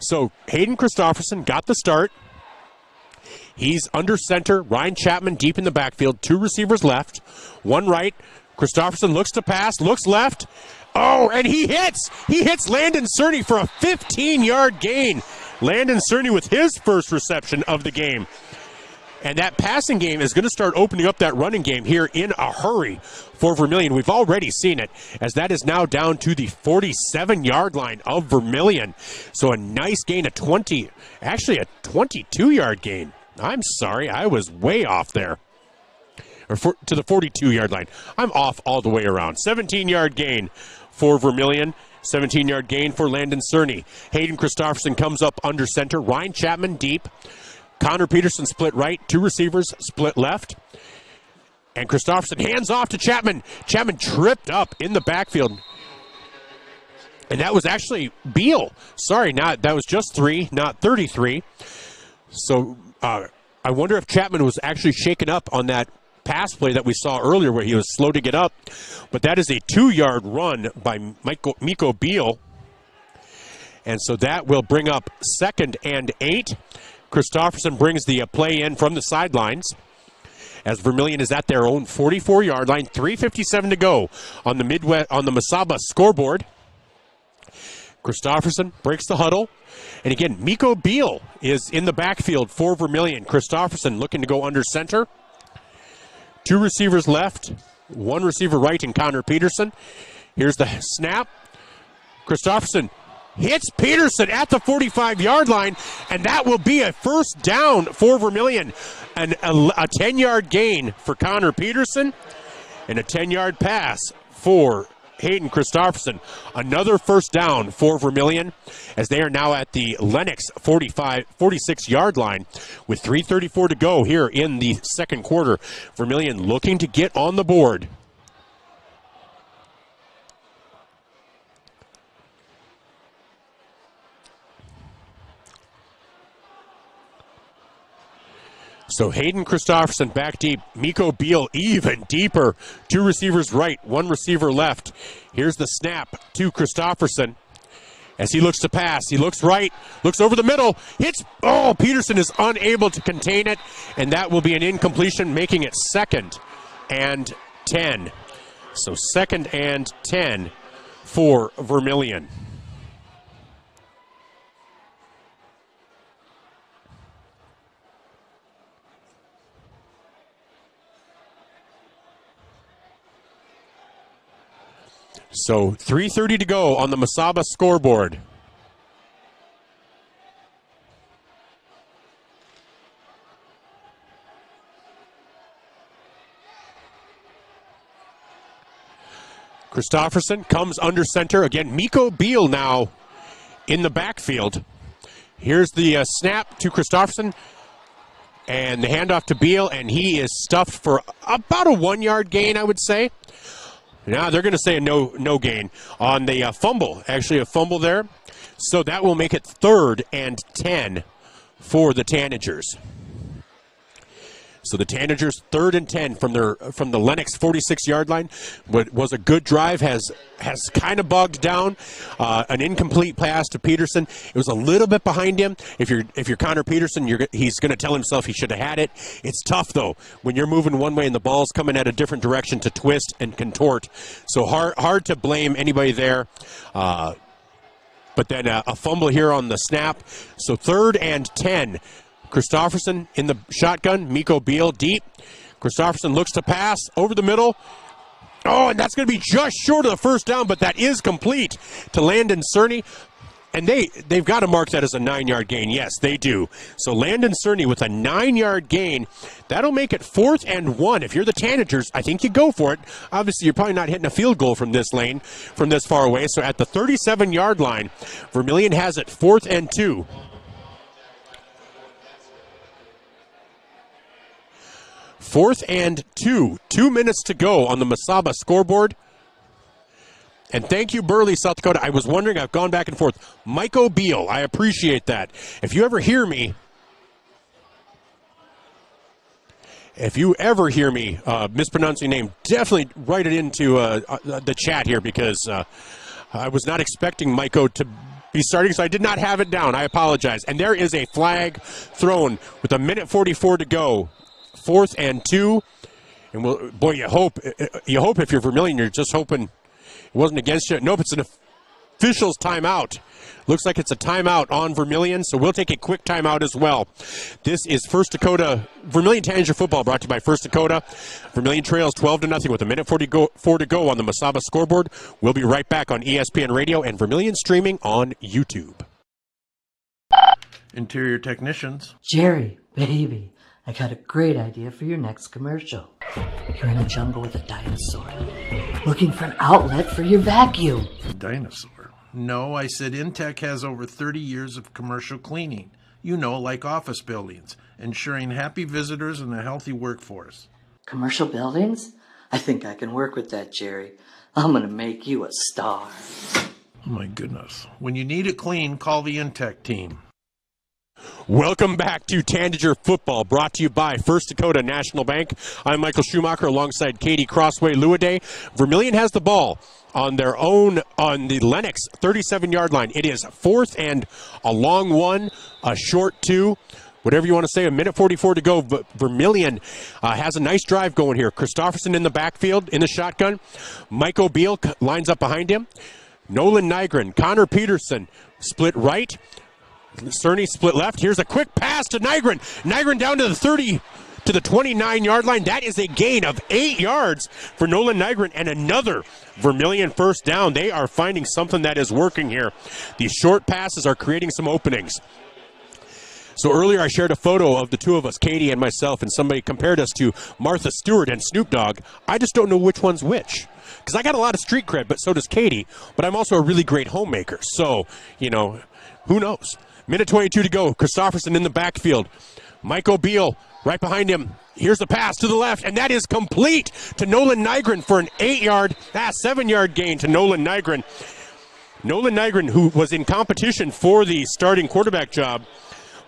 So Hayden Christopherson got the start. He's under center. Ryan Chapman deep in the backfield. 2 receivers left, 1 right. Christopherson looks to pass, looks left. Oh, and he hits! He hits Landon Cerny for a 15-yard gain. Landon Cerny with his first reception of the game. And that passing game is going to start opening up that running game here in a hurry for Vermillion. We've already seen it, as that is now down to the 47-yard line of Vermillion. So a nice gain of 20, actually a 22-yard gain. I'm sorry, I was way off there. To the 42-yard line. I'm off all the way around. 17-yard gain for Vermillion. 17-yard gain for Landon Cerny. Hayden Christopherson comes up under center. Ryan Chapman deep. Connor Peterson split right, 2 receivers split left. And Christopherson hands off to Chapman. Chapman tripped up in the backfield. And that was actually Beal. Sorry, that was just 3, not 33. So I wonder if Chapman was actually shaken up on that pass play that we saw earlier where he was slow to get up. But that is a 2-yard run by Miko Beal. And so that will bring up 2nd and 8. Christopherson brings the play in from the sidelines as Vermillion is at their own 44-yard line. 3:57 to go on the Masaba scoreboard. Christopherson breaks the huddle. And again, Miko Beal is in the backfield for Vermillion. Christopherson looking to go under center. 2 receivers left, 1 receiver right in Connor Peterson. Here's the snap. Christopherson hits Peterson at the 45-yard line, and that will be a first down for Vermillion. A 10-yard gain for Connor Peterson, and a 10-yard pass for Hayden Christopherson. Another first down for Vermillion, as they are now at the Lennox 46-yard line with 3:34 to go here in the second quarter. Vermillion looking to get on the board. So Hayden Christopherson back deep. Miko Beal even deeper. 2 receivers right, 1 receiver left. Here's the snap to Christopherson. As he looks to pass, he looks right, looks over the middle, hits. Oh, Peterson is unable to contain it, and that will be an incompletion, making it 2nd and 10. So 2nd and 10 for Vermillion. So 3:30 to go on the Masaba scoreboard. Christopherson comes under center. Again, Miko Beal now in the backfield. Here's the snap to Christopherson. And the handoff to Beal, and he is stuffed for about a 1-yard gain, I would say. Now they're going to say a no gain on the fumble. Actually, a fumble there. So that will make it 3rd and 10 for the Tanagers. So the Tanagers 3rd and 10 from the Lennox 46-yard line. What was a good drive has kind of bogged down. An incomplete pass to Peterson. It was a little bit behind him. If you're Connor Peterson, he's going to tell himself he should have had it. It's tough though when you're moving one way and the ball's coming at a different direction to twist and contort. So hard to blame anybody there. But then a fumble here on the snap. So 3rd and 10. Christopherson in the shotgun. Miko Beal deep. Christopherson looks to pass over the middle. Oh, and that's going to be just short of the first down, but that is complete to Landon Cerny. And they've got to mark that as a 9-yard gain. Yes, they do. So Landon Cerny with a 9-yard gain. That'll make it 4th and 1. If you're the Tanagers, I think you go for it. Obviously, you're probably not hitting a field goal from this lane, from this far away. So at the 37-yard line, Vermillion has it 4th and 2. Fourth and 2. 2 minutes to go on the Masaba scoreboard. And thank you, Burley, South Dakota. I was wondering, I've gone back and forth. Mike O'Beal, I appreciate that. If you ever hear me mispronouncing your name, definitely write it into the chat here, because I was not expecting Mike O to be starting, so I did not have it down. I apologize. And there is a flag thrown with 1:44 to go. 4th and 2. And you hope if you're Vermillion, you're just hoping it wasn't against you. Nope, it's an official's timeout. Looks like it's a timeout on Vermillion, so we'll take a quick timeout as well. This is First Dakota Vermillion Tanager football, brought to you by First Dakota. Vermillion trails 12-0 with 1:44 to go on the Masaba scoreboard. We'll be right back on ESPN Radio and Vermillion streaming on YouTube. Interior technicians. Jerry, baby, I got a great idea for your next commercial. You're in a jungle with a dinosaur, looking for an outlet for your vacuum. A dinosaur? No, I said Intech has over 30 years of commercial cleaning. You know, like office buildings, ensuring happy visitors and a healthy workforce. Commercial buildings? I think I can work with that, Jerry. I'm going to make you a star. Oh my goodness. When you need it clean, call the Intech team. Welcome back to Tanager Football, brought to you by First Dakota National Bank. I'm Michael Schumacher alongside Katie Crossway-Luaday. Vermillion has the ball on their own, on the Lennox 37-yard line. It is 4th and a long 1, a short 2. Whatever you want to say, 1:44 to go. Vermillion has a nice drive going here. Christofferson in the backfield in the shotgun. Mike O'Beal lines up behind him. Nolan Nygren, Connor Peterson split right. Cerny split left. Here's a quick pass to Nygren. Nygren down to the 30, to the 29-yard line. That is a gain of 8 yards for Nolan Nygren, and another Vermillion first down. They are finding something that is working here. These short passes are creating some openings. So earlier I shared a photo of the two of us, Katie and myself, and somebody compared us to Martha Stewart and Snoop Dogg. I just don't know which one's which. Because I got a lot of street cred, but so does Katie. But I'm also a really great homemaker. So, who knows? 1:22 to go. Christofferson in the backfield. Mike O'Beal right behind him. Here's the pass to the left, and that is complete to Nolan Nygren for an 7-yard gain to Nolan Nygren. Nolan Nygren, who was in competition for the starting quarterback job,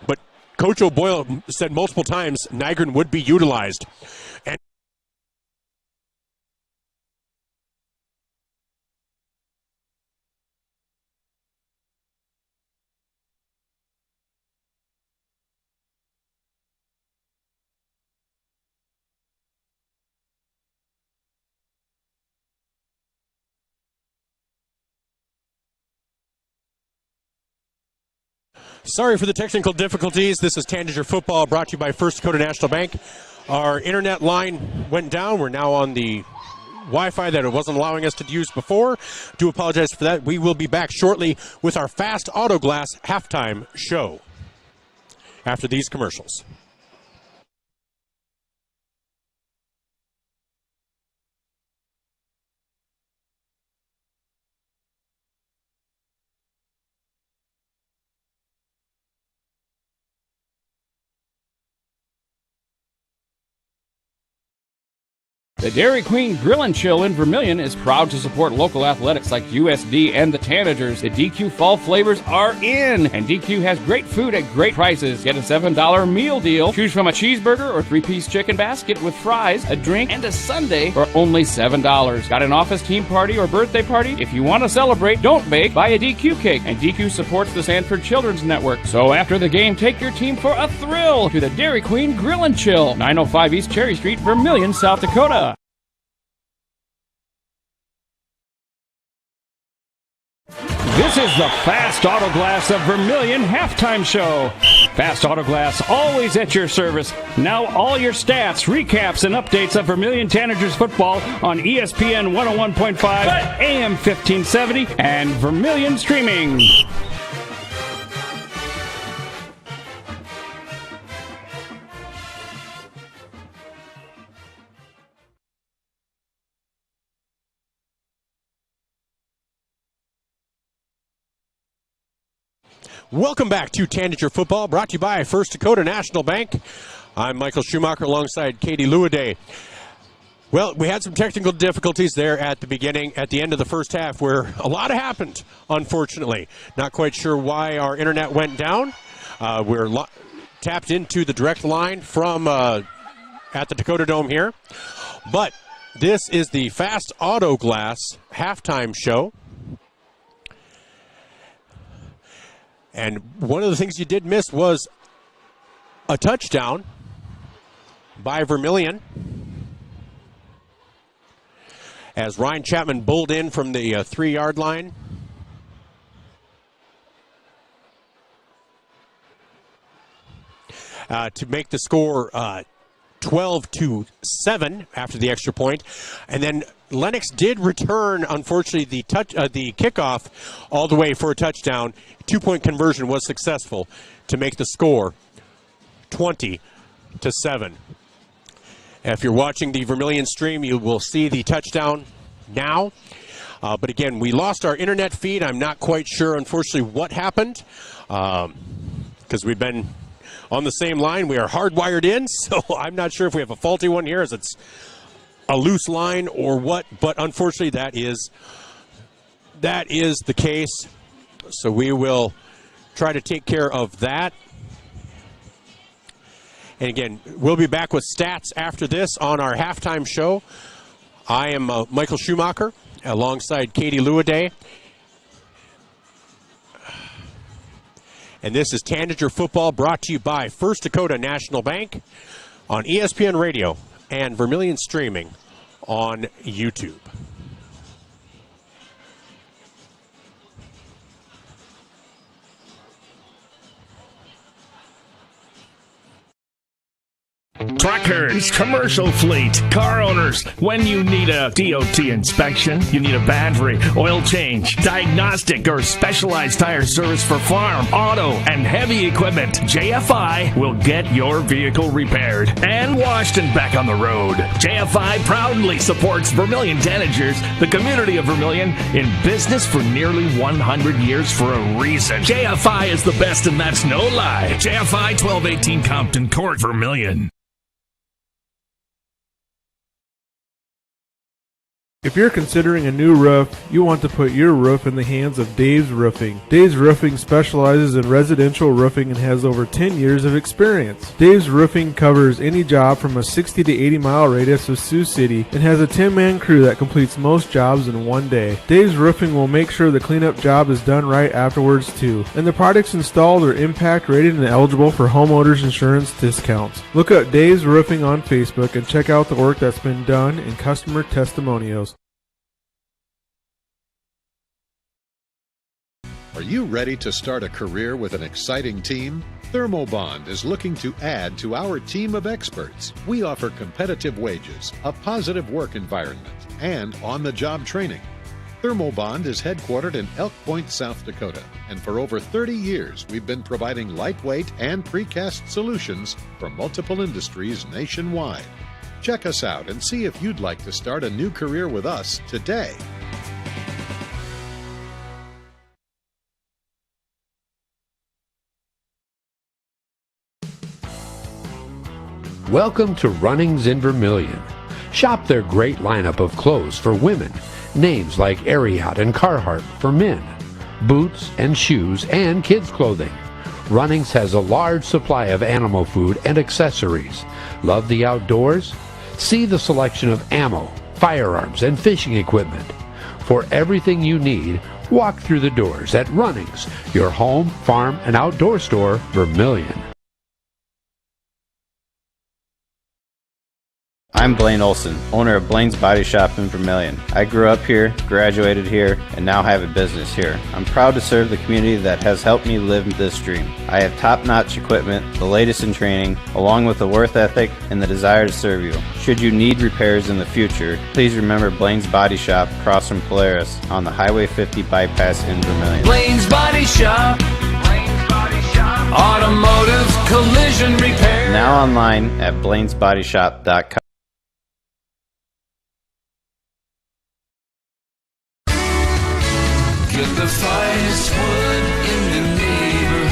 but Coach O'Boyle said multiple times Nygren would be utilized. And sorry for the technical difficulties. This is Tanager Football, brought to you by First Dakota National Bank. Our internet line went down. We're now on the Wi-Fi that it wasn't allowing us to use before. Do apologize for that. We will be back shortly with our Fast Autoglass halftime show after these commercials. The Dairy Queen Grill and Chill in Vermillion is proud to support local athletics like USD and the Tanagers. The DQ Fall flavors are in, and DQ has great food at great prices. Get a $7 meal deal. Choose from a cheeseburger or 3-piece chicken basket with fries, a drink, and a sundae for only $7. Got an office team party or birthday party? If you want to celebrate, don't bake, buy a DQ cake. And DQ supports the Sanford Children's Network. So after the game, take your team for a thrill to the Dairy Queen Grill and Chill, 905 East Cherry Street, Vermillion, South Dakota. This is the Fast Autoglass of Vermillion halftime show. Fast Autoglass, always at your service. Now all your stats, recaps, and updates of Vermillion Tanagers football on ESPN 101.5, AM 1570, and Vermillion streaming. Welcome back to Tanager Football, brought to you by First Dakota National Bank. I'm Michael Schumacher alongside Katie Luaday. Well, we had some technical difficulties there at the beginning, at the end of the first half, where a lot happened, unfortunately. Not quite sure why our internet went down. We're tapped into the direct line from at the Dakota Dome here. But this is the Fast Auto Glass halftime show. And one of the things you did miss was a touchdown by Vermillion, as Ryan Chapman bowled in from the 3-yard line. To make the score 12-7 after the extra point. And then Lennox did return, unfortunately, the kickoff all the way for a touchdown. 2-point conversion was successful to make the score 20-7. If you're watching the Vermillion stream, you will see the touchdown now. But again, we lost our internet feed. I'm not quite sure, unfortunately, what happened, because we've been on the same line. We are hardwired in, so I'm not sure if we have a faulty one here, as it's a loose line or what. But unfortunately, that is the case. So we will try to take care of that. And again, we'll be back with stats after this on our halftime show. I am Michael Schumacher alongside Katie Luaday. And this is Tanager Football, brought to you by First Dakota National Bank on ESPN Radio and Vermillion streaming on YouTube. Truckers, commercial fleet, car owners, when you need a DOT inspection, you need a battery, oil change, diagnostic, or specialized tire service for farm, auto, and heavy equipment, JFI will get your vehicle repaired and washed and back on the road. JFI proudly supports Vermillion Tanagers, the community of Vermillion, in business for nearly 100 years for a reason. JFI is the best, and that's no lie. JFI 1218 Compton Court, Vermillion. If you're considering a new roof, you want to put your roof in the hands of Dave's Roofing. Dave's Roofing specializes in residential roofing and has over 10 years of experience. Dave's Roofing covers any job from a 60 to 80 mile radius of Sioux City and has a 10-man crew that completes most jobs in one day. Dave's Roofing will make sure the cleanup job is done right afterwards too. And the products installed are impact rated and eligible for homeowners insurance discounts. Look up Dave's Roofing on Facebook and check out the work that's been done and customer testimonials. Are you ready to start a career with an exciting team? Thermobond is looking to add to our team of experts. We offer competitive wages, a positive work environment, and on-the-job training. Thermobond is headquartered in Elk Point, South Dakota, and for over 30 years we've been providing lightweight and precast solutions for multiple industries nationwide. Check us out and see if you'd like to start a new career with us today. Welcome to Runnings in Vermillion. Shop their great lineup of clothes for women, names like Ariat and Carhartt for men, boots and shoes and kids' clothing. Runnings has a large supply of animal food and accessories. Love the outdoors? See the selection of ammo, firearms, and fishing equipment. For everything you need, walk through the doors at Runnings, your home, farm, and outdoor store, Vermillion. I'm Blaine Olson, owner of Blaine's Body Shop in Vermillion. I grew up here, graduated here, and now have a business here. I'm proud to serve the community that has helped me live this dream. I have top-notch equipment, the latest in training, along with a work ethic and the desire to serve you. Should you need repairs in the future, please remember Blaine's Body Shop across from Polaris on the Highway 50 bypass in Vermillion. Blaine's Body Shop. Blaine's Body Shop. Automotive collision repair. Now online at blainesbodyshop.com. Get the finest wood in the neighborhood.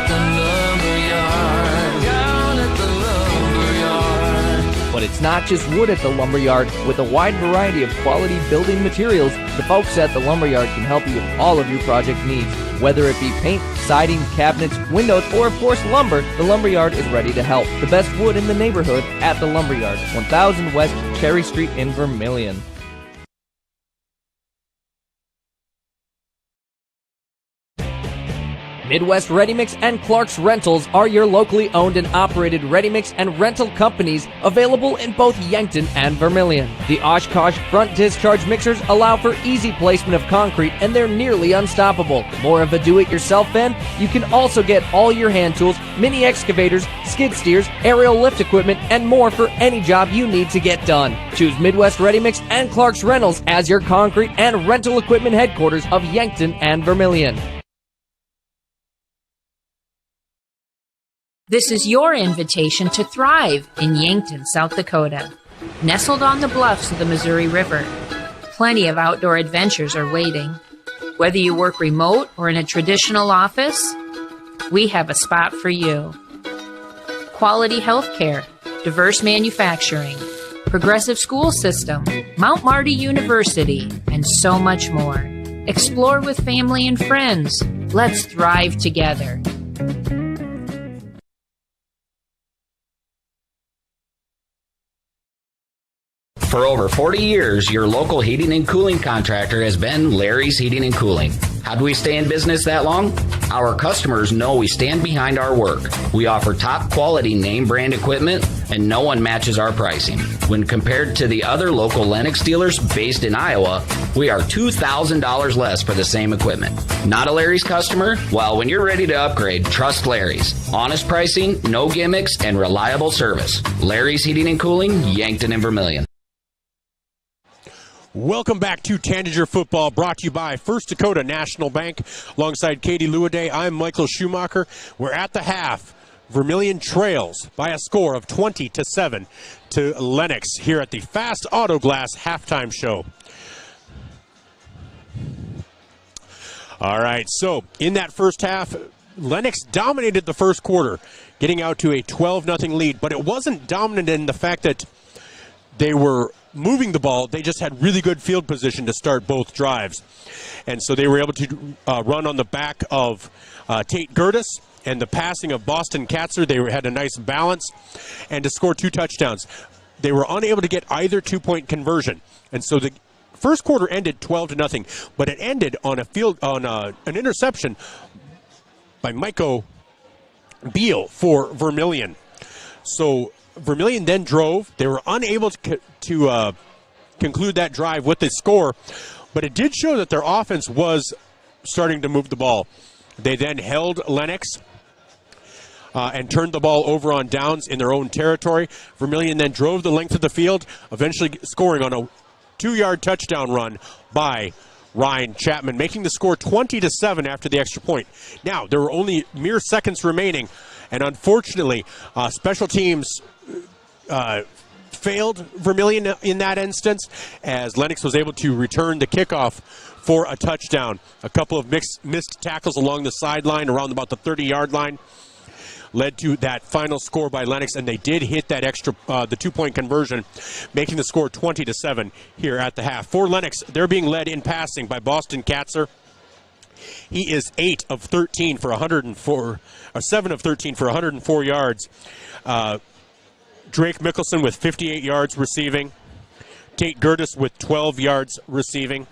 at the lumberyard. Down at the lumberyard. But it's not just wood at the lumberyard. With a wide variety of quality building materials, the folks at the lumberyard can help you with all of your project needs. Whether it be paint, siding, cabinets, windows, or of course lumber, the lumberyard is ready to help. The best wood in the neighborhood at the lumberyard, 1000 West Cherry Street in Vermillion. Midwest Ready Mix and Clark's Rentals are your locally owned and operated ready mix and rental companies available in both Yankton and Vermillion. The Oshkosh front discharge mixers allow for easy placement of concrete, and they're nearly unstoppable. More of a do-it-yourself fan? You can also get all your hand tools, mini excavators, skid steers, aerial lift equipment, and more for any job you need to get done. Choose Midwest Ready Mix and Clark's Rentals as your concrete and rental equipment headquarters of Yankton and Vermillion. This is your invitation to thrive in Yankton, South Dakota. Nestled on the bluffs of the Missouri River, plenty of outdoor adventures are waiting. Whether you work remote or in a traditional office, we have a spot for you. Quality health care, diverse manufacturing, progressive school system, Mount Marty University, and so much more. Explore with family and friends. Let's thrive together. For over 40 years, your local heating and cooling contractor has been Larry's Heating and Cooling. How do we stay in business that long? Our customers know we stand behind our work. We offer top quality name brand equipment, and no one matches our pricing. When compared to the other local Lennox dealers based in Iowa, we are $2,000 less for the same equipment. Not a Larry's customer? Well, when you're ready to upgrade, trust Larry's. Honest pricing, no gimmicks, and reliable service. Larry's Heating and Cooling, Yankton and Vermillion. Welcome back to Tanager Football, brought to you by First Dakota National Bank. Alongside Katie Luaday, I'm Michael Schumacher. We're at the half. Vermillion trails by a score of 20-7 to Lennox here at the Fast Auto Glass halftime show. All right, so in that first half, Lennox dominated the first quarter, getting out to a 12-0 lead, but it wasn't dominant in the fact that they were moving the ball. They just had really good field position to start both drives. And so they were able to run on the back of Tate Gertis and the passing of Boston Katzer. They had a nice balance, and to score 2 touchdowns. They were unable to get either 2-point conversion. And so the first quarter ended 12-0, but it ended on an interception by Michael Beal for Vermillion. So Vermillion then drove. They were unable to conclude that drive with the score, but it did show that their offense was starting to move the ball. They then held Lennox and turned the ball over on downs in their own territory. Vermillion then drove the length of the field, eventually scoring on a 2-yard touchdown run by Ryan Chapman, making the score 20-7 after the extra point. Now, there were only mere seconds remaining, and unfortunately, special teams failed Vermillion in that instance, as Lennox was able to return the kickoff for a touchdown. A couple of missed tackles along the sideline around about the 30-yard line led to that final score by Lennox, and they did hit that extra, the 2-point conversion, making the score 20-7 here at the half. For Lennox, they're being led in passing by Boston Katzer. He is 8 of 13 for 104, or 7 of 13 for 104 yards. Drake Mickelson with 58 yards receiving. Tate Gertis with 12 yards receiving.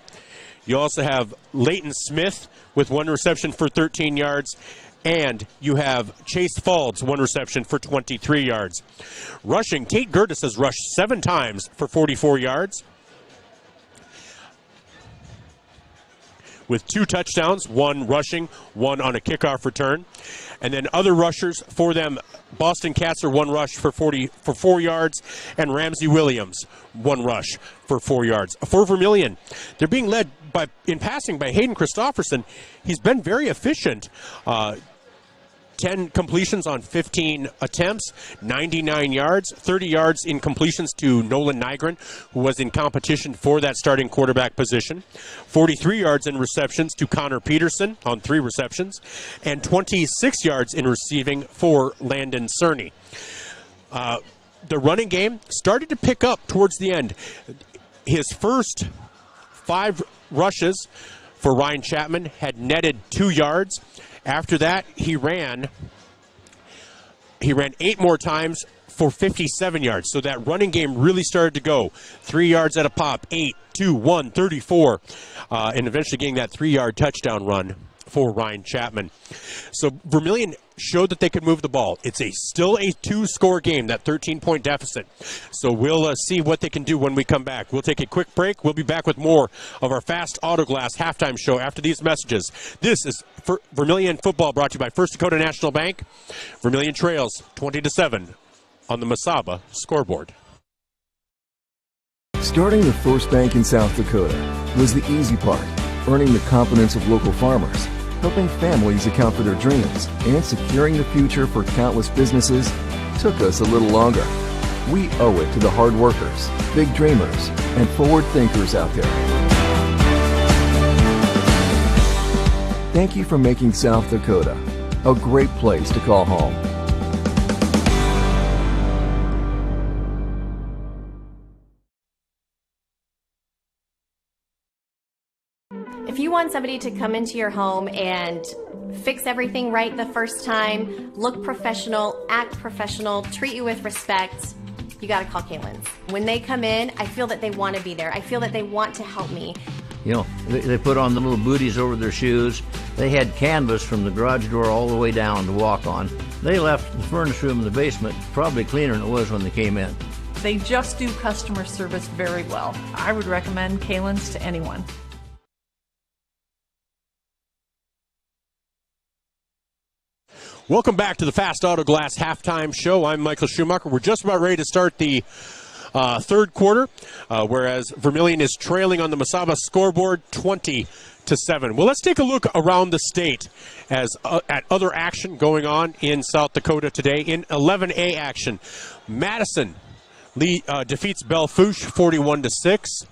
You also have Leighton Smith with 1 reception for 13 yards. And you have Chase Faulds, 1 reception for 23 yards. Rushing, Tate Gertis has rushed 7 times for 44 yards. With 2 touchdowns, 1 rushing, 1 on a kickoff return. And then other rushers for them, Boston Katzer, 1 rush for 4 yards, and Ramsey Williams, 1 rush for 4 yards. For Vermillion, they're being led in passing by Hayden Christofferson. He's been very efficient. 10 completions on 15 attempts, 99 yards, 30 yards in completions to Nolan Nygren, who was in competition for that starting quarterback position, 43 yards in receptions to Connor Peterson on 3 receptions, and 26 yards in receiving for Landon Cerny. The running game started to pick up towards the end. His first 5 rushes for Ryan Chapman had netted 2 yards. After that, he ran 8 more times for 57 yards. So that running game really started to go. 3 yards at a pop, 8, 2, 1, 34, and eventually getting that 3-yard touchdown run for Ryan Chapman. So Vermillion showed that they could move the ball. It's still a 2-score game, that 13-point deficit. So we'll see what they can do when we come back. We'll take a quick break. We'll be back with more of our Fast Autoglass halftime show after these messages. This is Vermillion football, brought to you by First Dakota National Bank. Vermillion trails 20-7 on the Mesaba scoreboard. Starting the first bank in South Dakota was the easy part, earning the confidence of local farmers, helping families account for their dreams, and securing the future for countless businesses took us a little longer. We owe it to the hard workers, big dreamers, and forward thinkers out there. Thank you for making South Dakota a great place to call home. If you want somebody to come into your home and fix everything right the first time, look professional, act professional, treat you with respect, you got to call Kaylin's. When they come in, I feel that they want to be there. I feel that they want to help me. You know, they put on the little booties over their shoes. They had canvas from the garage door all the way down to walk on. They left the furnace room in the basement probably cleaner than it was when they came in. They just do customer service very well. I would recommend Kaylin's to anyone. Welcome back to the Fast Autoglass halftime show. I'm Michael Schumacher. We're just about ready to start the third quarter, whereas Vermillion is trailing on the Mesaba scoreboard 20-7. Well, let's take a look around the state as at other action going on in South Dakota today. In 11A action, Madison defeats Belfouche 41-6.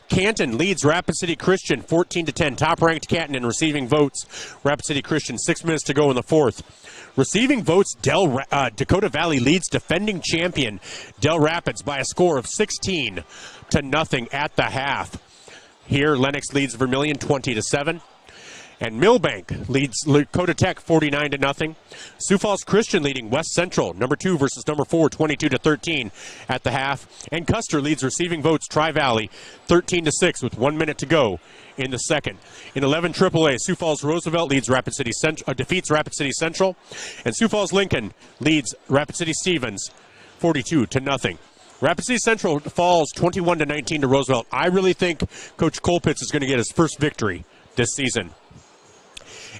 Canton leads Rapid City Christian 14-10. Top-ranked Canton in receiving votes. Rapid City Christian, 6 minutes to go in the fourth. Receiving votes, Dakota Valley leads defending champion Del Rapids by a score of 16-0 at the half. Here, Lennox leads Vermillion 20-7. And Millbank leads Dakota Tech 49-0. Sioux Falls Christian leading West Central, number 2 versus number 4, 22-13 at the half. And Custer leads receiving votes Tri-Valley 13-6 with 1 minute to go in the second. In 11 AAA, Sioux Falls Roosevelt leads defeats Rapid City Central. And Sioux Falls Lincoln leads Rapid City Stevens 42-0. Rapid City Central falls 21-19 to Roosevelt. I really think Coach Colpitts is going to get his first victory this season.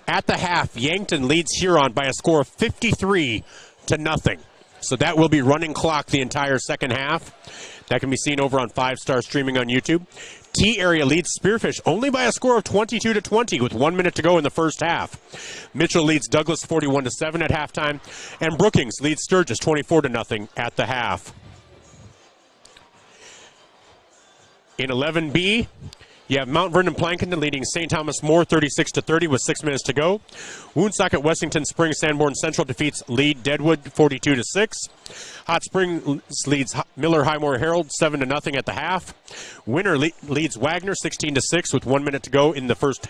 At the half, Yankton leads Huron by a score of 53-0. So that will be running clock the entire second half. That can be seen over on 5 Star streaming on YouTube. T-Area leads Spearfish only by a score of 22-20 with 1 minute to go in the first half. Mitchell leads Douglas 41-7 at halftime. And Brookings leads Sturgis 24-0 at the half. In 11B, you have Mount Vernon Plankinton leading St. Thomas More 36-30 with 6 minutes to go. Woonsocket Wessington Springs Sanborn Central defeats Lead Deadwood 42-6. Hot Springs leads Miller Highmore Herald 7-0 at the half. Winter leads Wagner 16-6 with 1 minute to go in the first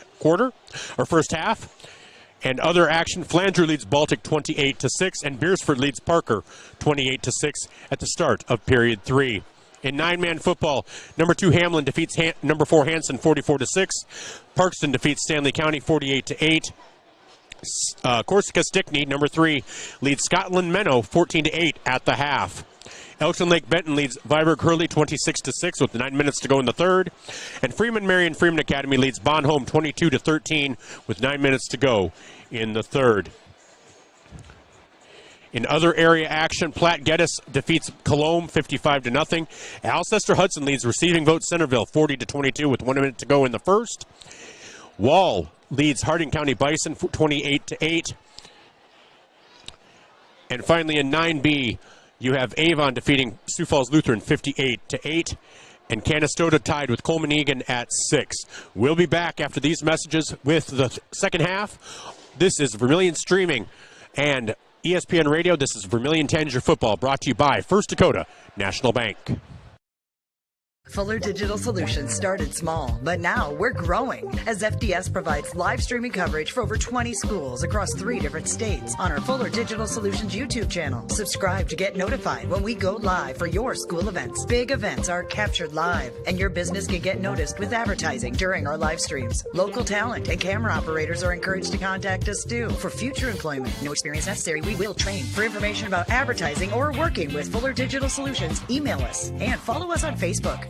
half. And other action, Flanger leads Baltic 28-6 and Beersford leads Parker 28-6 at the start of period 3. In 9-man football, number 2 Hamlin defeats number 4 Hanson 44-6. Parkston defeats Stanley County 48-8. Corsica Stickney, number 3, leads Scotland Menno 14-8 at the half. Elkton Lake Benton leads Viborg Hurley 26-6 with 9 minutes to go in the third. And Freeman Marion Freeman Academy leads Bonhomme 22-13 with 9 minutes to go in the third. In other area action, Platte Geddes defeats Colombe 55-0. Alcester Hudson leads receiving vote Centerville 40-22 with 1 minute to go in the first. Wall leads Harding County Bison 28-8. And finally in 9B, you have Avon defeating Sioux Falls Lutheran 58-8. And Canastota tied with Coleman Egan at 6. We'll be back after these messages with the second half. This is Vermillion Streaming and ESPN Radio. This is Vermillion Tanagers Football, brought to you by First Dakota National Bank. Fuller Digital Solutions started small, but now we're growing as FDS provides live streaming coverage for over 20 schools across 3 different states on our Fuller Digital Solutions YouTube channel. Subscribe to get notified when we go live for your school events. Big events are captured live, and your business can get noticed with advertising during our live streams. Local talent and camera operators are encouraged to contact us too. For future employment, no experience necessary, we will train. For information about advertising or working with Fuller Digital Solutions, email us and follow us on Facebook.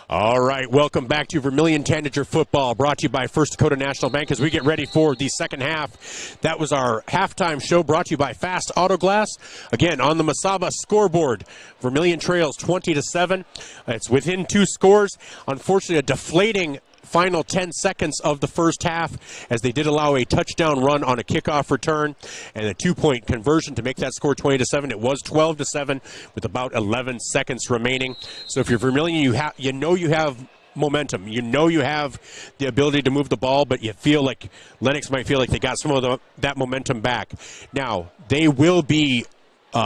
All right, welcome back to Vermillion Tanager Football, brought to you by First Dakota National Bank as we get ready for the second half. That was our halftime show brought to you by Fast Auto Glass. Again, on the Masaba scoreboard, Vermillion trails 20-7. It's within 2 scores. Unfortunately, a deflating final 10 seconds of the first half as they did allow a touchdown run on a kickoff return and a 2-point conversion to make that score 20-7. It was 12-7 with about 11 seconds remaining. So if you're Vermillion, you know you have momentum. You know you have the ability to move the ball, but you feel like Lennox might feel like they got some of that momentum back. Now, they will be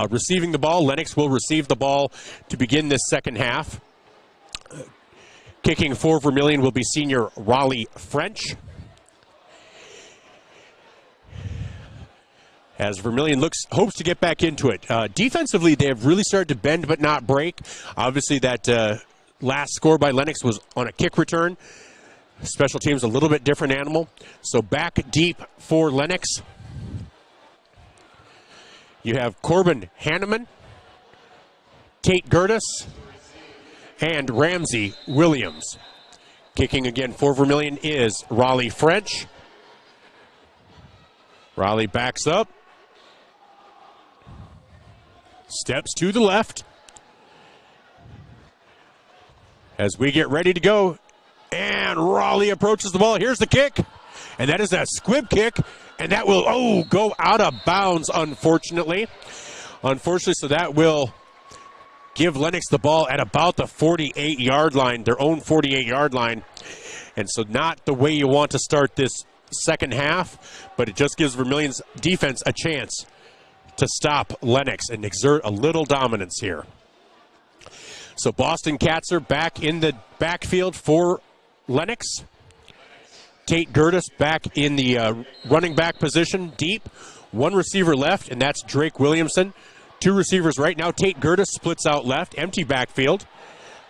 receiving the ball. Lennox will receive the ball to begin this second half. Kicking for Vermillion will be senior Raleigh French. As Vermillion hopes to get back into it. Defensively, they have really started to bend but not break. Obviously, that last score by Lennox was on a kick return. Special teams a little bit different animal. So back deep for Lennox. You have Corbin Hanneman, Tate Gertis, and Ramsey Williams. Kicking again for Vermillion is Raleigh French. Raleigh backs up. Steps to the left. As we get ready to go. And Raleigh approaches the ball. Here's the kick. And that is a squib kick. And that will, go out of bounds, unfortunately. So that will give Lennox the ball at about the 48-yard line, their own 48-yard line. And so not the way you want to start this second half, but it just gives Vermillion's defense a chance to stop Lennox and exert a little dominance here. So Boston Katzer back in the backfield for Lennox. Tate Gertis back in the running back position, deep. 1 receiver left, and that's Drake Williamson. 2 receivers right now. Tate Gertis splits out left, empty backfield.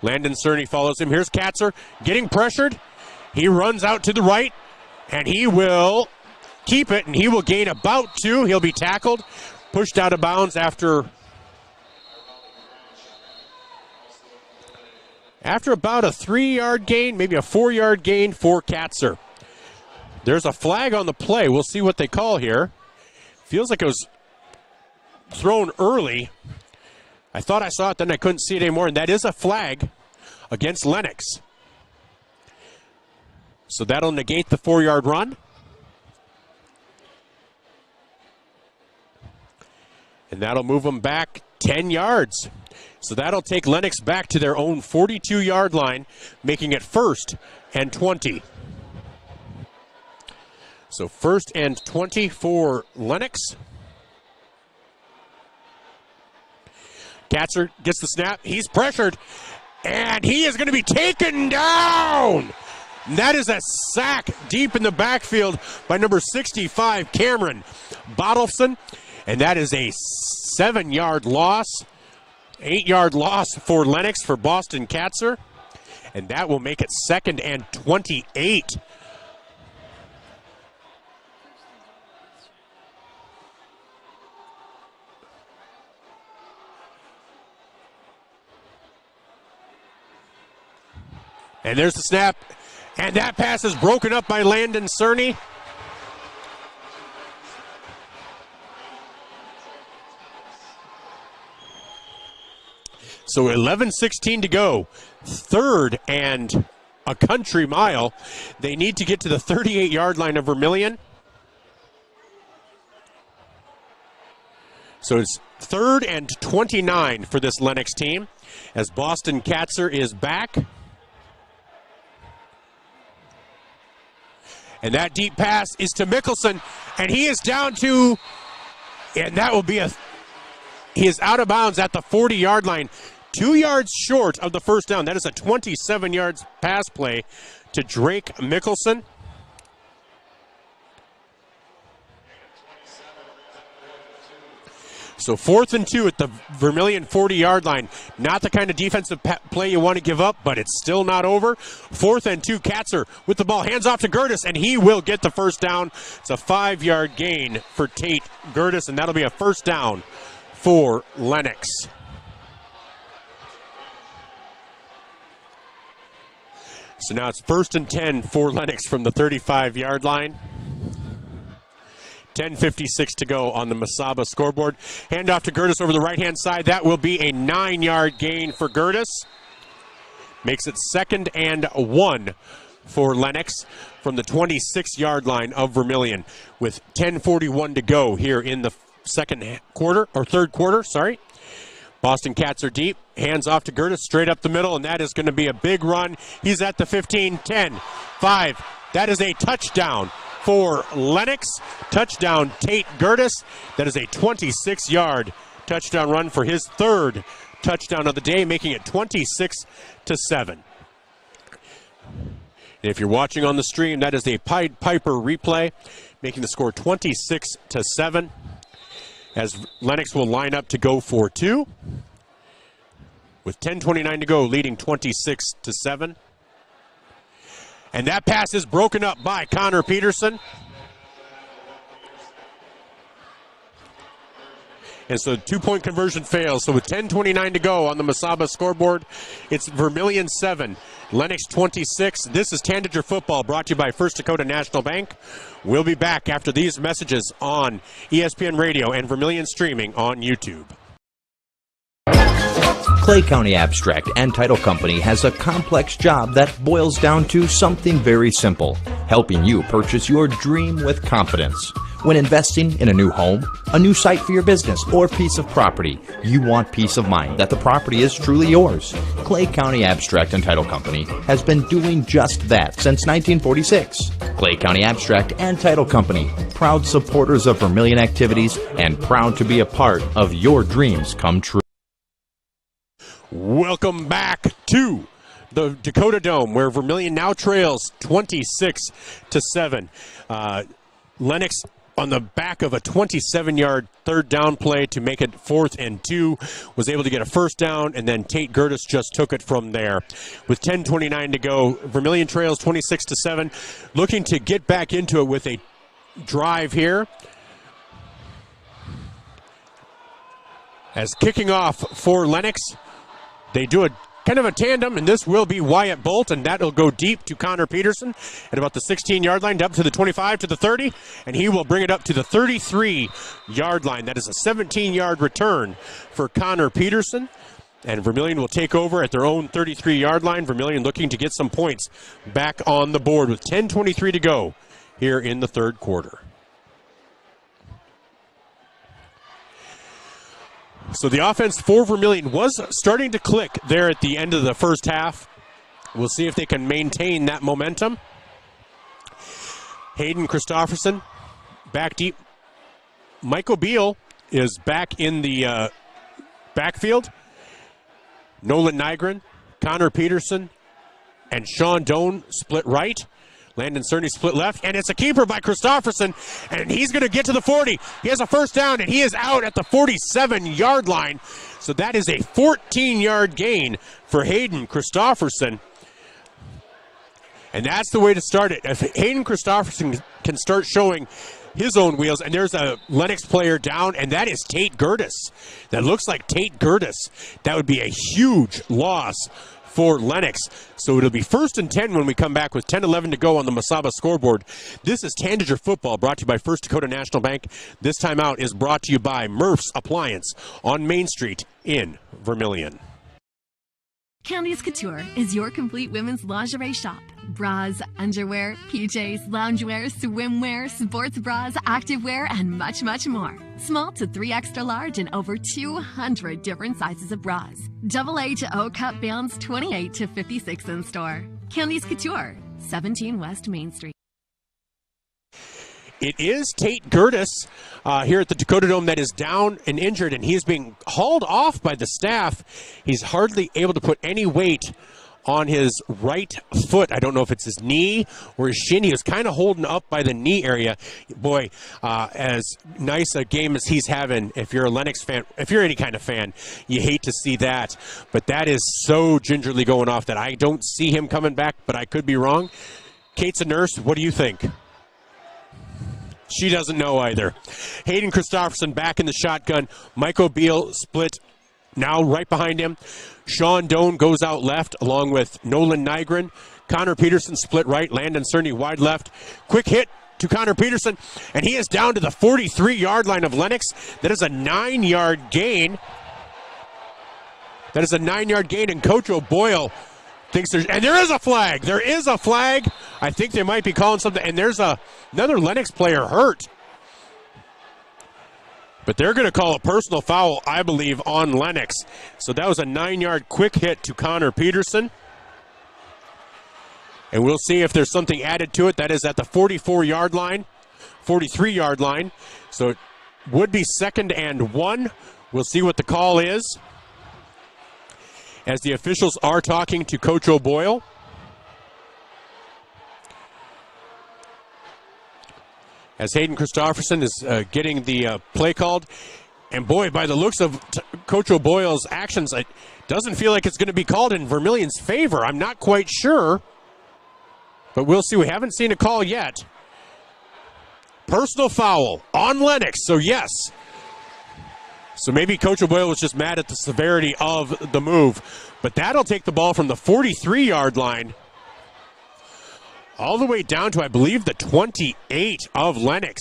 Landon Cerny follows him. Here's Katzer getting pressured. He runs out to the right, and he will keep it, and he will gain about 2. He'll be tackled, pushed out of bounds after about a 3-yard gain, maybe a 4-yard gain for Katzer. There's a flag on the play. We'll see what they call here. Feels like it was thrown early. I thought I saw it, then I couldn't see it anymore, and that is a flag against Lennox. So that'll negate the 4-yard run. And that'll move them back 10 yards. So that'll take Lennox back to their own 42-yard line, making it 1st and 20. So 1st and 20 for Lennox. Katzer gets the snap. He's pressured, and he is going to be taken down. That is a sack deep in the backfield by number 65, Cameron Bottleson, and that is a 7-yard loss, 8-yard loss for Lennox for Boston Katzer, and that will make it 2nd and 28. And there's the snap, and that pass is broken up by Landon Cerny. So 11:16 to go, 3rd and a country mile. They need to get to the 38-yard line of Vermillion. So it's 3rd and 29 for this Lennox team as Boston Katzer is back. And that deep pass is to Mickelson, and he is down to, and that will be he is out of bounds at the 40-yard line, 2 yards short of the first down. That is a 27 yards pass play to Drake Mickelson. So 4th and 2 at the Vermillion 40-yard line. Not the kind of defensive play you want to give up, but it's still not over. 4th and 2, Katzer with the ball. Hands off to Gertis, and he will get the first down. It's a 5-yard gain for Tate Gertis, and that'll be a first down for Lennox. So now it's 1st and 10 for Lennox from the 35-yard line. 10:56 to go on the Masaba scoreboard. Handoff to Gertis over the right-hand side. That will be a 9-yard gain for Gertis. Makes it 2nd and 1 for Lennox from the 26-yard line of Vermillion with 10:41 to go here in the third quarter, sorry. Boston Cats are deep. Hands off to Gertis, straight up the middle, and that is going to be a big run. He's at the 15, 10, 5. That is a touchdown for Lennox. Touchdown Tate Gertis. That is a 26-yard touchdown run for his 3rd touchdown of the day, making it 26-7. And if you're watching on the stream, that is a Pied Piper replay, making the score 26-7. As Lennox will line up to go for 2. With 10:29 to go, leading 26-7. And that pass is broken up by Connor Peterson. And so 2-point conversion fails. So with 10:29 to go on the Masaba scoreboard, it's Vermillion 7, Lennox 26. This is Tanager Football, brought to you by First Dakota National Bank. We'll be back after these messages on ESPN Radio and Vermillion streaming on YouTube. Clay County Abstract and Title Company has a complex job that boils down to something very simple: helping you purchase your dream with confidence. When investing in a new home, a new site for your business, or piece of property, you want peace of mind that the property is truly yours. Clay County Abstract and Title Company has been doing just that since 1946. Clay County Abstract and Title Company, proud supporters of Vermillion activities and proud to be a part of your dreams come true. Welcome back to the Dakota Dome, where Vermillion now trails 26-7. Lennox on the back of a 27-yard third down play to make it 4th and 2, was able to get a first down, and then Tate Gertis just took it from there. With 10:29 to go, Vermillion trails 26-7, looking to get back into it with a drive here. As kicking off for Lennox, they do a kind of a tandem, and this will be Wyatt Bolt, and that'll go deep to Connor Peterson at about the 16-yard line, up to the 25, to the 30, and he will bring it up to the 33-yard line. That is a 17-yard return for Connor Peterson, and Vermillion will take over at their own 33-yard line. Vermillion looking to get some points back on the board with 10:23 to go here in the third quarter. So the offense for Vermillion was starting to click there at the end of the first half. We'll see if they can maintain that momentum. Hayden Christofferson back deep. Michael Beal is back in the backfield. Nolan Nygren, Connor Peterson, and Sean Doan split right. Landon Cerny split left, and it's a keeper by Christofferson, and he's going to get to the 40. He has a first down, and he is out at the 47-yard line. So that is a 14-yard gain for Hayden Christofferson. And that's the way to start it. If Hayden Christofferson can start showing his own wheels, and there's a Lennox player down, and that is Tate Gertis. That looks like Tate Gertis. That would be a huge loss for Lennox. So it'll be 1st and 10 when we come back with 10:11 to go on the Masaba scoreboard. This is Tanager Football, brought to you by First Dakota National Bank. This time out is brought to you by Murph's Appliance on Main Street in Vermillion. Candice Couture is your complete women's lingerie shop. Bras, underwear, PJs, loungewear, swimwear, sports bras, activewear, and much, much more. Small to 3 extra large and over 200 different sizes of bras. AA to O cup bands 28 to 56 in store. Candies Couture, 17 West Main Street. It is Tate Gertis here at the Dakota Dome that is down and injured, and he's being hauled off by the staff. He's hardly able to put any weight on his right foot. I don't know if it's his knee or his shin. He was kind of holding up by the knee area. Boy, as nice a game as he's having, if you're a Lennox fan, if you're any kind of fan, you hate to see that. But that is so gingerly going off that I don't see him coming back, but I could be wrong. Kate's a nurse. What do you think? She doesn't know either. Hayden Christopherson back in the shotgun. Michael Beal split now right behind him. Sean Doan goes out left along with Nolan Nygren. Connor Peterson split right. Landon Cerny wide left. Quick hit to Connor Peterson, and he is down to the 43-yard line of Lennox. That is a 9-yard gain. That is a 9-yard gain, and Coach O'Boyle thinks there's, and there is a flag. There is a flag. I think they might be calling something, and there's another Lennox player hurt. But they're going to call a personal foul, I believe, on Lennox. So that was a 9-yard quick hit to Connor Peterson. And we'll see if there's something added to it. That is at the 44-yard line, 43-yard line. So it would be 2nd and 1. We'll see what the call is, as the officials are talking to Coach O'Boyle. As Hayden Christopherson is getting the play called. And boy, by the looks of Coach O'Boyle's actions, it doesn't feel like it's going to be called in Vermillion's favor. I'm not quite sure, but we'll see. We haven't seen a call yet. Personal foul on Lennox, so yes. So maybe Coach O'Boyle was just mad at the severity of the move. But that'll take the ball from the 43-yard line all the way down to, I believe, the 28 of Lennox.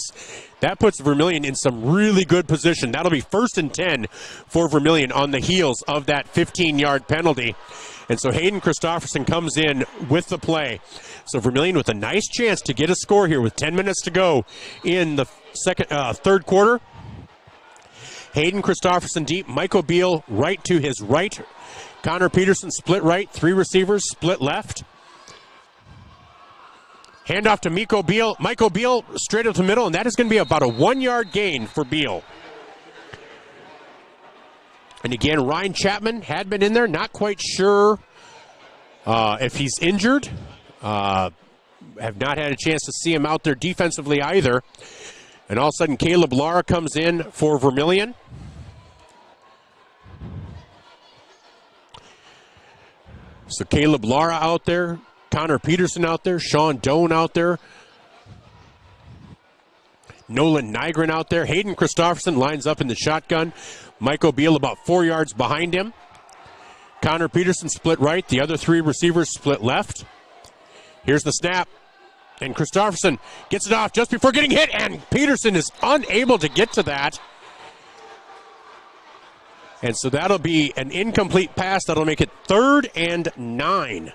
That puts Vermillion in some really good position. That'll be 1st and 10 for Vermillion on the heels of that 15-yard penalty. And so Hayden Christopherson comes in with the play. So Vermillion with a nice chance to get a score here with 10 minutes to go in the third quarter. Hayden Christopherson deep. Michael Beal right to his right. Connor Peterson split right. 3 receivers split left. Handoff to Michael Beal. Michael Beal straight up the middle, and that is going to be about a 1-yard gain for Beal. And again, Ryan Chapman had been in there. Not quite sure if he's injured. Have not had a chance to see him out there defensively either. And all of a sudden, Caleb Lara comes in for Vermillion. So Caleb Lara out there, Connor Peterson out there, Sean Doan out there, Nolan Nygren out there. Hayden Christopherson lines up in the shotgun. Michael Beal about 4 yards behind him. Connor Peterson split right. The other 3 receivers split left. Here's the snap. And Christopherson gets it off just before getting hit, and Peterson is unable to get to that. And so that'll be an incomplete pass. That'll make it 3rd and 9.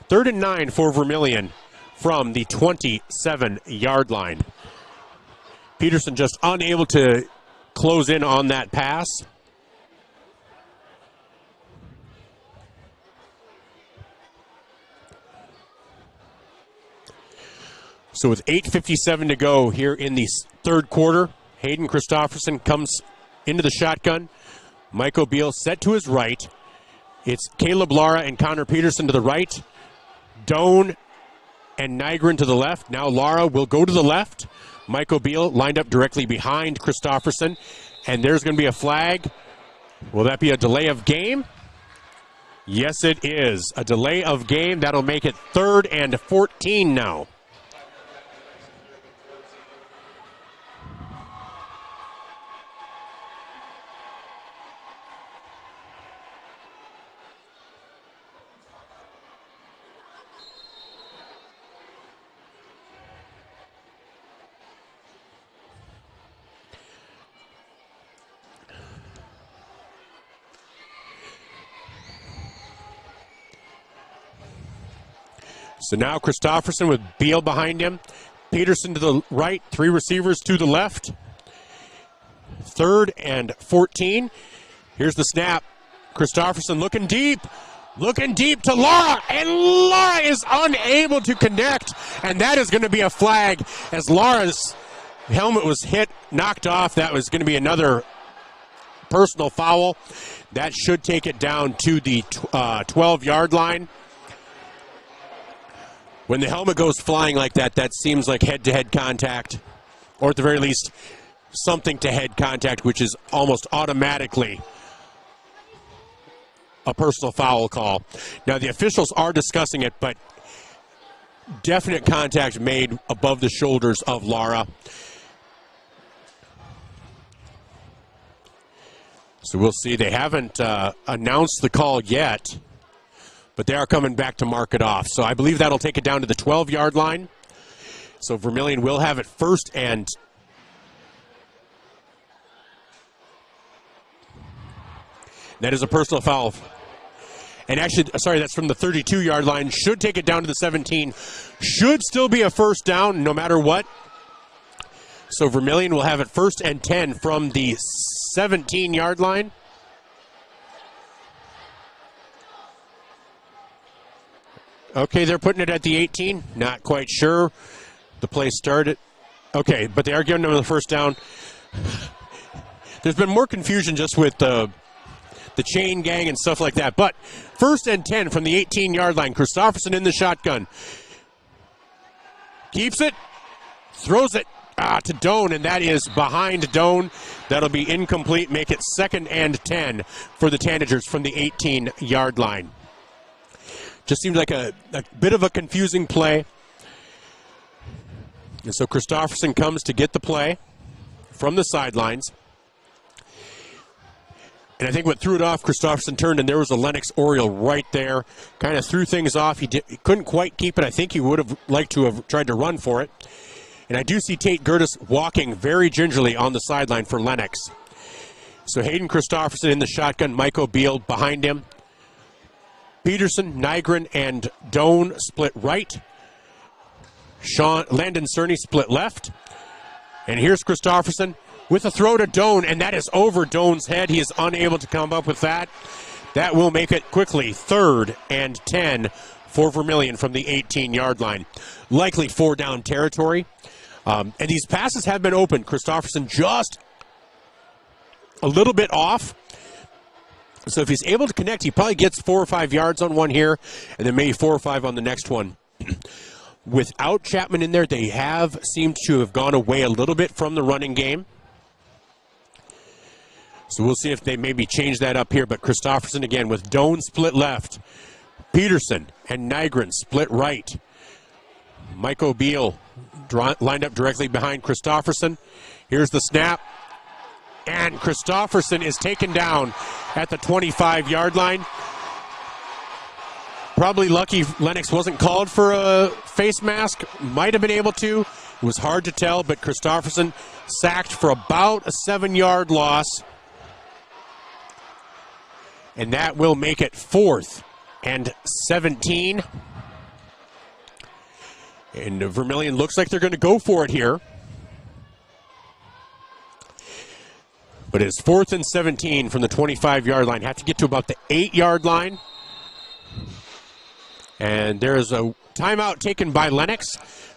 3rd and 9 for Vermillion from the 27-yard line. Peterson just unable to close in on that pass. So with 8:57 to go here in the third quarter, Hayden Christopherson comes into the shotgun. Michael Beal set to his right. It's Caleb Lara and Connor Peterson to the right. Doan and Nygren to the left. Now Lara will go to the left. Michael Beal lined up directly behind Christopherson. And there's going to be a flag. Will that be a delay of game? Yes, it is. A delay of game. That'll make it 3rd and 14 now. So now Christopherson with Beal behind him. Peterson to the right, 3 receivers to the left. 3rd and 14. Here's the snap. Christopherson looking deep to Laura, and Laura is unable to connect, and that is going to be a flag as Laura's helmet was hit, knocked off. That was going to be another personal foul. That should take it down to the 12-yard line. When the helmet goes flying like that, that seems like head-to-head contact, or at the very least, something to head contact, which is almost automatically a personal foul call. Now, the officials are discussing it, but definite contact made above the shoulders of Laura. So we'll see. They haven't announced the call yet, but they are coming back to mark it off. So I believe that'll take it down to the 12-yard line. So Vermillion will have it 1st and that is a personal foul. And actually, sorry, that's from the 32-yard line. Should take it down to the 17. Should still be a 1st down no matter what. So Vermillion will have it 1st and 10 from the 17-yard line. Okay, they're putting it at the 18. Not quite sure. The play started. Okay, but they are giving them the 1st down. There's been more confusion just with the chain gang and stuff like that. But 1st and 10 from the 18-yard line. Christopherson in the shotgun. Keeps it. Throws it to Doan, and that is behind Doan. That'll be incomplete. Make it 2nd and 10 for the Tanagers from the 18-yard line. Just seems like a bit of a confusing play. And so Christopherson comes to get the play from the sidelines. And I think what threw it off, Christopherson turned, and there was a Lennox Oriole right there. Kind of threw things off. He couldn't quite keep it. I think he would have liked to have tried to run for it. And I do see Tate Gertis walking very gingerly on the sideline for Lennox. So Hayden Christopherson in the shotgun, Mike O'Beal behind him. Peterson, Nygren, and Doan split right. Landon Cerny split left. And here's Christopherson with a throw to Doan, and that is over Doan's head. He is unable to come up with that. That will make it quickly 3rd and 10 for Vermillion from the 18-yard line. Likely 4-down territory. And these passes have been open. Christopherson just a little bit off. So if he's able to connect, he probably gets 4 or 5 yards on one here, and then maybe 4 or 5 on the next one. Without Chapman in there, they have seemed to have gone away a little bit from the running game. So we'll see if they maybe change that up here. But Christopherson again with Doan split left. Peterson and Nygren split right. Mike O'Beal lined up directly behind Christopherson. Here's the snap. And Christopherson is taken down at the 25-yard line. Probably lucky Lennox wasn't called for a face mask. Might have been able to. It was hard to tell, but Christopherson sacked for about a 7-yard loss. And that will make it 4th and 17. And Vermillion looks like they're going to go for it here. But it's 4th and 17 from the 25-yard line. Have to get to about the 8-yard line. And there is a timeout taken by Lennox.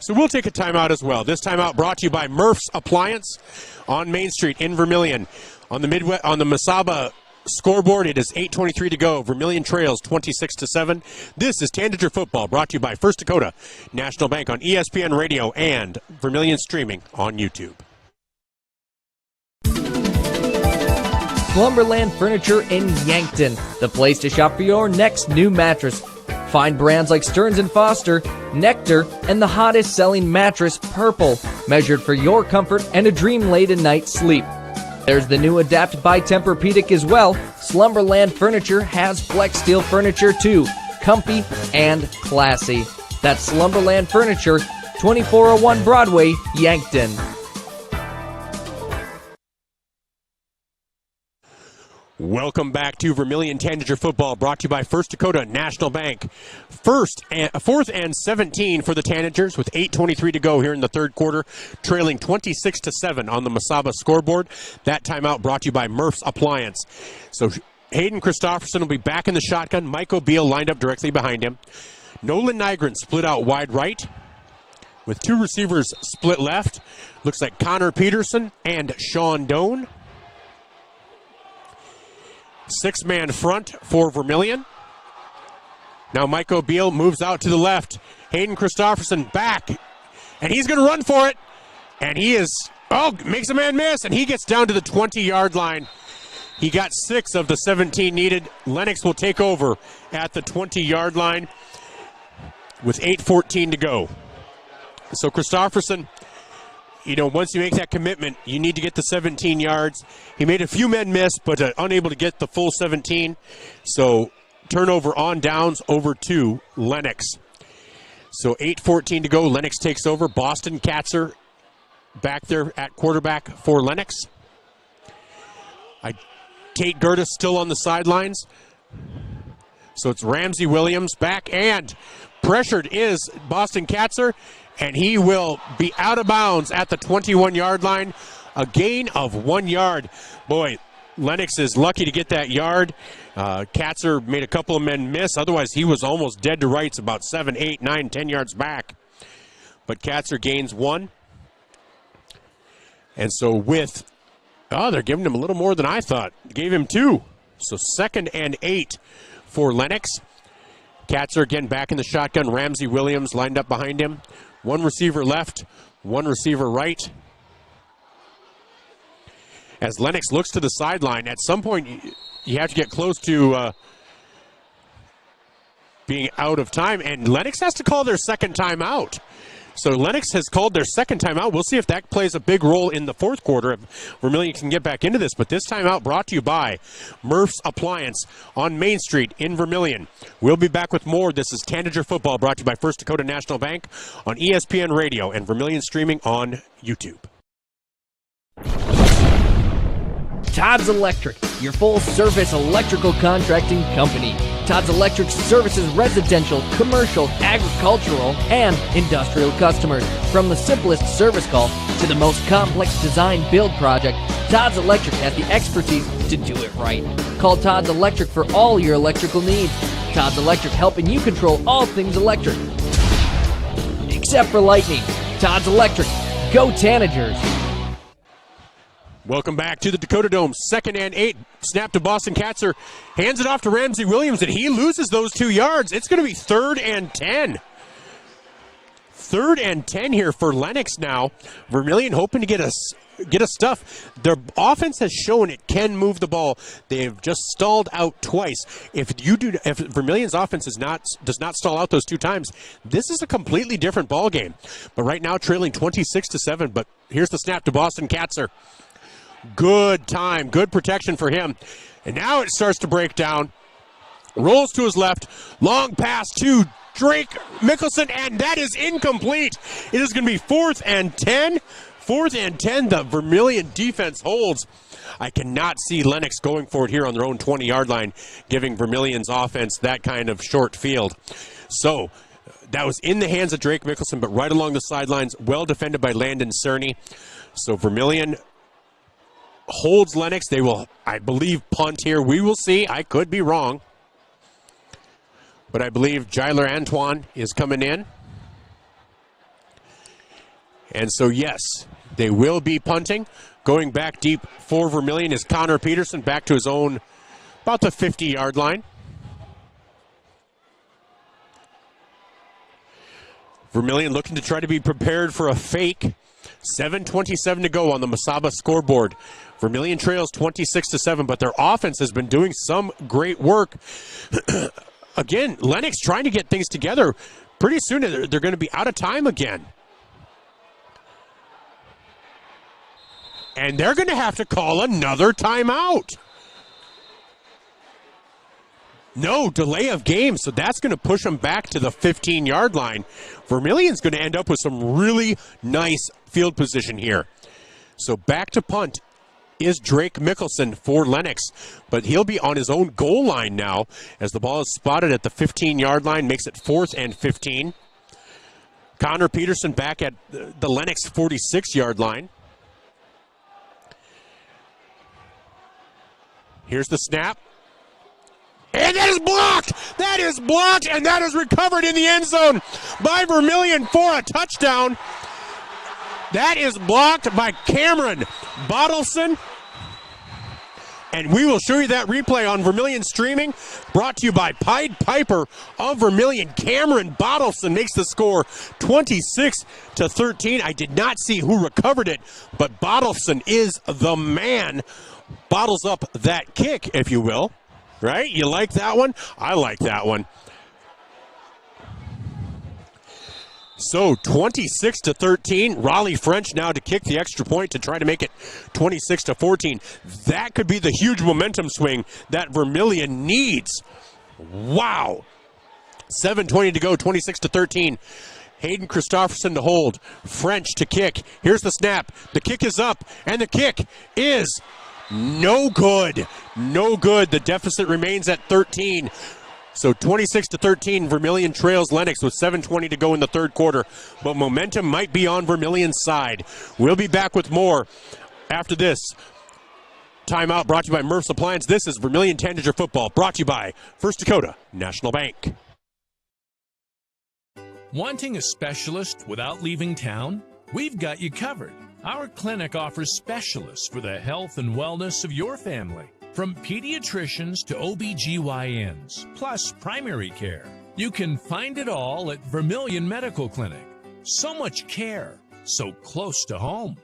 So we'll take a timeout as well. This timeout brought to you by Murph's Appliance on Main Street in Vermillion. On the Mesaba scoreboard, it is 8:23 to go. Vermillion trails 26-7. This is Tanager Football, brought to you by First Dakota National Bank on ESPN Radio and Vermillion streaming on YouTube. Slumberland Furniture in Yankton, the place to shop for your next new mattress. Find brands like Stearns & Foster, Nectar, and the hottest selling mattress, Purple, measured for your comfort and a dream-laden night's sleep. There's the new Adapt by Tempur-Pedic as well. Slumberland Furniture has Flex Steel furniture too, comfy and classy. That's Slumberland Furniture, 2401 Broadway, Yankton. Welcome back to Vermillion Tanager Football, brought to you by First Dakota National Bank. 4th and 17 for the Tanagers with 8:23 to go here in the third quarter, trailing 26-7 on the Masaba scoreboard. That timeout brought to you by Murph's Appliance. So Hayden Christofferson will be back in the shotgun. Mike O'Beal lined up directly behind him. Nolan Nygren split out wide right with two receivers split left. Looks like Connor Peterson and Sean Doan. Six-man front for Vermillion. Now Mike O'Beal moves out to the left. Hayden Christofferson back, and he's going to run for it. And he makes a man miss, and he gets down to the 20-yard line. He got 6 of the 17 needed. Lennox will take over at the 20-yard line with 8:14 to go. So Christofferson, once you make that commitment, you need to get the 17 yards. He made a few men miss, but unable to get the full 17. So turnover on downs over to Lennox. So 8:14 to go. Lennox takes over. Boston Katzer back there at quarterback for Lennox. Tate Gertis still on the sidelines. So it's Ramsey Williams back, and pressured is Boston Katzer, and he will be out of bounds at the 21-yard line. A gain of 1 yard. Boy, Lennox is lucky to get that yard. Katzer made a couple of men miss. Otherwise, he was almost dead to rights, about 7, 8, 9, 10 yards back. But Katzer gains 1. And so they're giving him a little more than I thought. Gave him 2. So 2nd and 8 for Lennox. Katzer again back in the shotgun. Ramsey Williams lined up behind him. One receiver left, one receiver right. As Lennox looks to the sideline, at some point you have to get close to being out of time, and Lennox has to call their second timeout. So Lennox has called their second timeout. We'll see if that plays a big role in the fourth quarter if Vermillion can get back into this. But this timeout brought to you by Murph's Appliance on Main Street in Vermillion. We'll be back with more. This is Tanager Football, brought to you by First Dakota National Bank on ESPN Radio and Vermillion streaming on YouTube. Todd's Electric, your full-service electrical contracting company. Todd's Electric services residential, commercial, agricultural, and industrial customers. From the simplest service call to the most complex design-build project, Todd's Electric has the expertise to do it right. Call Todd's Electric for all your electrical needs. Todd's Electric, helping you control all things electric. Except for lightning. Todd's Electric. Go Tanagers. Welcome back to the Dakota Dome. 2nd and 8. Snap to Boston Katzer. Hands it off to Ramsey Williams, and he loses those 2 yards. It's going to be 3rd and 10. 3rd and 10 here for Lennox now. Vermillion hoping to get a stuff. Their offense has shown it can move the ball. They've just stalled out twice. If Vermillion's offense does not stall out those 2 times, this is a completely different ball game. But right now trailing 26-7. But here's the snap to Boston Katzer. Good time, good protection for him. And now it starts to break down. Rolls to his left. Long pass to Drake Mickelson, and that is incomplete. It is going to be 4th and 10. 4th and 10, the Vermillion defense holds. I cannot see Lennox going for it here on their own 20-yard line, giving Vermillion's offense that kind of short field. So that was in the hands of Drake Mickelson, but right along the sidelines, well defended by Landon Cerny. So Vermillion holds Lennox. They will, I believe, punt here. We will see. I could be wrong. But I believe Jyler Antoine is coming in. And so, yes, they will be punting. Going back deep for Vermillion is Connor Peterson, back to his own, about the 50-yard line. Vermillion looking to try to be prepared for a fake. 7:27 to go on the Masaba scoreboard. Vermillion trails 26-7, but their offense has been doing some great work. Again, Lennox trying to get things together. Pretty soon they're going to be out of time again. And they're going to have to call another timeout. No, delay of game, so that's going to push them back to the 15-yard line. Vermillion's going to end up with some really nice field position here. So back to punt is Drake Mickelson for Lennox, but he'll be on his own goal line now as the ball is spotted at the 15-yard line, makes it 4th and 15. Connor Peterson back at the Lennox 46-yard line. Here's the snap. And that is blocked! That is blocked, and that is recovered in the end zone by Vermillion for a touchdown. That is blocked by Cameron Bottleson. And we will show you that replay on Vermillion Streaming, brought to you by Pied Piper of Vermillion. Cameron Bottleson makes the score 26-13. I did not see who recovered it, but Bottleson is the man. Bottles up that kick, if you will. Right? You like that one? I like that one. So 26-13. Raleigh French now to kick the extra point to try to make it 26-14. That could be the huge momentum swing that Vermillion needs. Wow. 7:20 to go, 26-13. Hayden Christopherson to hold. French to kick. Here's the snap. The kick is up, and the kick is no good. No good. The deficit remains at 13. So 26-13, Vermillion trails Lennox with 7:20 to go in the third quarter. But momentum might be on Vermillion's side. We'll be back with more after this. Timeout brought to you by Murph's Appliance. This is Vermillion Tanagers Football, brought to you by First Dakota National Bank. Wanting a specialist without leaving town? We've got you covered. Our clinic offers specialists for the health and wellness of your family. From pediatricians to OBGYNs, plus primary care. You can find it all at Vermillion Medical Clinic. So much care, so close to home.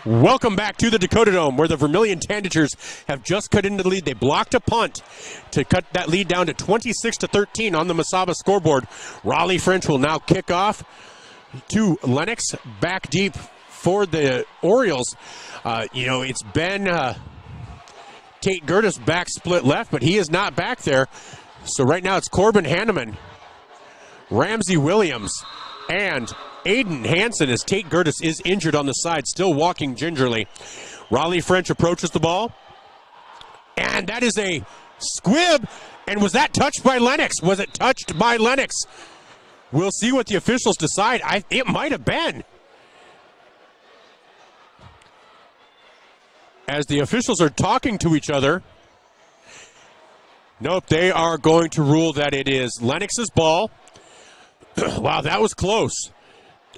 Welcome back to the Dakota Dome, where the Vermillion Tanagers have just cut into the lead. They blocked a punt to cut that lead down to 26-13 on the Mesaba scoreboard. Raleigh French will now kick off to Lennox, back deep for the Orioles. It's been Tate Gertis back split left, but he is not back there. So right now it's Corbin Hanneman, Ramsey Williams, and Aiden Hansen, as Tate Gertis is injured on the side, still walking gingerly. Raleigh French approaches the ball. And that is a squib. And was that touched by Lennox? Was it touched by Lennox? We'll see what the officials decide. It might have been. As the officials are talking to each other. Nope, they are going to rule that it is Lennox's ball. Wow, that was close.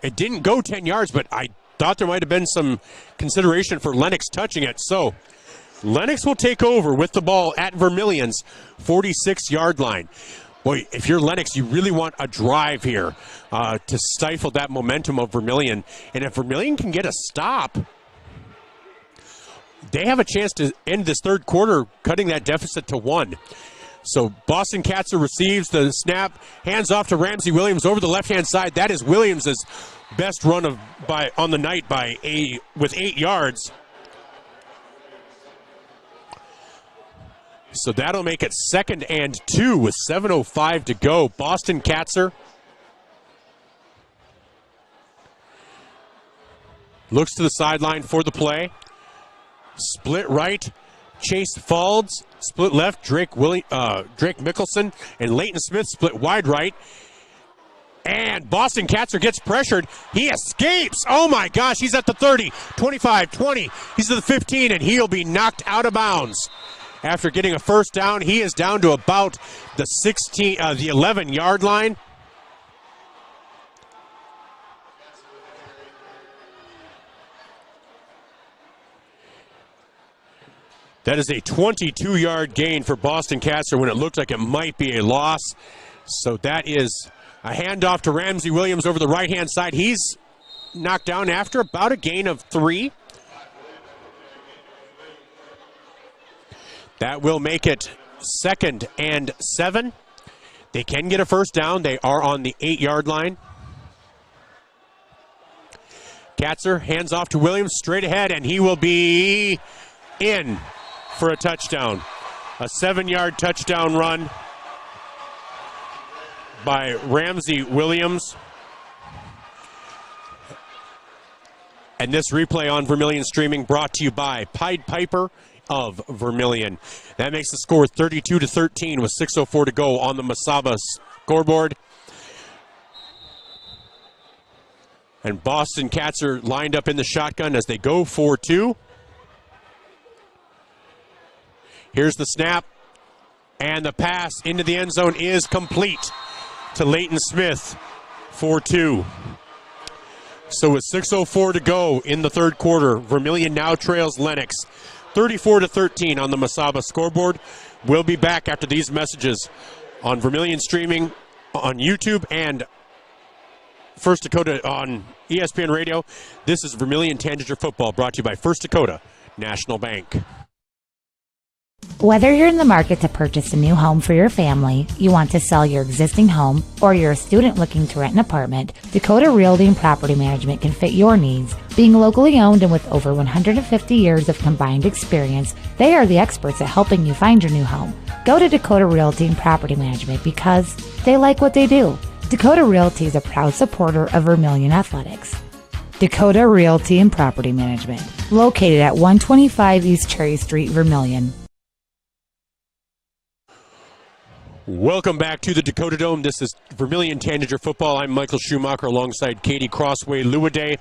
It didn't go 10 yards, but I thought there might have been some consideration for Lennox touching it. So Lennox will take over with the ball at Vermillion's 46-yard line. Boy, if you're Lennox, you really want a drive here to stifle that momentum of Vermillion. And if Vermillion can get a stop, they have a chance to end this third quarter cutting that deficit to 1. So Boston Katzer receives the snap, hands off to Ramsey Williams over the left-hand side. That is Williams' best run on the night with 8 yards. So that'll make it 2nd and 2 with 7:05 to go. Boston Katzer looks to the sideline for the play. Split right, Chase Falds. Split left, Drake Mickelson, and Leighton Smith split wide right. And Boston Katzer gets pressured. He escapes. Oh my gosh, he's at the 30, 25, 20. He's at the 15, and he'll be knocked out of bounds. After getting a first down, he is down to about the 11-yard line. That is a 22-yard gain for Boston Katzer when it looked like it might be a loss. So that is a handoff to Ramsey Williams over the right-hand side. He's knocked down after about a gain of 3. That will make it 2nd and 7. They can get a first down. They are on the 8-yard line. Katzer hands off to Williams straight ahead, and he will be in for a touchdown. A 7-yard touchdown run by Ramsey Williams. And this replay on Vermillion Streaming brought to you by Pied Piper of Vermillion. That makes the score 32-13 with 6:04 to go on the Masaba scoreboard. And Boston Cats are lined up in the shotgun as they go for 2. Here's the snap. And the pass into the end zone is complete to Leighton Smith for 2. So with 6:04 to go in the third quarter, Vermillion now trails Lennox 34-13 on the Masaba scoreboard. We'll be back after these messages on Vermillion Streaming on YouTube and First Dakota on ESPN Radio. This is Vermillion Tanagers Football, brought to you by First Dakota National Bank. Whether you're in the market to purchase a new home for your family, you want to sell your existing home, or you're a student looking to rent an apartment, Dakota Realty and Property Management can fit your needs. Being locally owned and with over 150 years of combined experience, they are the experts at helping you find your new home. Go to Dakota Realty and Property Management because they like what they do. Dakota Realty is a proud supporter of Vermillion Athletics. Dakota Realty and Property Management, located at 125 East Cherry Street, Vermillion. Welcome back to the Dakota Dome. This is Vermillion Tanager Football. I'm Michael Schumacher alongside Katie Crossway-Luaday.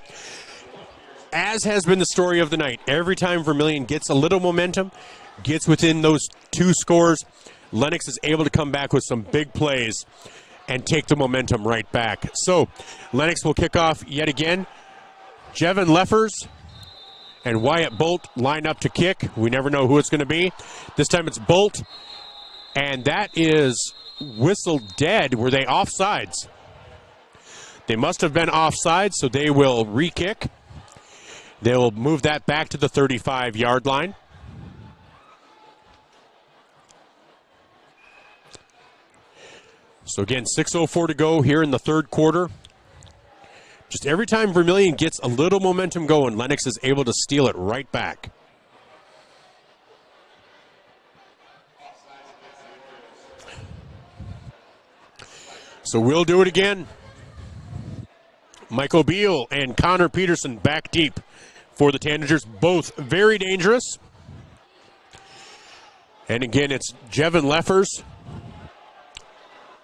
As has been the story of the night, every time Vermillion gets a little momentum, gets within those 2 scores, Lennox is able to come back with some big plays and take the momentum right back. So Lennox will kick off yet again. Jevin Leffers and Wyatt Bolt line up to kick. We never know who it's going to be. This time it's Bolt. And that is whistled dead. Were they offsides? They must have been offsides, so they will re-kick. They will move that back to the 35-yard line. So again, 6:04 to go here in the third quarter. Just every time Vermillion gets a little momentum going, Lennox is able to steal it right back. So we'll do it again. Michael Beal and Connor Peterson back deep for the Tanagers, both very dangerous. And again, it's Jevin Leffers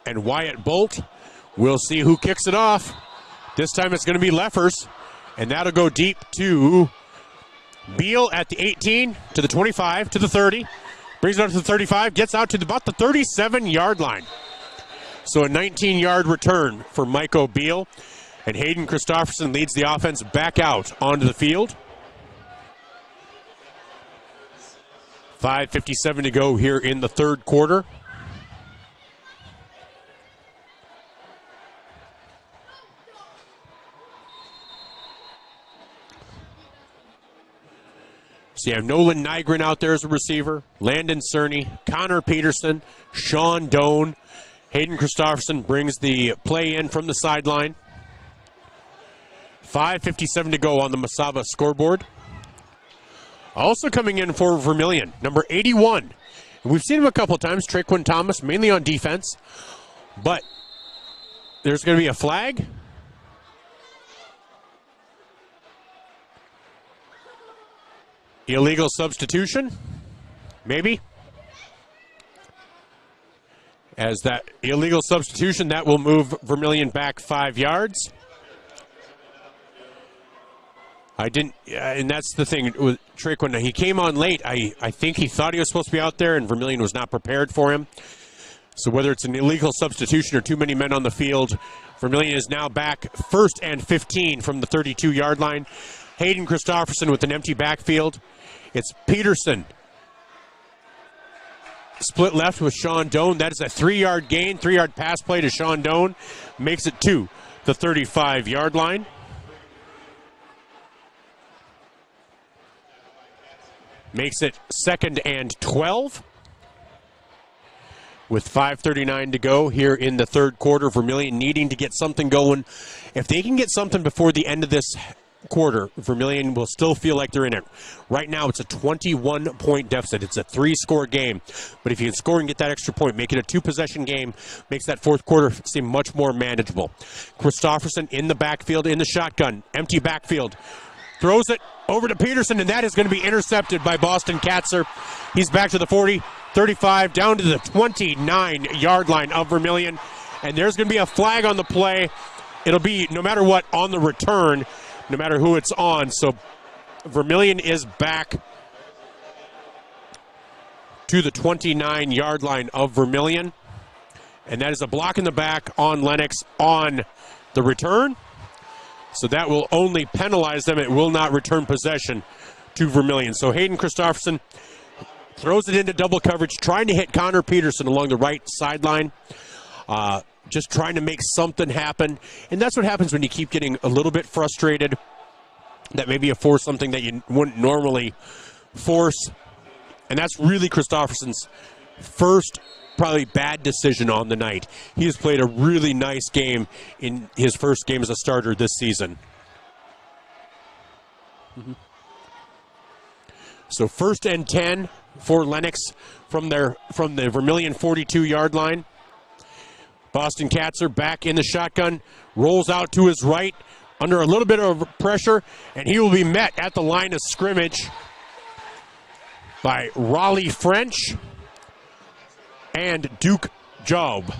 and Wyatt Bolt. We'll see who kicks it off. This time it's going to be Leffers, and that'll go deep to Beal at the 18, to the 25, to the 30. Brings it up to the 35, gets out to about the 37-yard line. So a 19-yard return for Michael Beal. And Hayden Christofferson leads the offense back out onto the field. 5:57 to go here in the third quarter. So you have Nolan Nygren out there as a receiver, Landon Cerny, Connor Peterson, Sean Doan. Hayden Christofferson brings the play in from the sideline. 5:57 to go on the Masaba scoreboard. Also coming in for Vermillion, number 81. And we've seen him a couple of times, Traquin Thomas, mainly on defense. But there's going to be a flag. Illegal substitution, maybe. As that illegal substitution, that will move Vermillion back 5 yards. And that's the thing with Trick, when he came on late, I think he thought he was supposed to be out there, and Vermillion was not prepared for him. So whether it's an illegal substitution or too many men on the field, Vermillion is now back 1st and 15 from the 32-yard line. Hayden Christofferson with an empty backfield. It's Peterson. Split left with Sean Doan. That is a 3-yard gain, 3-yard pass play to Sean Doan. Makes it to the 35-yard line. Makes it 2nd and 12. With 5:39 to go here in the third quarter, Vermillion needing to get something going. If they can get something before the end of this quarter, Vermillion will still feel like they're in it. Right now, it's a 21-point deficit. It's a 3-score game. But if you can score and get that extra point, make it a 2-possession game, makes that fourth quarter seem much more manageable. Christofferson in the backfield, in the shotgun, empty backfield. Throws it over to Peterson, and that is going to be intercepted by Boston Katzer. He's back to the 40, 35, down to the 29-yard line of Vermillion. And there's going to be a flag on the play. It'll be, no matter what, on the return, no matter who it's on. So Vermillion is back to the 29-yard line of Vermillion. And that is a block in the back on Lennox on the return. So that will only penalize them. It will not return possession to Vermillion. So Hayden Christofferson throws it into double coverage, trying to hit Connor Peterson along the right sideline. Just trying to make something happen. And that's what happens when you keep getting a little bit frustrated that maybe you force something that you wouldn't normally force. And that's really Christofferson's first probably bad decision on the night. He has played a really nice game in his first game as a starter this season. So 1st and 10 for Lennox from the Vermillion 42-yard line. Boston Katzer back in the shotgun, rolls out to his right under a little bit of pressure, and he will be met at the line of scrimmage by Raleigh French and Duke Job.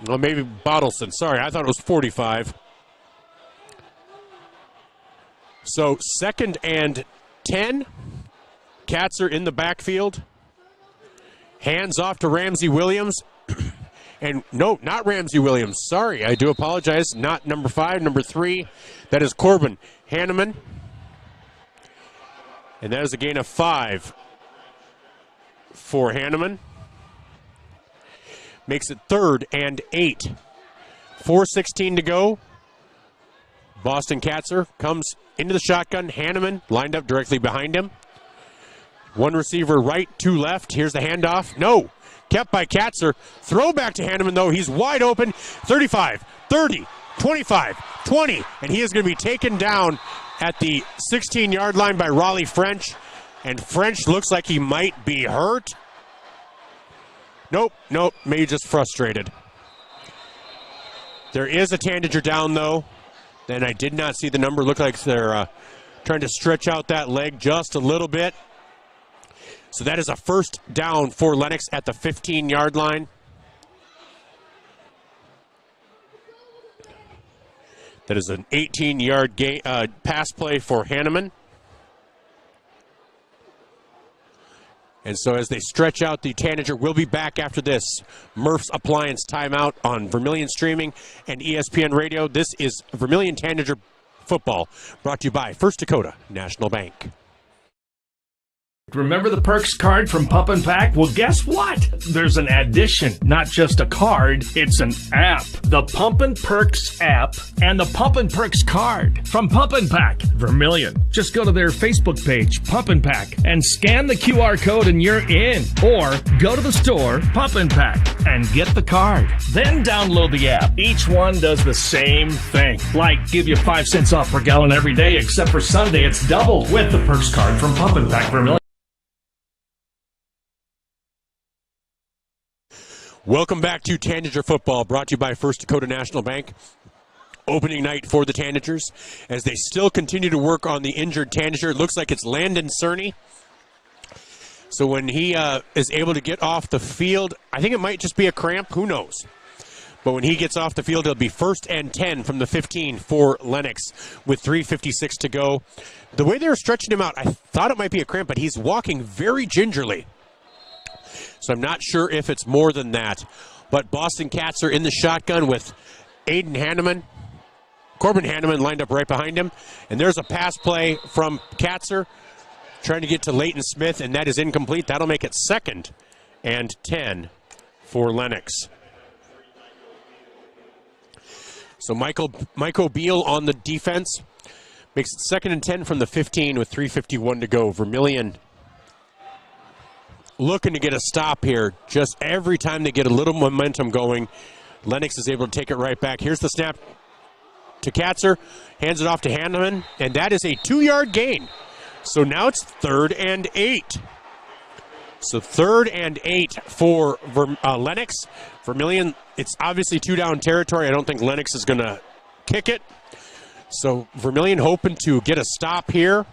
Well, maybe Bottleson. Sorry, I thought it was 45. So 2nd and 10. Katzer in the backfield. Hands off to Ramsey Williams. And no, not Ramsey Williams. Sorry, I do apologize. Not number 5, number 3. That is Corbin Hanneman. And that is a gain of 5 for Hanneman. Makes it 3rd and 8. 4:16 to go. Boston Katzer comes into the shotgun. Hanneman lined up directly behind him. One receiver right, 2 left. Here's the handoff. No. Kept by Katzer. Throw back to Hanneman, though. He's wide open. 35, 30, 25, 20. And he is going to be taken down at the 16-yard line by Raleigh French. And French looks like he might be hurt. Nope. Maybe just frustrated. There is a Tanager down, though. And I did not see the number. Look like they're trying to stretch out that leg just a little bit. So that is a 1st down for Lennox at the 15-yard line. That is an 18-yard pass play for Hanneman. And so as they stretch out, the Tanager will be back after this Murph's Appliance timeout on Vermillion Streaming and ESPN Radio. This is Vermillion Tanager Football, brought to you by First Dakota National Bank. Remember the Perks card from Pump and Pack? Well, guess what? There's an addition, not just a card, it's an app. The Pump and Perks app and the Pump and Perks card from Pump and Pack, Vermillion. Just go to their Facebook page, Pump and Pack, and scan the QR code and you're in. Or go to the store, Pump and Pack, and get the card. Then download the app. Each one does the same thing. Like give you 5 cents off per gallon every day, except for Sunday, it's doubled with the Perks card from Pump and Pack, Vermillion. Welcome back to Tanager Football, brought to you by First Dakota National Bank. Opening night for the Tanagers as they still continue to work on the injured Tanager. It looks like it's Landon Cerny. So when he is able to get off the field, I think it might just be a cramp. Who knows? But when he gets off the field, it'll be 1st and 10 from the 15 for Lennox with 3:56 to go. The way they were stretching him out, I thought it might be a cramp, but he's walking very gingerly. So I'm not sure if it's more than that. But Boston Katzer in the shotgun with Aiden Hanneman. Corbin Hanneman lined up right behind him. And there's a pass play from Katzer trying to get to Leighton Smith, and that is incomplete. That'll make it 2nd and 10 for Lennox. So Michael Beal on the defense makes it 2nd and 10 from the 15 with 3:51 to go. Vermillion looking to get a stop here. Just every time they get a little momentum going, Lennox is able to take it right back. Here's the snap to Katzer, hands it off to Hanneman, and that is a 2-yard gain. So now it's 3rd and 8. So 3rd and 8 for Lennox. Vermillion, it's obviously 2-down territory. I don't think Lennox is going to kick it. So Vermillion hoping to get a stop here.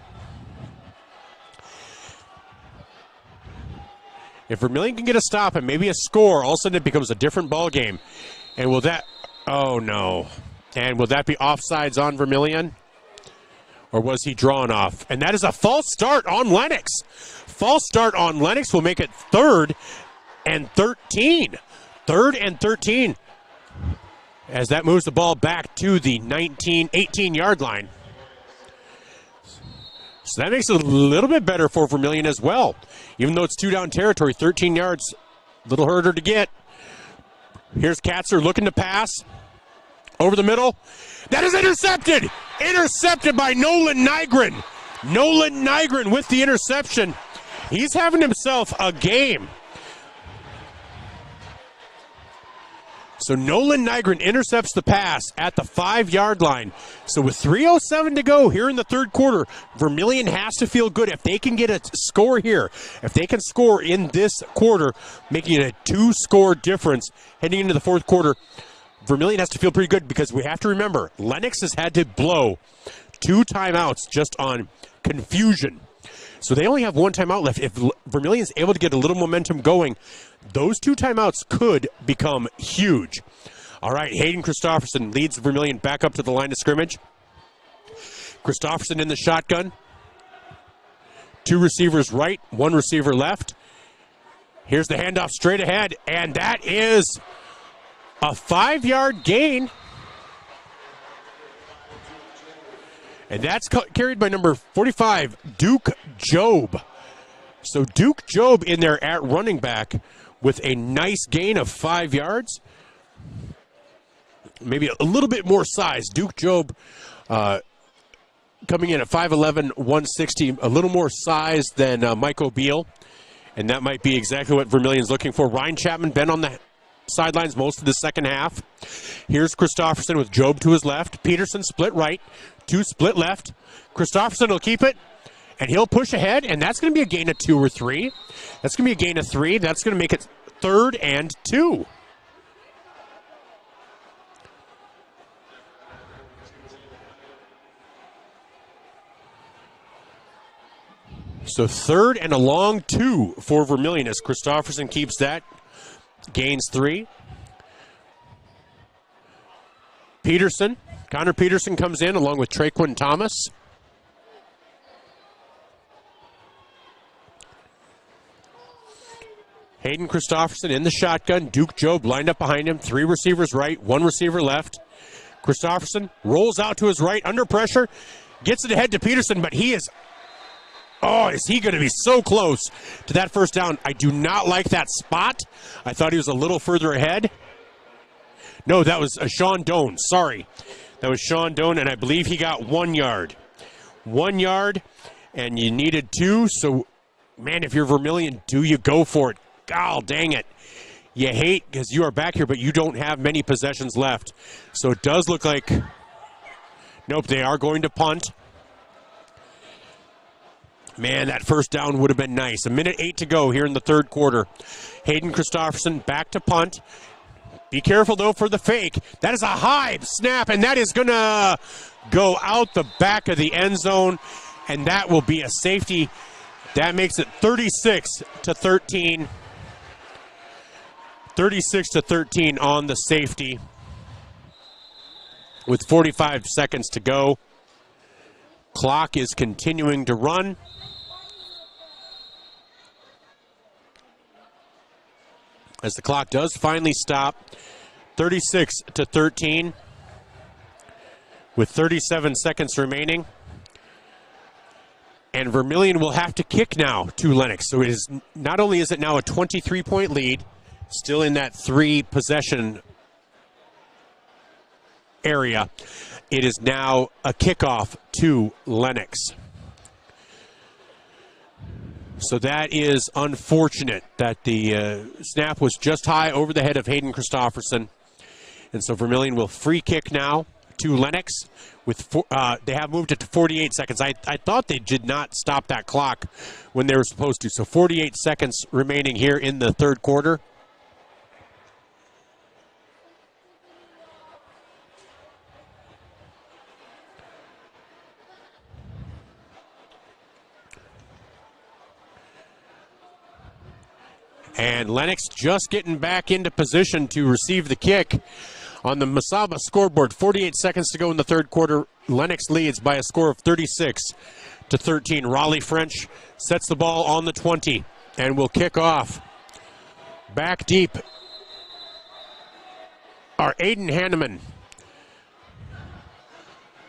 If Vermillion can get a stop and maybe a score, all of a sudden it becomes a different ball game. And will that, oh no. And will that be offsides on Vermillion? Or was he drawn off? And that is a false start on Lennox. False start on Lennox will make it 3rd and 13. 3rd and 13. As that moves the ball back to the 18-yard line. So that makes it a little bit better for Vermillion as well. Even though it's 2-down territory, 13 yards, a little harder to get. Here's Katzer looking to pass. Over the middle. That is intercepted! Intercepted by Nolan Nygren. Nolan Nygren with the interception. He's having himself a game. So Nolan Nygren intercepts the pass at the 5-yard line. So with 3:07 to go here in the 3rd quarter, Vermillion has to feel good. If they can get a score here, if they can score in this quarter, making it a 2-score difference heading into the 4th quarter, Vermillion has to feel pretty good because we have to remember, Lennox has had to blow 2 timeouts just on confusion. So they only have 1 timeout left. If Vermillion is able to get a little momentum going, those 2 timeouts could become huge. All right, Hayden Christopherson leads Vermillion back up to the line of scrimmage. Christopherson in the shotgun. 2 receivers right, 1 receiver left. Here's the handoff straight ahead, and that is a 5-yard gain. And that's carried by number 45, Duke Job. So Duke Job in there at running back with a nice gain of 5 yards. Maybe a little bit more size. Duke Job coming in at 5'11", 160, a little more size than Mike O'Beal. And that might be exactly what Vermillion's looking for. Ryan Chapman been on the sidelines most of the second half. Here's Christopherson with Job to his left. Peterson split right. 2 split left. Christopherson will keep it, and he'll push ahead, and that's going to be a gain of 2 or 3. That's going to be a gain of 3. That's going to make it 3rd and 2. So 3rd and a long 2 for Vermillion as Christopherson keeps that. Gains 3. Peterson. Connor Peterson comes in along with Traquin Thomas. Hayden Christopherson in the shotgun. Duke Job lined up behind him. 3 receivers right, 1 receiver left. Christopherson rolls out to his right under pressure. Gets it ahead to Peterson, but he is... Oh, is he going to be so close to that first down? I do not like that spot. I thought he was a little further ahead. No, that was Sean Doan. Sorry. That was Sean Doan, and I believe he got 1 yard. 1 yard, and you needed 2. So, man, if you're Vermillion, do you go for it? God dang it. You hate because you are back here, but you don't have many possessions left. So it does look like, nope, they are going to punt. Man, that first down would have been nice. 1:08 to go here in the 3rd quarter. Hayden Christopherson back to punt. Be careful, though, for the fake. That is a high snap, and that is going to go out the back of the end zone, and that will be a safety. That makes it 36-13. 36-13 on the safety with 45 seconds to go. Clock is continuing to run. As the clock does finally stop, 36-13 with 37 seconds remaining. And Vermillion will have to kick now to Lennox. So it is, not only is it now a 23-point lead, still in that 3-possession area, it is now a kickoff to Lennox. So that is unfortunate that the snap was just high over the head of Hayden Christopherson. And so Vermillion will free kick now to Lennox. They have moved it to 48 seconds. I thought they did not stop that clock when they were supposed to. So 48 seconds remaining here in the third quarter. And Lennox just getting back into position to receive the kick on the Mesaba scoreboard. 48 seconds to go in the third quarter. Lennox leads by a score of 36-13. Raleigh French sets the ball on the 20 and will kick off. Back deep are Corbin Hanneman,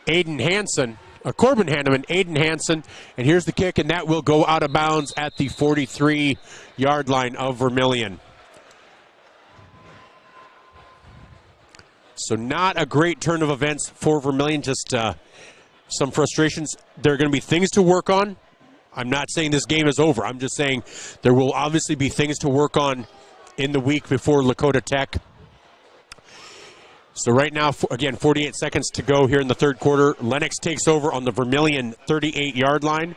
Aiden Hansen, and here's the kick, and that will go out of bounds at the 43-yard line of Vermillion. So not a great turn of events for Vermillion, just some frustrations. There are going to be things to work on. I'm not saying this game is over. I'm just saying there will obviously be things to work on in the week before Lakota Tech. So right now, again, 48 seconds to go here in the third quarter. Lennox takes over on the Vermillion 38-yard line.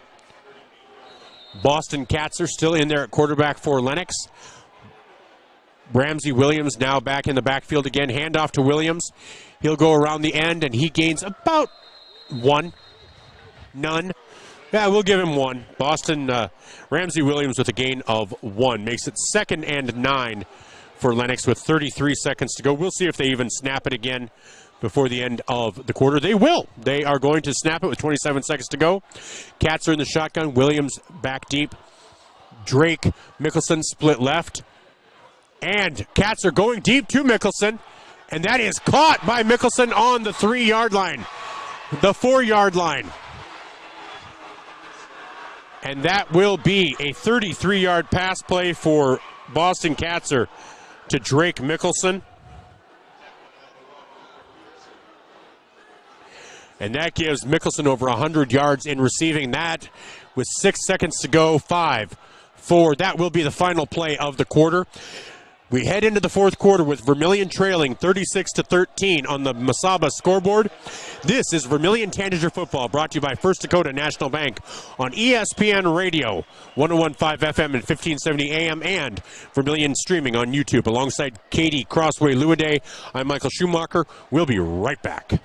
Boston Katzer still in there at quarterback for Lennox. Ramsey Williams now back in the backfield again. Handoff to Williams. He'll go around the end, and he gains about none. Yeah, we'll give him one. Ramsey Williams with a gain of 1. Makes it 2nd and 9 for Lennox with 33 seconds to go. We'll see if they even snap it again before the end of the quarter. They will. They are going to snap it with 27 seconds to go. Cats are in the shotgun. Williams back deep. Drake, Mickelson split left. And Cats are going deep to Mickelson. And that is caught by Mickelson on the 3-yard line. The 4-yard line. And that will be a 33-yard pass play for Boston Katzer to Drake Mickelson. And that gives Mickelson over 100 yards in receiving that with 6 seconds to go. 5, 4. That will be the final play of the quarter. We head into the fourth quarter with Vermillion trailing 36-13 on the Mesaba scoreboard. This is Vermillion Tanager Football, brought to you by First Dakota National Bank on ESPN Radio, 101.5 FM and 1570 AM, and Vermillion streaming on YouTube. Alongside Katie Crossway-Luade, I'm Michael Schumacher. We'll be right back.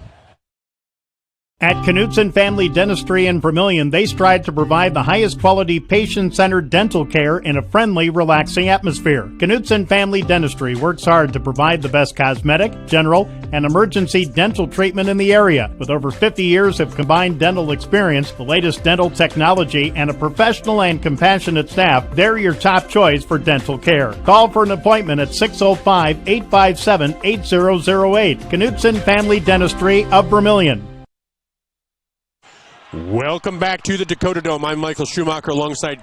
At Knutson Family Dentistry in Vermillion, they strive to provide the highest quality patient-centered dental care in a friendly, relaxing atmosphere. Knutson Family Dentistry works hard to provide the best cosmetic, general, and emergency dental treatment in the area. With over 50 years of combined dental experience, the latest dental technology, and a professional and compassionate staff, they're your top choice for dental care. Call for an appointment at 605-857-8008. Knutson Family Dentistry of Vermillion. Welcome back to the Dakota Dome. I'm Michael Schumacher alongside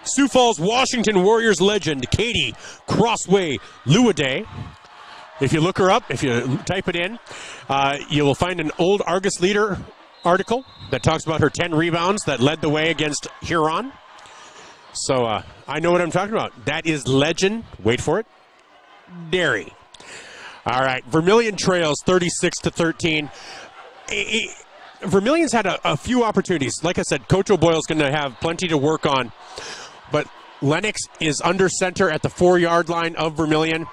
Sioux Falls, Washington Warriors legend Katie Crossway-Luade. If you look her up, if you type it in, you will find an old Argus Leader article that talks about her 10 rebounds that led the way against Huron. So I know what I'm talking about. That is legend. Wait for it. Dairy. All right. Vermillion trails 36-13. Vermillion's had a few opportunities. Like I said, Coach O'Boyle's going to have plenty to work on. But Lennox is under center at the 4-yard line of Vermillion.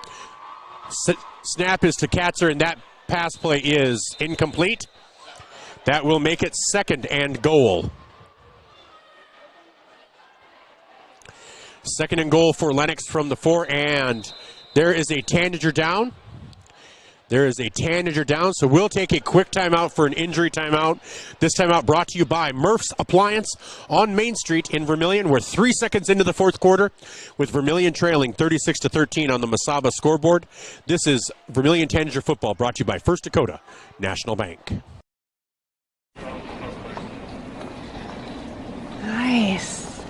Snap is to Katzer, and that pass play is incomplete. That will make it 2nd and goal. 2nd and goal for Lennox from the 4, and there is a Tanager down. So we'll take a quick timeout for an injury timeout. This timeout brought to you by Murph's Appliance on Main Street in Vermillion. We're 3 seconds into the fourth quarter with Vermillion trailing 36-13 on the Mesaba scoreboard. This is Vermillion Tanager Football, brought to you by First Dakota National Bank. Nice.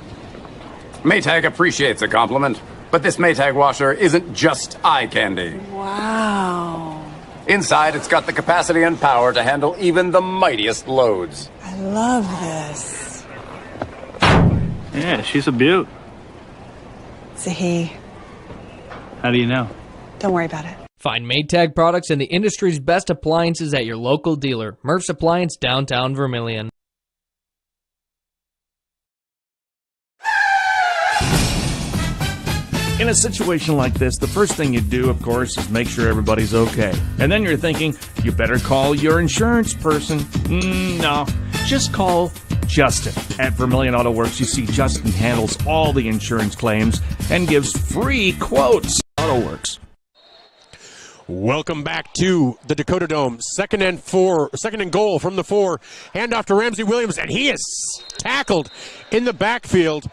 Maytag appreciates a compliment, but this Maytag washer isn't just eye candy. Wow. Inside, it's got the capacity and power to handle even the mightiest loads. I love this. Yeah, she's a beaut. It's a he. How do you know? Don't worry about it. Find Maytag products and the industry's best appliances at your local dealer. Murph's Appliance, downtown Vermillion. In a situation like this, the first thing you do, of course, is make sure everybody's okay. And then you're thinking, you better call your insurance person. No, just call Justin. At Vermillion Auto Works, you see Justin handles all the insurance claims and gives free quotes. Auto Works. Welcome back to the Dakota Dome. Second and goal from the 4. Handoff to Ramsey Williams, and he is tackled in the backfield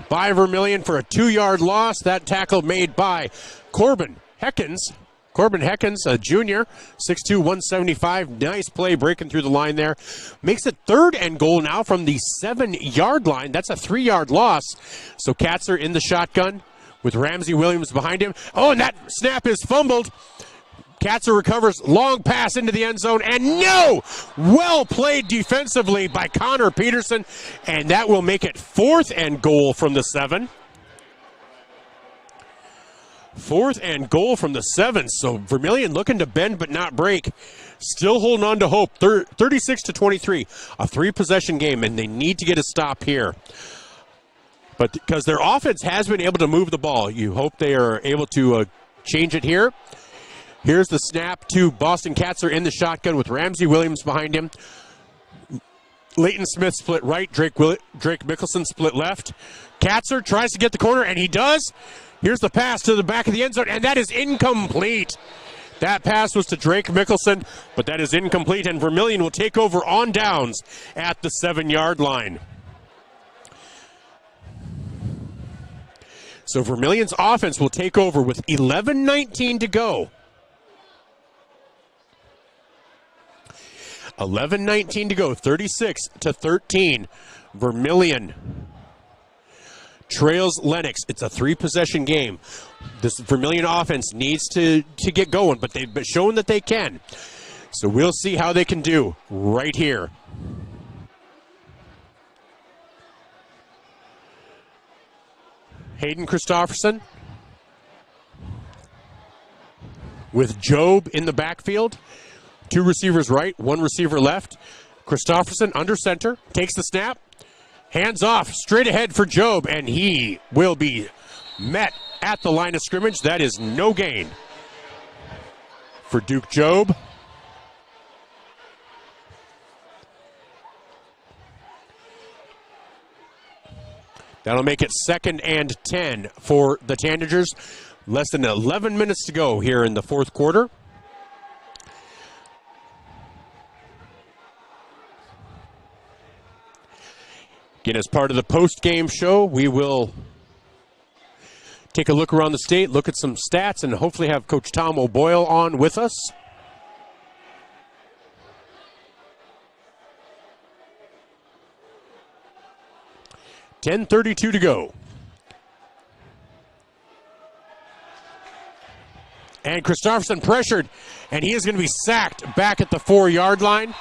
by Vermillion for a 2-yard loss. That tackle made by Corbin Heckens. Corbin Heckens, a junior, 6'2", 175. Nice play breaking through the line there. Makes it 3rd and goal now from the 7-yard line. That's a 3-yard loss. So Katzer in the shotgun with Ramsey Williams behind him. Oh, and that snap is fumbled. Katzer recovers, long pass into the end zone, and no! Well played defensively by Connor Peterson, and that will make it 4th and goal from the 7. 4th and goal from the 7, so Vermillion looking to bend but not break. Still holding on to hope, 36-23, a 3-possession game, and they need to get a stop here. But because their offense has been able to move the ball, you hope they are able to change it here. Here's the snap to Boston Katzer in the shotgun with Ramsey Williams behind him. Leighton Smith split right. Drake Mickelson split left. Katzer tries to get the corner, and he does. Here's the pass to the back of the end zone, and that is incomplete. That pass was to Drake Mickelson, but that is incomplete, and Vermillion will take over on downs at the 7-yard line. So Vermillion's offense will take over with 11:19 to go. 11:19 to go, 36-13. Vermillion trails Lennox. It's a 3-possession game. This Vermillion offense needs to get going, but they've shown that they can. So we'll see how they can do right here. Hayden Christofferson with Job in the backfield. 2 receivers right, 1 receiver left. Christofferson under center, takes the snap, hands off, straight ahead for Job, and he will be met at the line of scrimmage. That is no gain for Duke Job. That'll make it 2nd and 10 for the Tanagers. Less than 11 minutes to go here in the 4th quarter. Again, as part of the post-game show, we will take a look around the state, look at some stats, and hopefully have Coach Tom O'Boyle on with us. $10:32 to go. And Christofferson pressured, and he is going to be sacked back at the 4-yard line.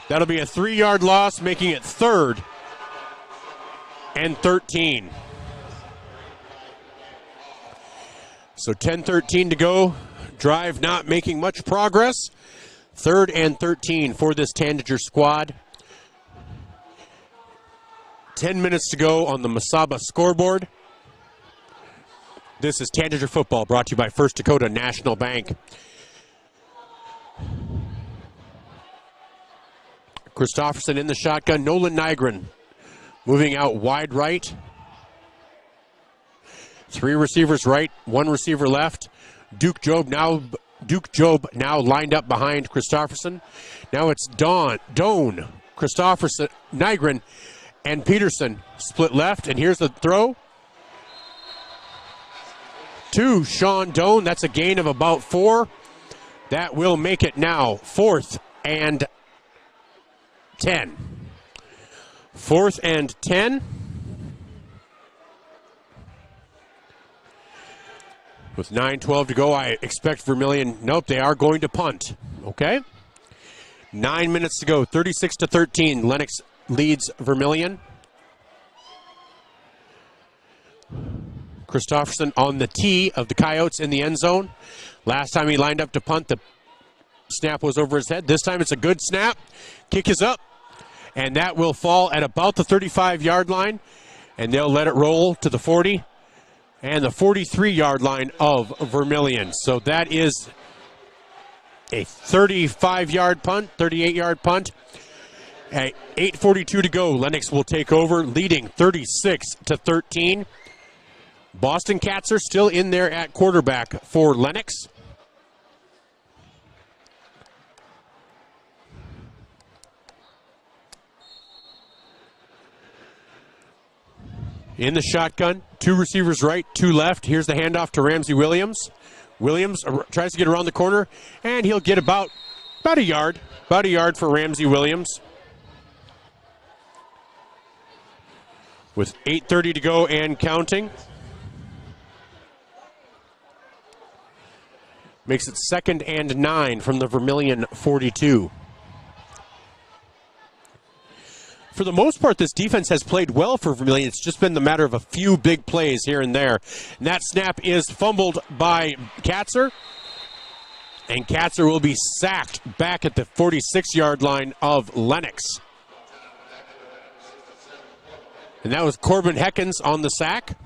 That'll be a 3-yard loss, making it 3rd and 13. So 10:13 to go. Drive not making much progress. 3rd and 13 for this Tanager squad. 10 minutes to go on the Masaba scoreboard. This is Tanager football, brought to you by First Dakota National Bank. Christofferson in the shotgun. Nolan Nygren moving out wide right. 3 receivers right, 1 receiver left. Duke Job now lined up behind Christofferson. Now it's Doan, Christofferson, Nygren, and Peterson split left. And here's the throw to Sean Doan. That's a gain of about 4. That will make it now 4th and 10. 4th and 10. With 9:12 to go, I expect Vermillion. Nope, they are going to punt. Okay. 9 minutes to go. 36-13. Lennox leads Vermillion. Christofferson on the tee of the Coyotes in the end zone. Last time he lined up to punt, the snap was over his head. This time it's a good snap. Kick is up, and that will fall at about the 35-yard line, and they'll let it roll to the 40 and the 43-yard line of Vermillion. So that is a 35-yard punt, 38-yard punt. At 8:42 to go, Lennox will take over, leading 36-13. Boston Cats are still in there at quarterback for Lennox. In the shotgun, 2 receivers right, 2 left. Here's the handoff to Ramsey Williams. Williams tries to get around the corner, and he'll get about a yard. About a yard for Ramsey Williams. With 8:30 to go and counting. Makes it 2nd and 9 from the Vermillion 42. For the most part, this defense has played well for Vermillion. It's just been the matter of a few big plays here and there. And that snap is fumbled by Katzer. And Katzer will be sacked back at the 46-yard line of Lennox. And that was Corbin Heckens on the sack.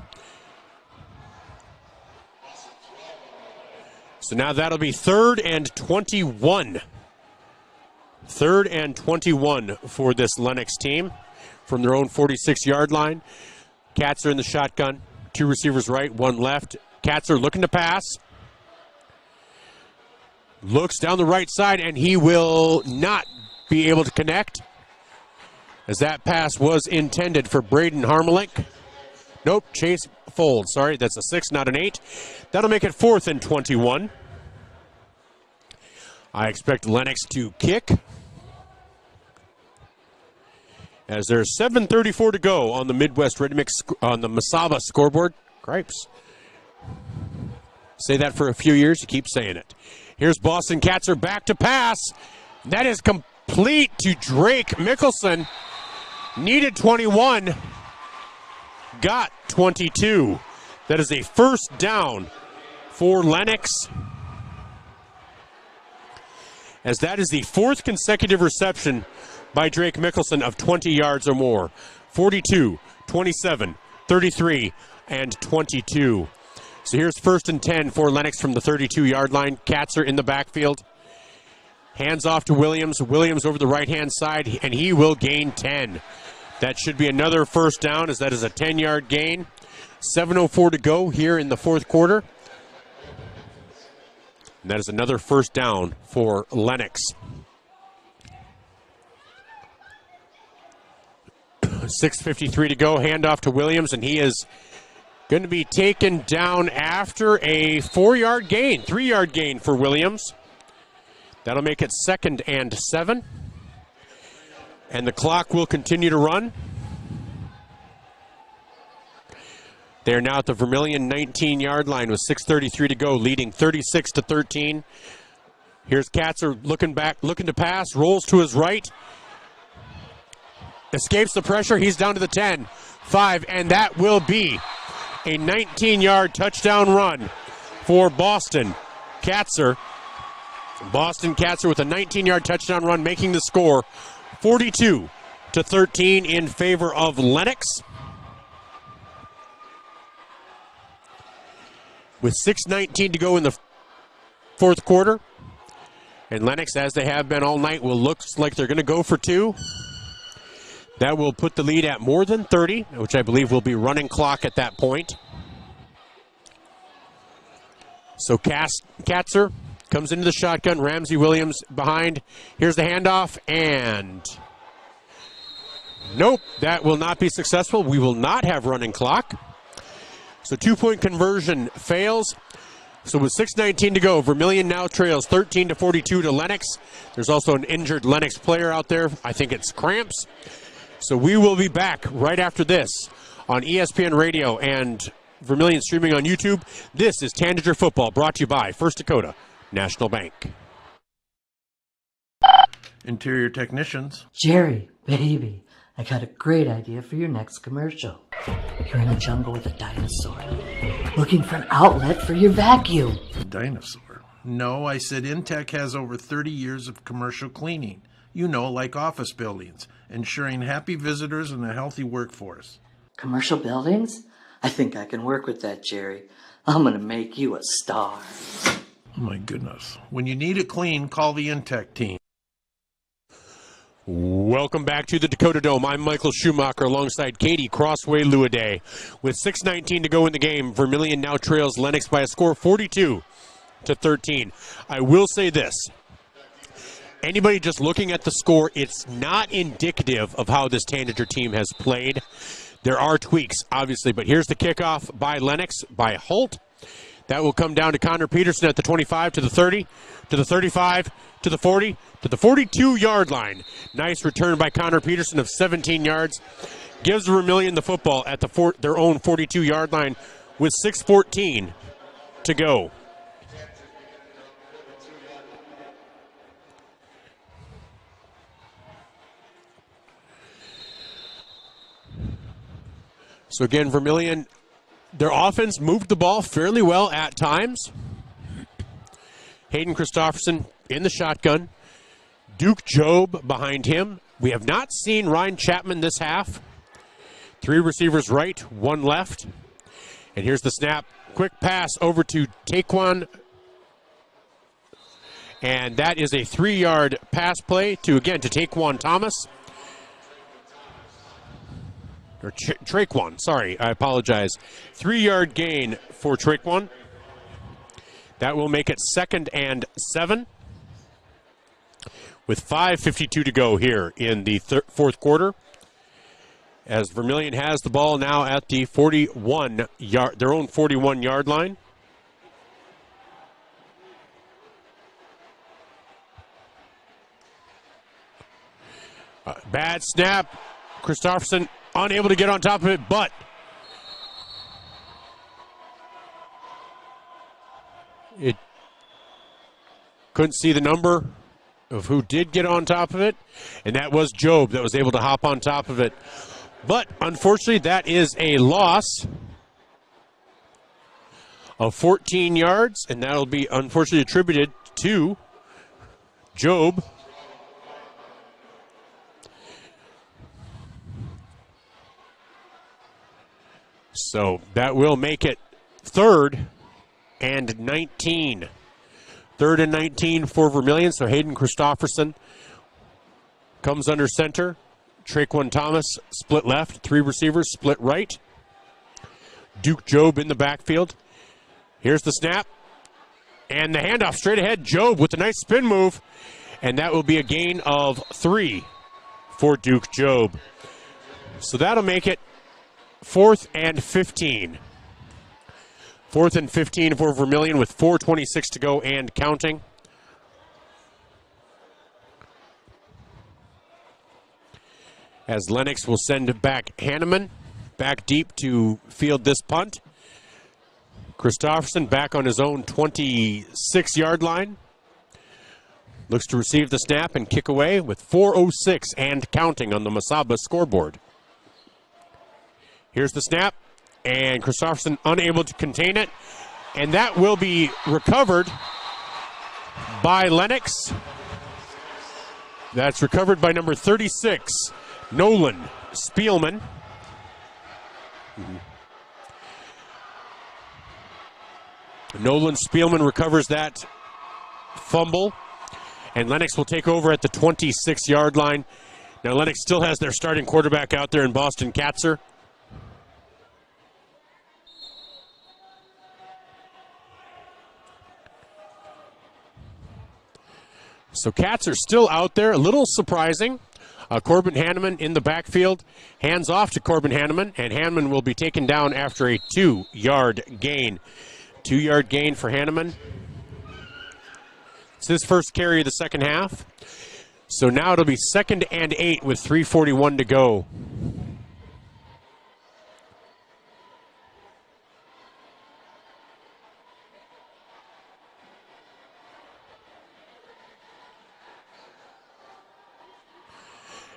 So now that'll be 3rd and 21. 3rd and 21 for this Lennox team from their own 46-yard line. Katzer in the shotgun. 2 receivers right, 1 left. Katzer looking to pass. Looks down the right side, and he will not be able to connect, as that pass was intended for Braden Harmelink. Nope, Chase Fold. Sorry, that's a 6, not an 8. That'll make it 4th and 21. I expect Lennox to kick, as there's 7:34 to go on the Midwest Ready Mix on the Masaba scoreboard. Cripes. Say that for a few years, you keep saying it. Here's Boston Katzer back to pass. That is complete to Drake Mickelson. Needed 21. Got 22. That is a first down for Lennox, as that is the 4th consecutive reception by Drake Mickelson of 20 yards or more. 42, 27, 33, and 22. So here's 1st and 10 for Lennox from the 32-yard line. Katzer in the backfield. Hands off to Williams. Williams over the right-hand side, and he will gain 10. That should be another first down, as that is a 10-yard gain. 7:04 to go here in the 4th quarter. And that is another first down for Lennox. 6:53 to go. Handoff to Williams, and he is going to be taken down after a 4-yard gain. 3-yard gain for Williams. That'll make it 2nd and 7. And the clock will continue to run. They are now at the Vermillion 19-yard line with 6:33 to go, leading 36-13. Here's Katzer looking back, looking to pass, rolls to his right. Escapes the pressure, he's down to the 10, 5, and that will be a 19-yard touchdown run for Boston Katzer. Boston Katzer with a 19-yard touchdown run, making the score 42-13 in favor of Lennox. With 6:19 to go in the 4th quarter. And Lennox, as they have been all night, will look like they're going to go for 2. That will put the lead at more than 30, which I believe will be running clock at that point. So Katzer comes into the shotgun. Ramsey Williams behind. Here's the handoff, and nope, that will not be successful. We will not have running clock. So 2-point conversion fails. So with 6:19 to go, Vermillion now trails 13-42 to Lennox. There's also an injured Lennox player out there. I think it's cramps. So we will be back right after this on ESPN Radio and Vermillion streaming on YouTube. This is Tanager Football, brought to you by First Dakota National Bank. Interior technicians. Jerry, baby, I got a great idea for your next commercial. You're in a jungle with a dinosaur, looking for an outlet for your vacuum. A dinosaur? No, I said Intech has over 30 years of commercial cleaning. You know, like office buildings, ensuring happy visitors and a healthy workforce. Commercial buildings? I think I can work with that, Jerry. I'm gonna make you a star. Oh my goodness. When you need it clean, call the Intech team. Welcome back to the Dakota Dome. I'm Michael Schumacher alongside Katie Crossway-Luaday. With 6:19 to go in the game, Vermillion now trails Lennox by a score of 42-13. I will say this. Anybody just looking at the score, it's not indicative of how this Tanager team has played. There are tweaks, obviously, but here's the kickoff by Lennox, by Holt. That will come down to Connor Peterson at the 25, to the 30, to the 35, to the 40, to the 42-yard line. Nice return by Connor Peterson of 17 yards. Gives Vermillion the football at their own 42-yard line with 6:14 to go. So again, Vermillion, their offense moved the ball fairly well at times. Hayden Christofferson in the shotgun. Duke Job behind him. We have not seen Ryan Chapman this half. 3 receivers right, 1 left. And here's the snap. Quick pass over to Taquan. And that is a 3-yard pass play to Taquan Thomas. Or Traquan, sorry, I apologize. 3-yard gain for Traquan. That will make it 2nd and 7. With 5:52 to go here in the fourth quarter. As Vermillion has the ball now at the 41-yard, their own 41-yard line. Bad snap. Christofferson unable to get on top of it, but it couldn't see the number of who did get on top of it, and that was Job that was able to hop on top of it. But unfortunately, that is a loss of 14 yards, and that'll be unfortunately attributed to Job. So that will make it 3rd and 19. 3rd and 19 for Vermillion. So Hayden Christofferson comes under center. Traquan Thomas split left. 3 receivers split right. Duke Job in the backfield. Here's the snap. And the handoff straight ahead. Job with a nice spin move. And that will be a gain of 3 for Duke Job. So that'll make it 4th and 15. 4th and 15 for Vermillion with 4:26 to go and counting. As Lennox will send back Hanneman back deep to field this punt. Christofferson back on his own 26-yard line. Looks to receive the snap and kick away with 4:06 and counting on the Masaba scoreboard. Here's the snap, and Christofferson unable to contain it, and that will be recovered by Lennox. That's recovered by number 36, Nolan Spielman. Nolan Spielman recovers that fumble, and Lennox will take over at the 26-yard line. Now, Lennox still has their starting quarterback out there in Boston Katzer. So Katzer's still out there, a little surprising. Corbin Hanneman in the backfield, hands off to Corbin Hanneman, and Hanneman will be taken down after a 2-yard gain. 2-yard gain for Hanneman. It's his first carry of the second half. So now it'll be 2nd and 8 with 3:41 to go.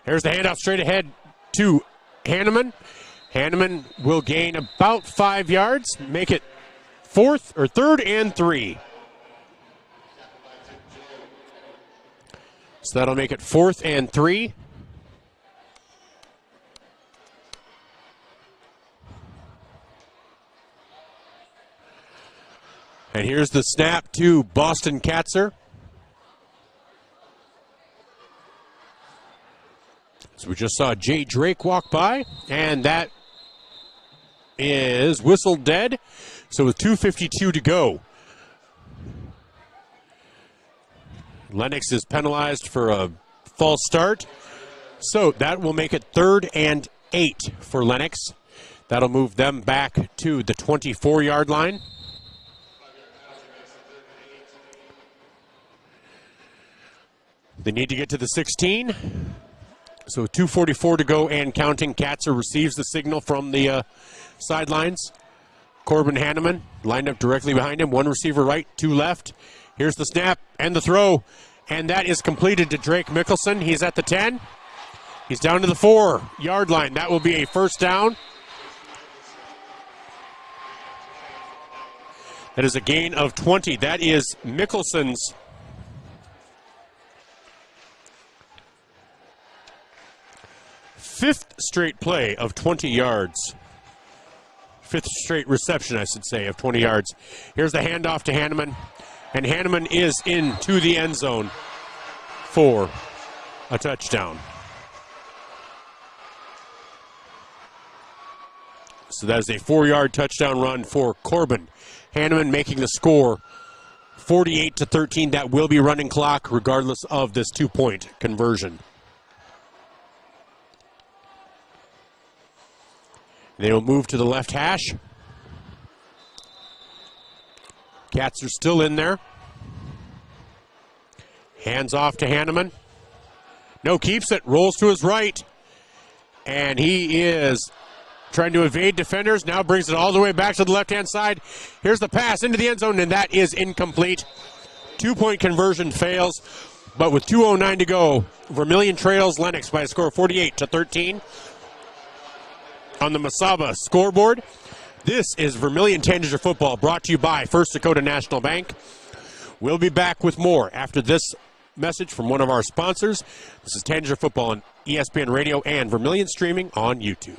Here's the handoff straight ahead to Hanneman. Hanneman will gain about 5 yards, make it 3rd and 3. So that'll make it 4th and 3. And here's the snap to Boston Katzer. So we just saw Jay Drake walk by, and that is whistled dead. So with 2:52 to go, Lennox is penalized for a false start. So that will make it 3rd and 8 for Lennox. That'll move them back to the 24-yard line. They need to get to the 16. So 2:44 to go and counting. Katzer receives the signal from the sidelines. Corbin Hanneman lined up directly behind him. One receiver right, 2 left. Here's the snap and the throw. And that is completed to Drake Mickelson. He's at the 10. He's down to the 4-yard line. That will be a first down. That is a gain of 20. That is Mickelson's 5th straight play of 20 yards. 5th straight reception, I should say, of 20 yards. Here's the handoff to Hanneman. And Hanneman is into the end zone for a touchdown. So that is a 4-yard touchdown run for Corbin. Hanneman making the score 48-13. That will be running clock regardless of this 2-point conversion. They will move to the left hash. Cats are still in there. Hands off to Hanneman. No, keeps it. Rolls to his right. And he is trying to evade defenders. Now brings it all the way back to the left-hand side. Here's the pass into the end zone, and that is incomplete. 2-point conversion fails. But with 2:09 to go, Vermillion trails Lennox by a score of 48-13. On the Masaba scoreboard, this is Vermillion Tanagers Football, brought to you by First Dakota National Bank. We'll be back with more after this message from one of our sponsors. This is Tanager Football on ESPN Radio and Vermillion streaming on YouTube.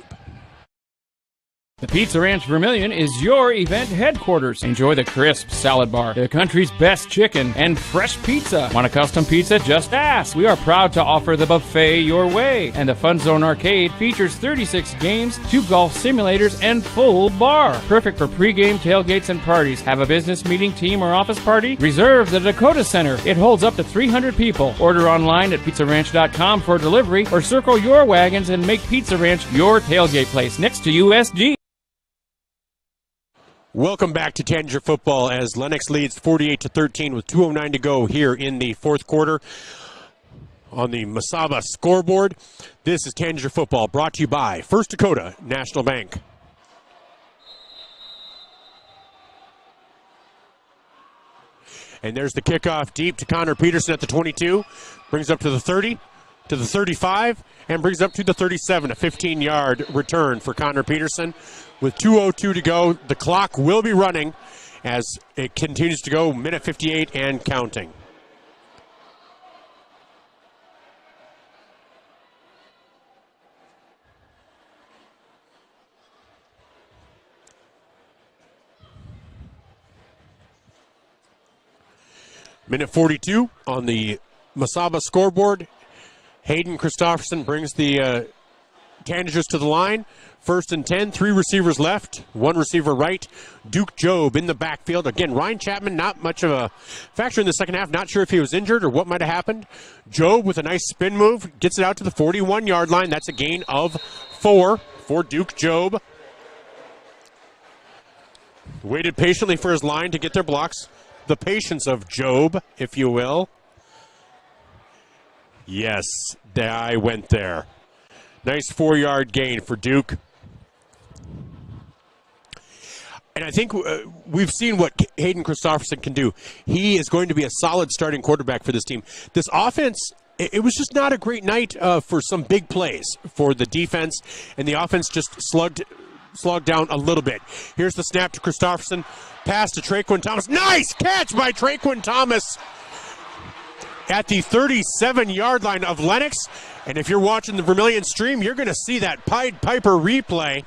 The Pizza Ranch Vermillion is your event headquarters. Enjoy the crisp salad bar, the country's best chicken, and fresh pizza. Want a custom pizza? Just ask. We are proud to offer the buffet your way. And the Fun Zone Arcade features 36 games, 2 golf simulators, and full bar. Perfect for pregame tailgates and parties. Have a business meeting, team, or office party? Reserve the Dakota Center. It holds up to 300 people. Order online at pizzaranch.com for delivery, or circle your wagons and make Pizza Ranch your tailgate place next to USG. Welcome back to Tanager Football as Lennox leads 48-13 with 2:09 to go here in the fourth quarter. On the Masaba scoreboard, this is Tanager Football brought to you by First Dakota National Bank. And there's the kickoff deep to Connor Peterson at the 22. Brings up to the 30, to the 35, and brings up to the 37. A 15-yard return for Connor Peterson. With 2:02 to go, the clock will be running as it continues to go, minute 58 and counting. Minute 42 on the Masaba scoreboard. Hayden Christopherson brings the Tanagers to the line. 1st and 10, 3 receivers left, 1 receiver right. Duke Job in the backfield. Again, Ryan Chapman, not much of a factor in the second half. Not sure if he was injured or what might have happened. Job with a nice spin move, gets it out to the 41-yard line. That's a gain of 4 for Duke Job. Waited patiently for his line to get their blocks. The patience of Job, if you will. Yes, I went there. Nice 4-yard gain for Duke. And I think we've seen what Hayden Christopherson can do. He is going to be a solid starting quarterback for this team. This offense it was just not a great night for some big plays for the defense, and the offense just slogged down a little bit. Here's the snap to Christopherson, pass to Traquin Thomas. Nice catch by Traquin Thomas at the 37-yard line of Lennox. And if you're watching the Vermillion stream, you're going to see that Pied Piper replay,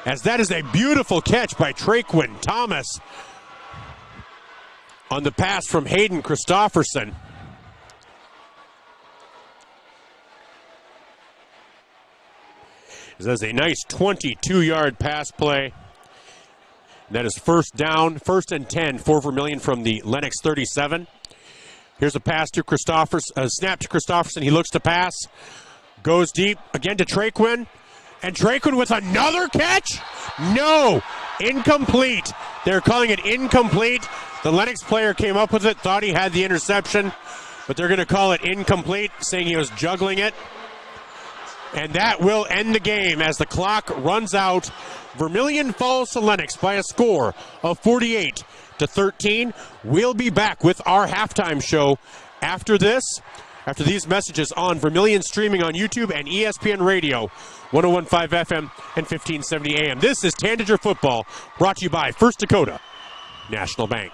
as that is a beautiful catch by Traquin Thomas on the pass from Hayden Christopherson. That's a nice 22-yard pass play. That is first down, 1st and 10 for Vermillion from the Lennox 37. Here's a pass to Christopherson, a snap to Christopherson. He looks to pass, goes deep again to Traquin, and Traquin with another catch? No, incomplete. They're calling it incomplete. The Lennox player came up with it, thought he had the interception, but they're going to call it incomplete, saying he was juggling it. And that will end the game as the clock runs out. Vermillion falls to Lennox by a score of 48-13. We'll be back with our halftime show after this, after these messages on Vermillion streaming on YouTube and ESPN Radio, 101.5 FM and 1570 AM. This is Tanager Football, brought to you by First Dakota National Bank.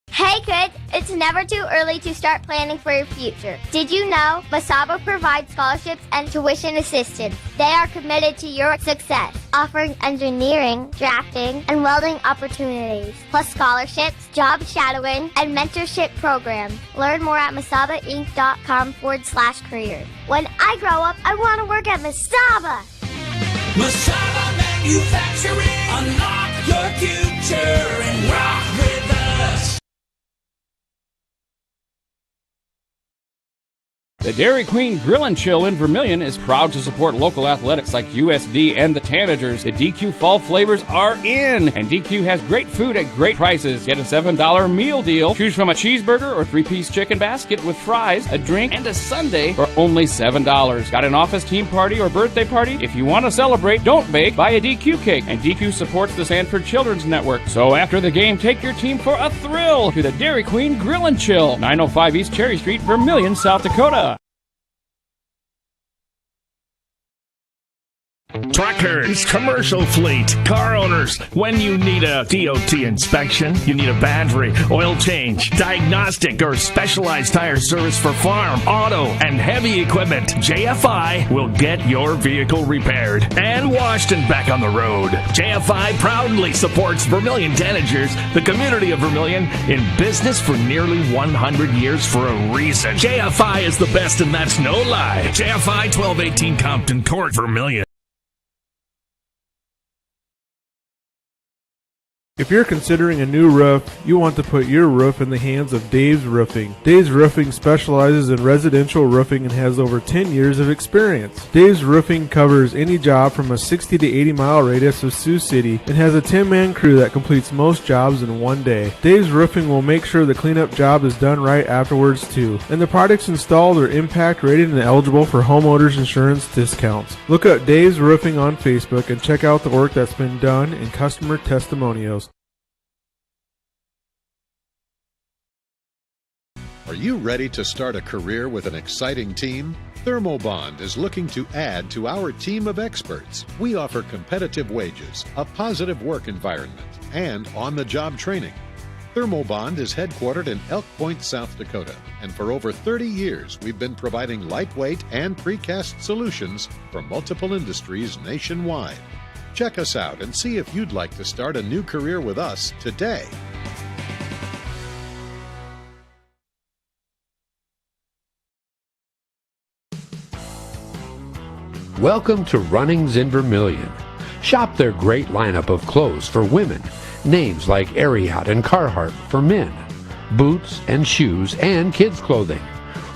Hey kids, it's never too early to start planning for your future. Did you know Masaba provides scholarships and tuition assistance? They are committed to your success, offering engineering, drafting, and welding opportunities, plus scholarships, job shadowing, and mentorship programs. Learn more at masabainc.com/careers. When I grow up, I want to work at Masaba. Masaba Manufacturing, unlock your future and rock with us. The Dairy Queen Grill and Chill in Vermillion is proud to support local athletics like USD and the Tanagers. The DQ Fall flavors are in, and DQ has great food at great prices. Get a $7 meal deal. Choose from a cheeseburger or 3-piece chicken basket with fries, a drink, and a sundae for only $7. Got an office team party or birthday party? If you want to celebrate, don't bake, buy a DQ cake. And DQ supports the Sanford Children's Network. So after the game, take your team for a thrill to the Dairy Queen Grill and Chill, 905 East Cherry Street, Vermillion, South Dakota. Truckers, commercial fleet, car owners, when you need a DOT inspection, you need a battery, oil change, diagnostic, or specialized tire service for farm, auto, and heavy equipment, JFI will get your vehicle repaired and washed and back on the road. JFI proudly supports Vermillion Tanagers, the community of Vermillion, in business for nearly 100 years for a reason. JFI is the best, and that's no lie. JFI 1218 Compton Court, Vermillion. If you're considering a new roof, you want to put your roof in the hands of Dave's Roofing. Dave's Roofing specializes in residential roofing and has over 10 years of experience. Dave's Roofing covers any job from a 60 to 80 mile radius of Sioux City and has a 10-man crew that completes most jobs in one day. Dave's Roofing will make sure the cleanup job is done right afterwards too. And the products installed are impact rated and eligible for homeowners insurance discounts. Look up Dave's Roofing on Facebook and check out the work that's been done and customer testimonials. Are you ready to start a career with an exciting team? Thermobond is looking to add to our team of experts. We offer competitive wages, a positive work environment, and on-the-job training. Thermobond is headquartered in Elk Point, South Dakota, and for over 30 years we've been providing lightweight and precast solutions for multiple industries nationwide. Check us out and see if you'd like to start a new career with us today. Welcome to Runnings in Vermillion. Shop their great lineup of clothes for women, names like Ariat and Carhartt for men, boots and shoes and kids' clothing.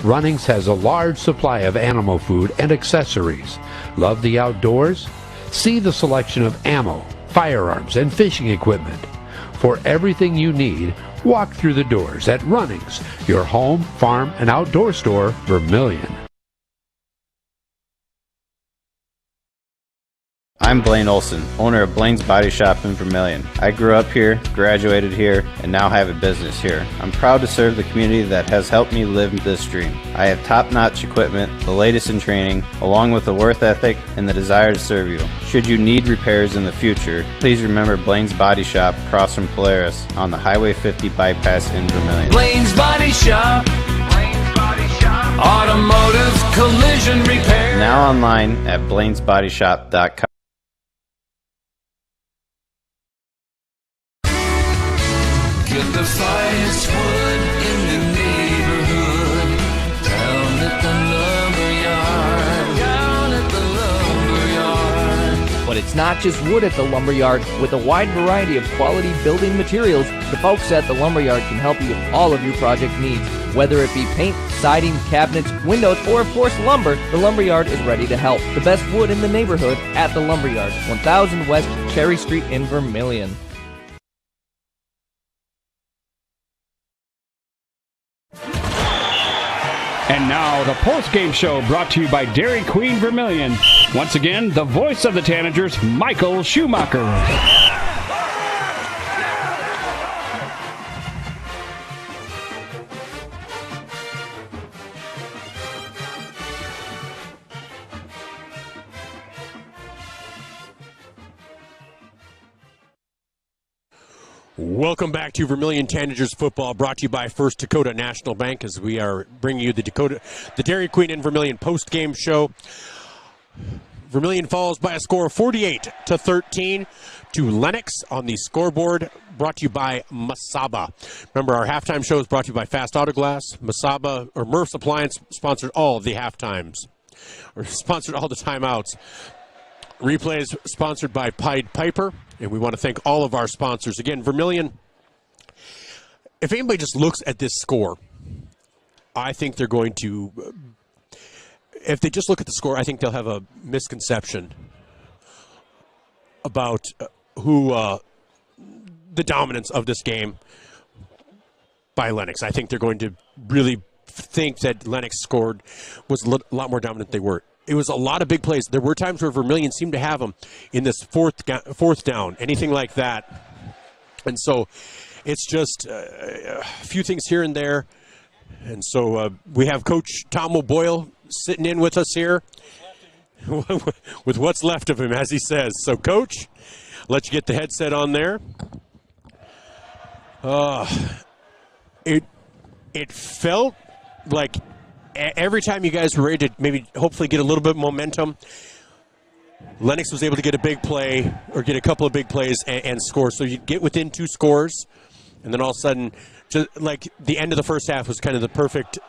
Runnings has a large supply of animal food and accessories. Love the outdoors? See the selection of ammo, firearms, and fishing equipment. For everything you need, walk through the doors at Runnings, your home, farm, and outdoor store, Vermillion. I'm Blaine Olson, owner of Blaine's Body Shop in Vermillion. I grew up here, graduated here, and now have a business here. I'm proud to serve the community that has helped me live this dream. I have top-notch equipment, the latest in training, along with a work ethic and the desire to serve you. Should you need repairs in the future, please remember Blaine's Body Shop across from Polaris on the Highway 50 bypass in Vermillion. Blaine's Body Shop. Automotive collision repair. Now online at blainesbodyshop.com. Get the finest wood in the neighborhood. Down at the lumberyard. But it's not just wood at the lumberyard. With a wide variety of quality building materials, the folks at the lumberyard can help you with all of your project needs. Whether it be paint, siding, cabinets, windows, or of course lumber, the lumberyard is ready to help. The best wood in the neighborhood at the lumberyard, 1000 West Cherry Street in Vermillion. And now, the post-game show brought to you by Dairy Queen Vermillion. Once again, the voice of the Tanagers, Michael Schumacher. Welcome back to Vermillion Tanagers football, brought to you by First Dakota National Bank, as we are bringing you the Dairy Queen and Vermillion post-game show. Vermillion falls by a score of 48-13 to Lennox on the scoreboard, brought to you by Masaba. Remember, our halftime show is brought to you by Fast Autoglass. Masaba, or Murph's Appliance, sponsored all of the halftimes, or sponsored all the timeouts. Replays sponsored by Pied Piper, and we want to thank all of our sponsors. Again, Vermillion, if anybody just looks at this score, I think they're going to, if they just look at the score, I think they'll have a misconception about the dominance of this game by Lennox. I think they're going to really think that Lennox was a lot more dominant than they were. It was a lot of big plays. There were times where Vermillion seemed to have them in this fourth down, anything like that. And so it's just a few things here and there. And so we have Coach Tom O'Boyle sitting in with us here with what's left of him, as he says. So, Coach, let you get the headset on there. It felt like every time you guys were ready to maybe hopefully get a little bit of momentum, Lennox was able to get a big play or get a couple of big plays and score. So you get within 2 scores, and then all of a sudden, just like the end of the first half was kind of the perfect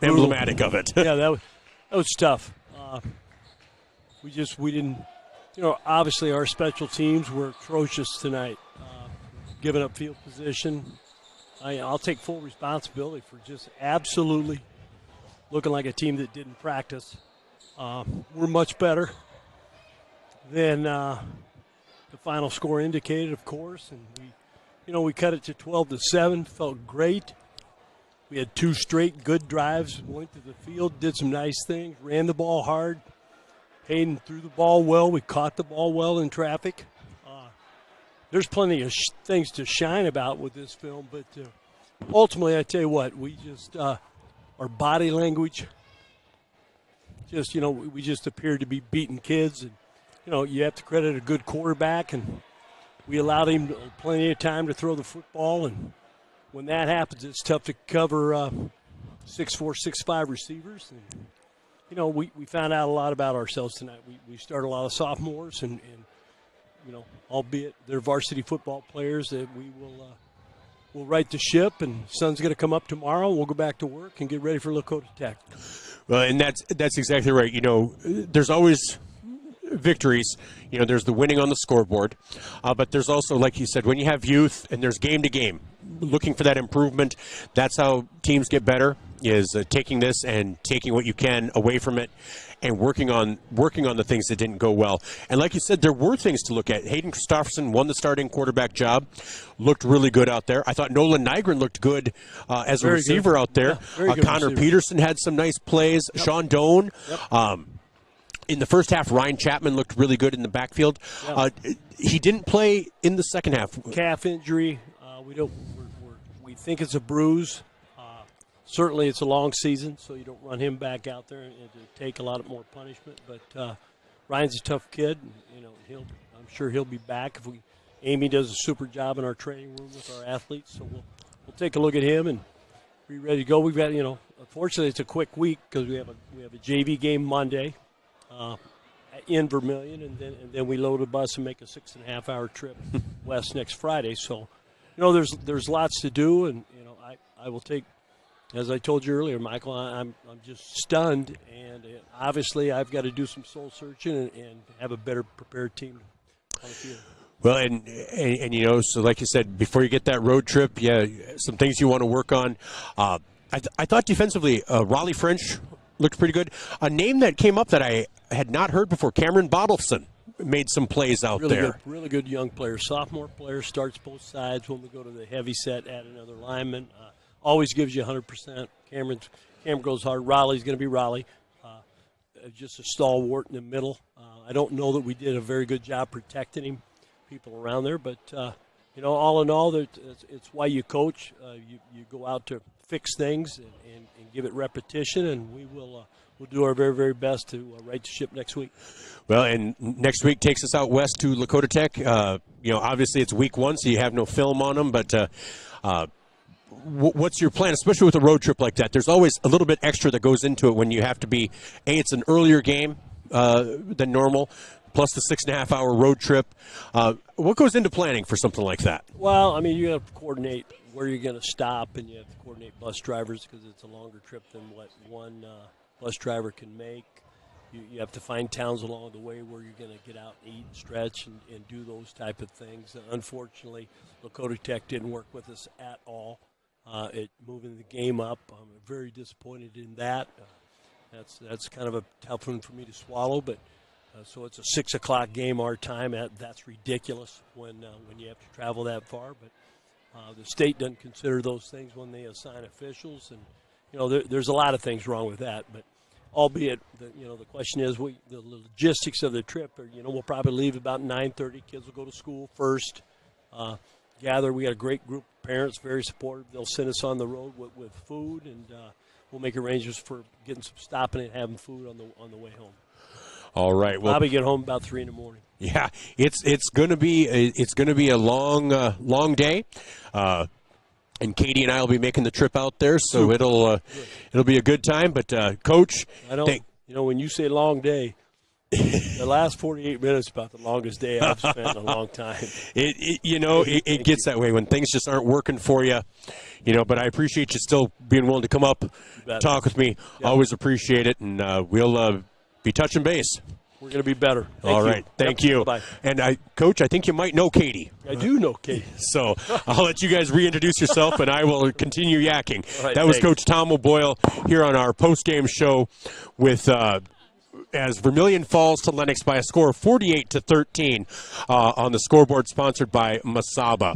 emblematic of it. Yeah, that was tough. We didn't, obviously our special teams were atrocious tonight, giving up field position. I'll take full responsibility for just absolutely looking like a team that didn't practice. We're much better than the final score indicated, of course. And we cut it to 12-7. Felt great. We had 2 straight good drives. Went to the field, did some nice things, ran the ball hard. Hayden threw the ball well. We caught the ball well in traffic. There's plenty of things to shine about with this film, but ultimately, I tell you what, we just our body language, just, we just appeared to be beating kids. And, you have to credit a good quarterback, and we allowed him plenty of time to throw the football. And when that happens, it's tough to cover 6'4", 6'5" receivers. And, we found out a lot about ourselves tonight. We started a lot of sophomores, and albeit they're varsity football players, that we will we'll right the ship, and sun's going to come up tomorrow. We'll go back to work and get ready for Dakota Tech. Well, and that's exactly right. There's always victories. There's the winning on the scoreboard, but there's also, like you said, when you have youth and there's game to game, looking for that improvement. That's how teams get better, is taking this and taking what you can away from it and working on the things that didn't go well. And like you said, there were things to look at. Hayden Christofferson won the starting quarterback job, looked really good out there. I thought Nolan Nygren looked good as a receiver out there. Yeah, Connor receiver. Peterson had some nice plays. Yep. Sean Doan. Yep. In the first half, Ryan Chapman looked really good in the backfield. Yeah. He didn't play in the second half. Calf injury. We think it's a bruise. Certainly, it's a long season, so you don't run him back out there and to take a lot more punishment. But Ryan's a tough kid. I'm sure he'll be back. Amy does a super job in our training room with our athletes, so we'll take a look at him and be ready to go. We've got, unfortunately, it's a quick week because we have a JV game Monday in Vermillion, and then we load a bus and make a 6.5-hour trip west next Friday. So, there's lots to do, and I will take. As I told you earlier, Michael, I'm just stunned, and obviously I've got to do some soul searching and have a better prepared team on the field. Well, and so like you said, before you get that road trip, some things you want to work on. I thought defensively, Raleigh French looked pretty good. A name that came up that I had not heard before, Cameron Bottleson, made some plays out there. Really good young player. Sophomore player, starts both sides. When we go to the heavy set, add another lineman. Always gives you 100%. Cameron goes hard. Raleigh's going to be Raleigh. Just a stalwart in the middle. I don't know that we did a very good job protecting him, people around there. But, all in all, it's why you coach. You go out to fix things and give it repetition, and we'll do our very, very best to right the ship next week. Well, and next week takes us out west to Lakota Tech. Obviously it's week 1, so you have no film on them, but what's your plan, especially with a road trip like that? There's always a little bit extra that goes into it when you have to be, it's an earlier game than normal, plus the 6.5-hour road trip. What goes into planning for something like that? Well, you have to coordinate where you're going to stop, and you have to coordinate bus drivers because it's a longer trip than what one bus driver can make. You have to find towns along the way where you're going to get out and eat and stretch and do those type of things. Unfortunately, Lakota Tech didn't work with us at all. Moving the game up, I'm very disappointed in that. That's kind of a tough one for me to swallow. But so it's a 6 o'clock game our time. That's ridiculous when you have to travel that far. But the state doesn't consider those things when they assign officials, and there's a lot of things wrong with that. But albeit, the question is, the logistics of the trip. We'll probably leave about 9:30. Kids will go to school first. Gather. We got a great group of parents, very supportive. They'll send us on the road with food, and we'll make arrangements for getting some stopping and having food on the way home. All right. Well, probably get home about 3 in the morning. Yeah, it's going to be a long day. And Katie and I will be making the trip out there, so it'll be a good time. But Coach, when you say long day, the last 48 minutes about the longest day I've spent in a long time. It gets that way when things just aren't working for you. But I appreciate you still being willing to come up, talk with me. Yeah. Always appreciate it, and we'll be touching base. We're going to be better. All right. Thank you. Bye. And Coach, I think you might know Katie. I do know Katie. So I'll let you guys reintroduce yourself, and I will continue yakking. Right, that was Coach Tom O'Boyle here on our post-game show with as Vermillion falls to Lennox by a score of 48-13 on the scoreboard, sponsored by Masaba.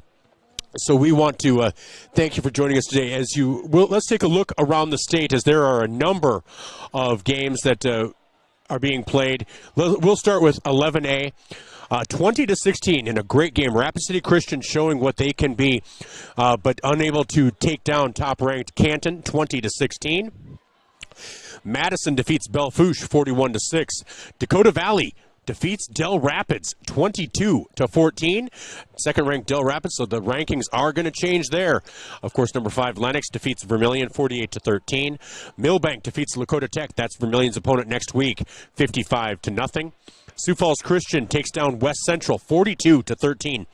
So we want to thank you for joining us today. Let's take a look around the state, as there are a number of games that are being played. We'll start with 11A. 20-16 in a great game. Rapid City Christian showing what they can be, but unable to take down top-ranked Canton, 20-16. Madison defeats Belfouche 41-6. Dakota Valley defeats Del Rapids 22-14. Second-ranked Del Rapids, so the rankings are going to change there. Of course, number 5 Lennox defeats Vermillion 48-13. Millbank defeats Lakota Tech. That's Vermillion's opponent next week, 55-0. Sioux Falls Christian takes down West Central 42-13.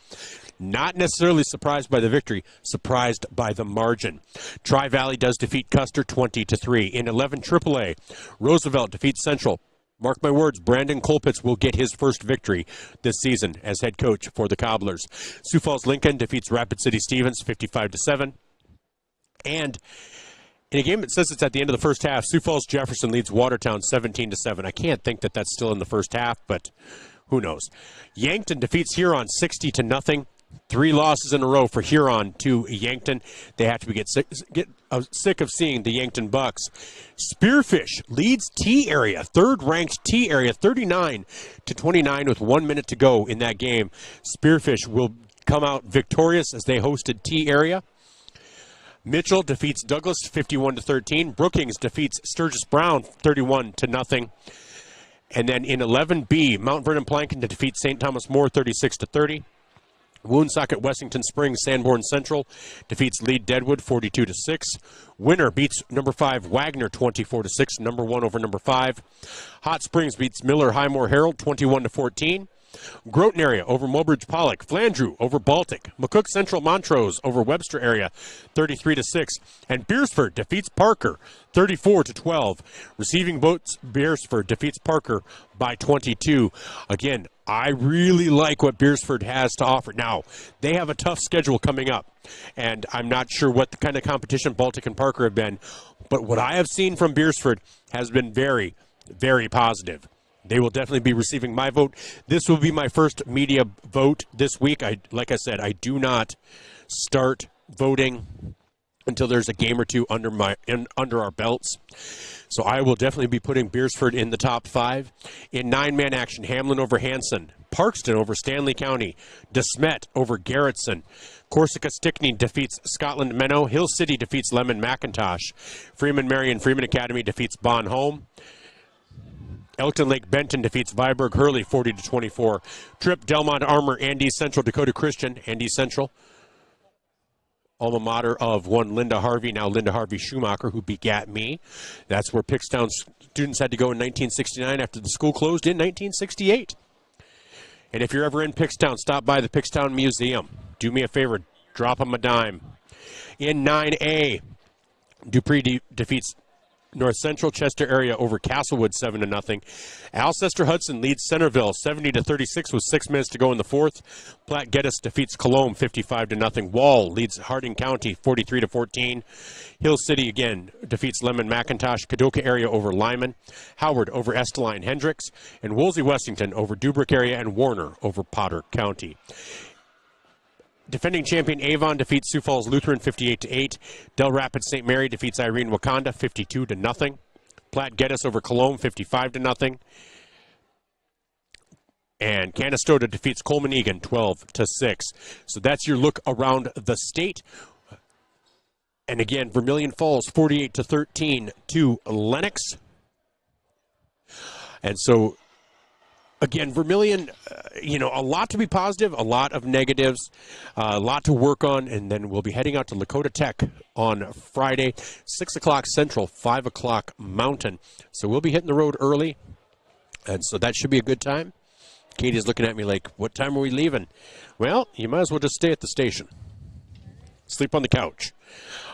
Not necessarily surprised by the victory, surprised by the margin. Tri-Valley does defeat Custer 20-3. In 11 AAA, Roosevelt defeats Central. Mark my words, Brandon Colpitz will get his first victory this season as head coach for the Cobblers. Sioux Falls Lincoln defeats Rapid City Stevens 55-7. And in a game that says it's at the end of the first half, Sioux Falls Jefferson leads Watertown 17-7. I can't think that that's still in the first half, but who knows. Yankton defeats Huron 60-0. 3 losses in a row for Huron to Yankton. They have to get sick of seeing the Yankton Bucks. Spearfish leads T area, third-ranked T area, 39-29 with 1 minute to go in that game. Spearfish will come out victorious as they hosted T area. Mitchell defeats Douglas 51-13. Brookings defeats Sturgis Brown 31-0. And then in 11B, Mount Vernon Plankin to defeat St. Thomas More 36-30. Woonsocket Wessington Springs Sanborn Central defeats Lead Deadwood 42-6. Winner beats number 5 Wagner 24-6. Number 1 over number 5. Hot Springs beats Miller Highmore Herald 21-14. Groton area over Mobridge Pollock. Flandreau over Baltic. McCook Central Montrose over Webster area 33-6. And Beersford defeats Parker 34-12. Receiving votes, Beersford defeats Parker by 22. Again, I really like what Beersford has to offer. Now, they have a tough schedule coming up, and I'm not sure what the kind of competition Baltic and Parker have been, but what I have seen from Beersford has been very, very positive. They will definitely be receiving my vote. This will be my first media vote this week. Like I said, I do not start voting until there's a game or two under our belts. So I will definitely be putting Beersford in the top 5. In 9-man action, Hamlin over Hanson, Parkston over Stanley County, DeSmet over Garrettson, Corsica Stickney defeats Scotland Menno, Hill City defeats Lemon McIntosh, Freeman Marion Freeman Academy defeats Bon Home, Elkton Lake Benton defeats Viborg Hurley 40-24. Tripp Delmont Armour Andes Central Dakota Christian Andes Central, alma mater of one Linda Harvey, now Linda Harvey Schumacher, who begat me. That's where Pickstown students had to go in 1969 after the school closed in 1968. And if you're ever in Pickstown, stop by the Pickstown Museum. Do me a favor, drop them a dime. In 9A, Dupree defeats North Central. Chester area over Castlewood 7-0. Alcester Hudson leads Centerville 70-36 with 6 minutes to go in the 4th. Platte Geddes defeats Colombe 55-0. Wall leads Harding County 43-14. Hill City again defeats Lemon McIntosh. Kadoka area over Lyman. Howard over Esteline Hendricks. And Woolsey Westington over Dubrick area and Warner over Potter County. Defending champion Avon defeats Sioux Falls Lutheran 58-8. Del Rapids St. Mary defeats Irene Wakanda 52-0. Platte Geddes over Cologne 55-0. And Canastota defeats Coleman Egan 12-6. So that's your look around the state. And again, Vermilion Falls 48-13 to Lennox. And so again, Vermilion, a lot to be positive, a lot of negatives, a lot to work on, and then we'll be heading out to Lakota Tech on Friday, 6 o'clock Central, 5 o'clock Mountain. So we'll be hitting the road early, and so that should be a good time. Katie's looking at me like, what time are we leaving? Well, you might as well just stay at the station. Sleep on the couch.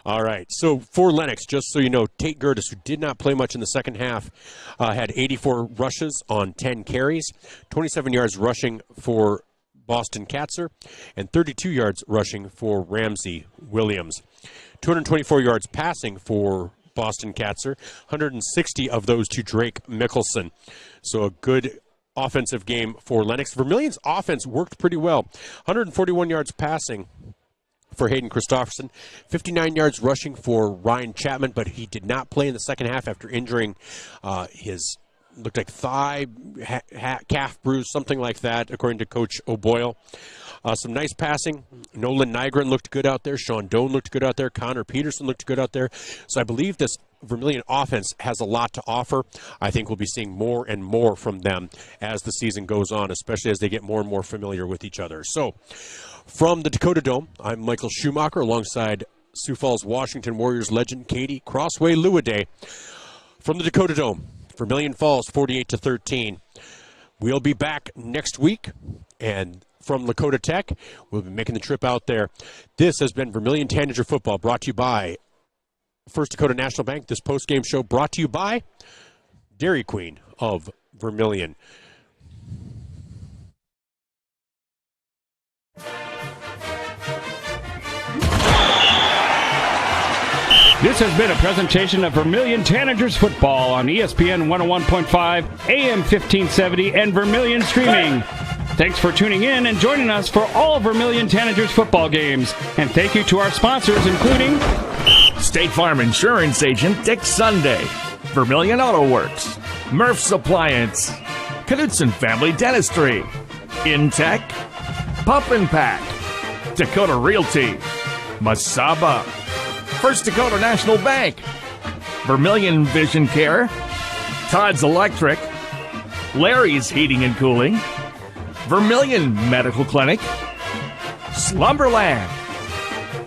All right, so for Lennox, just so you know, Tate Gertis, who did not play much in the second half, had 84 rushes on 10 carries, 27 yards rushing for Boston Katzer, and 32 yards rushing for Ramsey Williams. 224 yards passing for Boston Katzer, 160 of those to Drake Mickelson. So a good offensive game for Lennox. Vermillion's offense worked pretty well. 141 yards passing for Hayden Christofferson, 59 yards rushing for Ryan Chapman, but he did not play in the second half after injuring his, looked like thigh, calf bruise, something like that, according to Coach O'Boyle. Some nice passing. Nolan Nygren looked good out there. Sean Doan looked good out there. Connor Peterson looked good out there. So I believe this Vermillion offense has a lot to offer. I think we'll be seeing more and more from them as the season goes on, especially as they get more and more familiar with each other. So from the Dakota Dome, I'm Michael Schumacher alongside Sioux Falls, Washington Warriors legend Katie Crossway Luaday. From the Dakota Dome, Vermillion Falls 48-13. We'll be back next week, and from Lakota Tech, we'll be making the trip out there. This has been Vermillion Tanager Football, brought to you by First Dakota National Bank. This post-game show brought to you by Dairy Queen of Vermillion. This has been a presentation of Vermillion Tanagers Football on ESPN 101.5, AM 1570, and Vermillion Streaming. Thanks for tuning in and joining us for all of Vermillion Tanagers football games. And thank you to our sponsors, including State Farm Insurance Agent Dick Sunday, Vermillion Auto Works, Murph's Appliance, Knudsen Family Dentistry, Intech, Pump and Pack, Dakota Realty, Masaba, First Dakota National Bank, Vermillion Vision Care, Todd's Electric, Larry's Heating and Cooling, Vermillion Medical Clinic, Slumberland,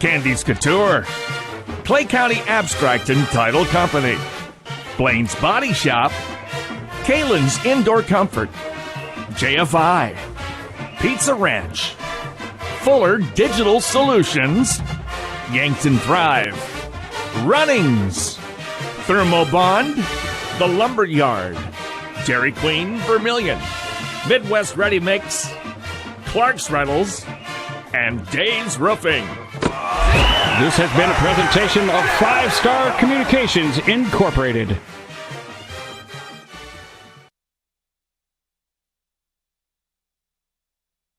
Candy's Couture, Clay County Abstract and Title Company, Blaine's Body Shop, Kalen's Indoor Comfort, JFI, Pizza Ranch, Fuller Digital Solutions, Yankton Thrive, Runnings, Thermobond, The Lumber Yard, Dairy Queen Vermillion, Midwest Ready Mix, Clark's Rentals, and Dave's Roofing. This has been a presentation of 5 Star Communications Incorporated.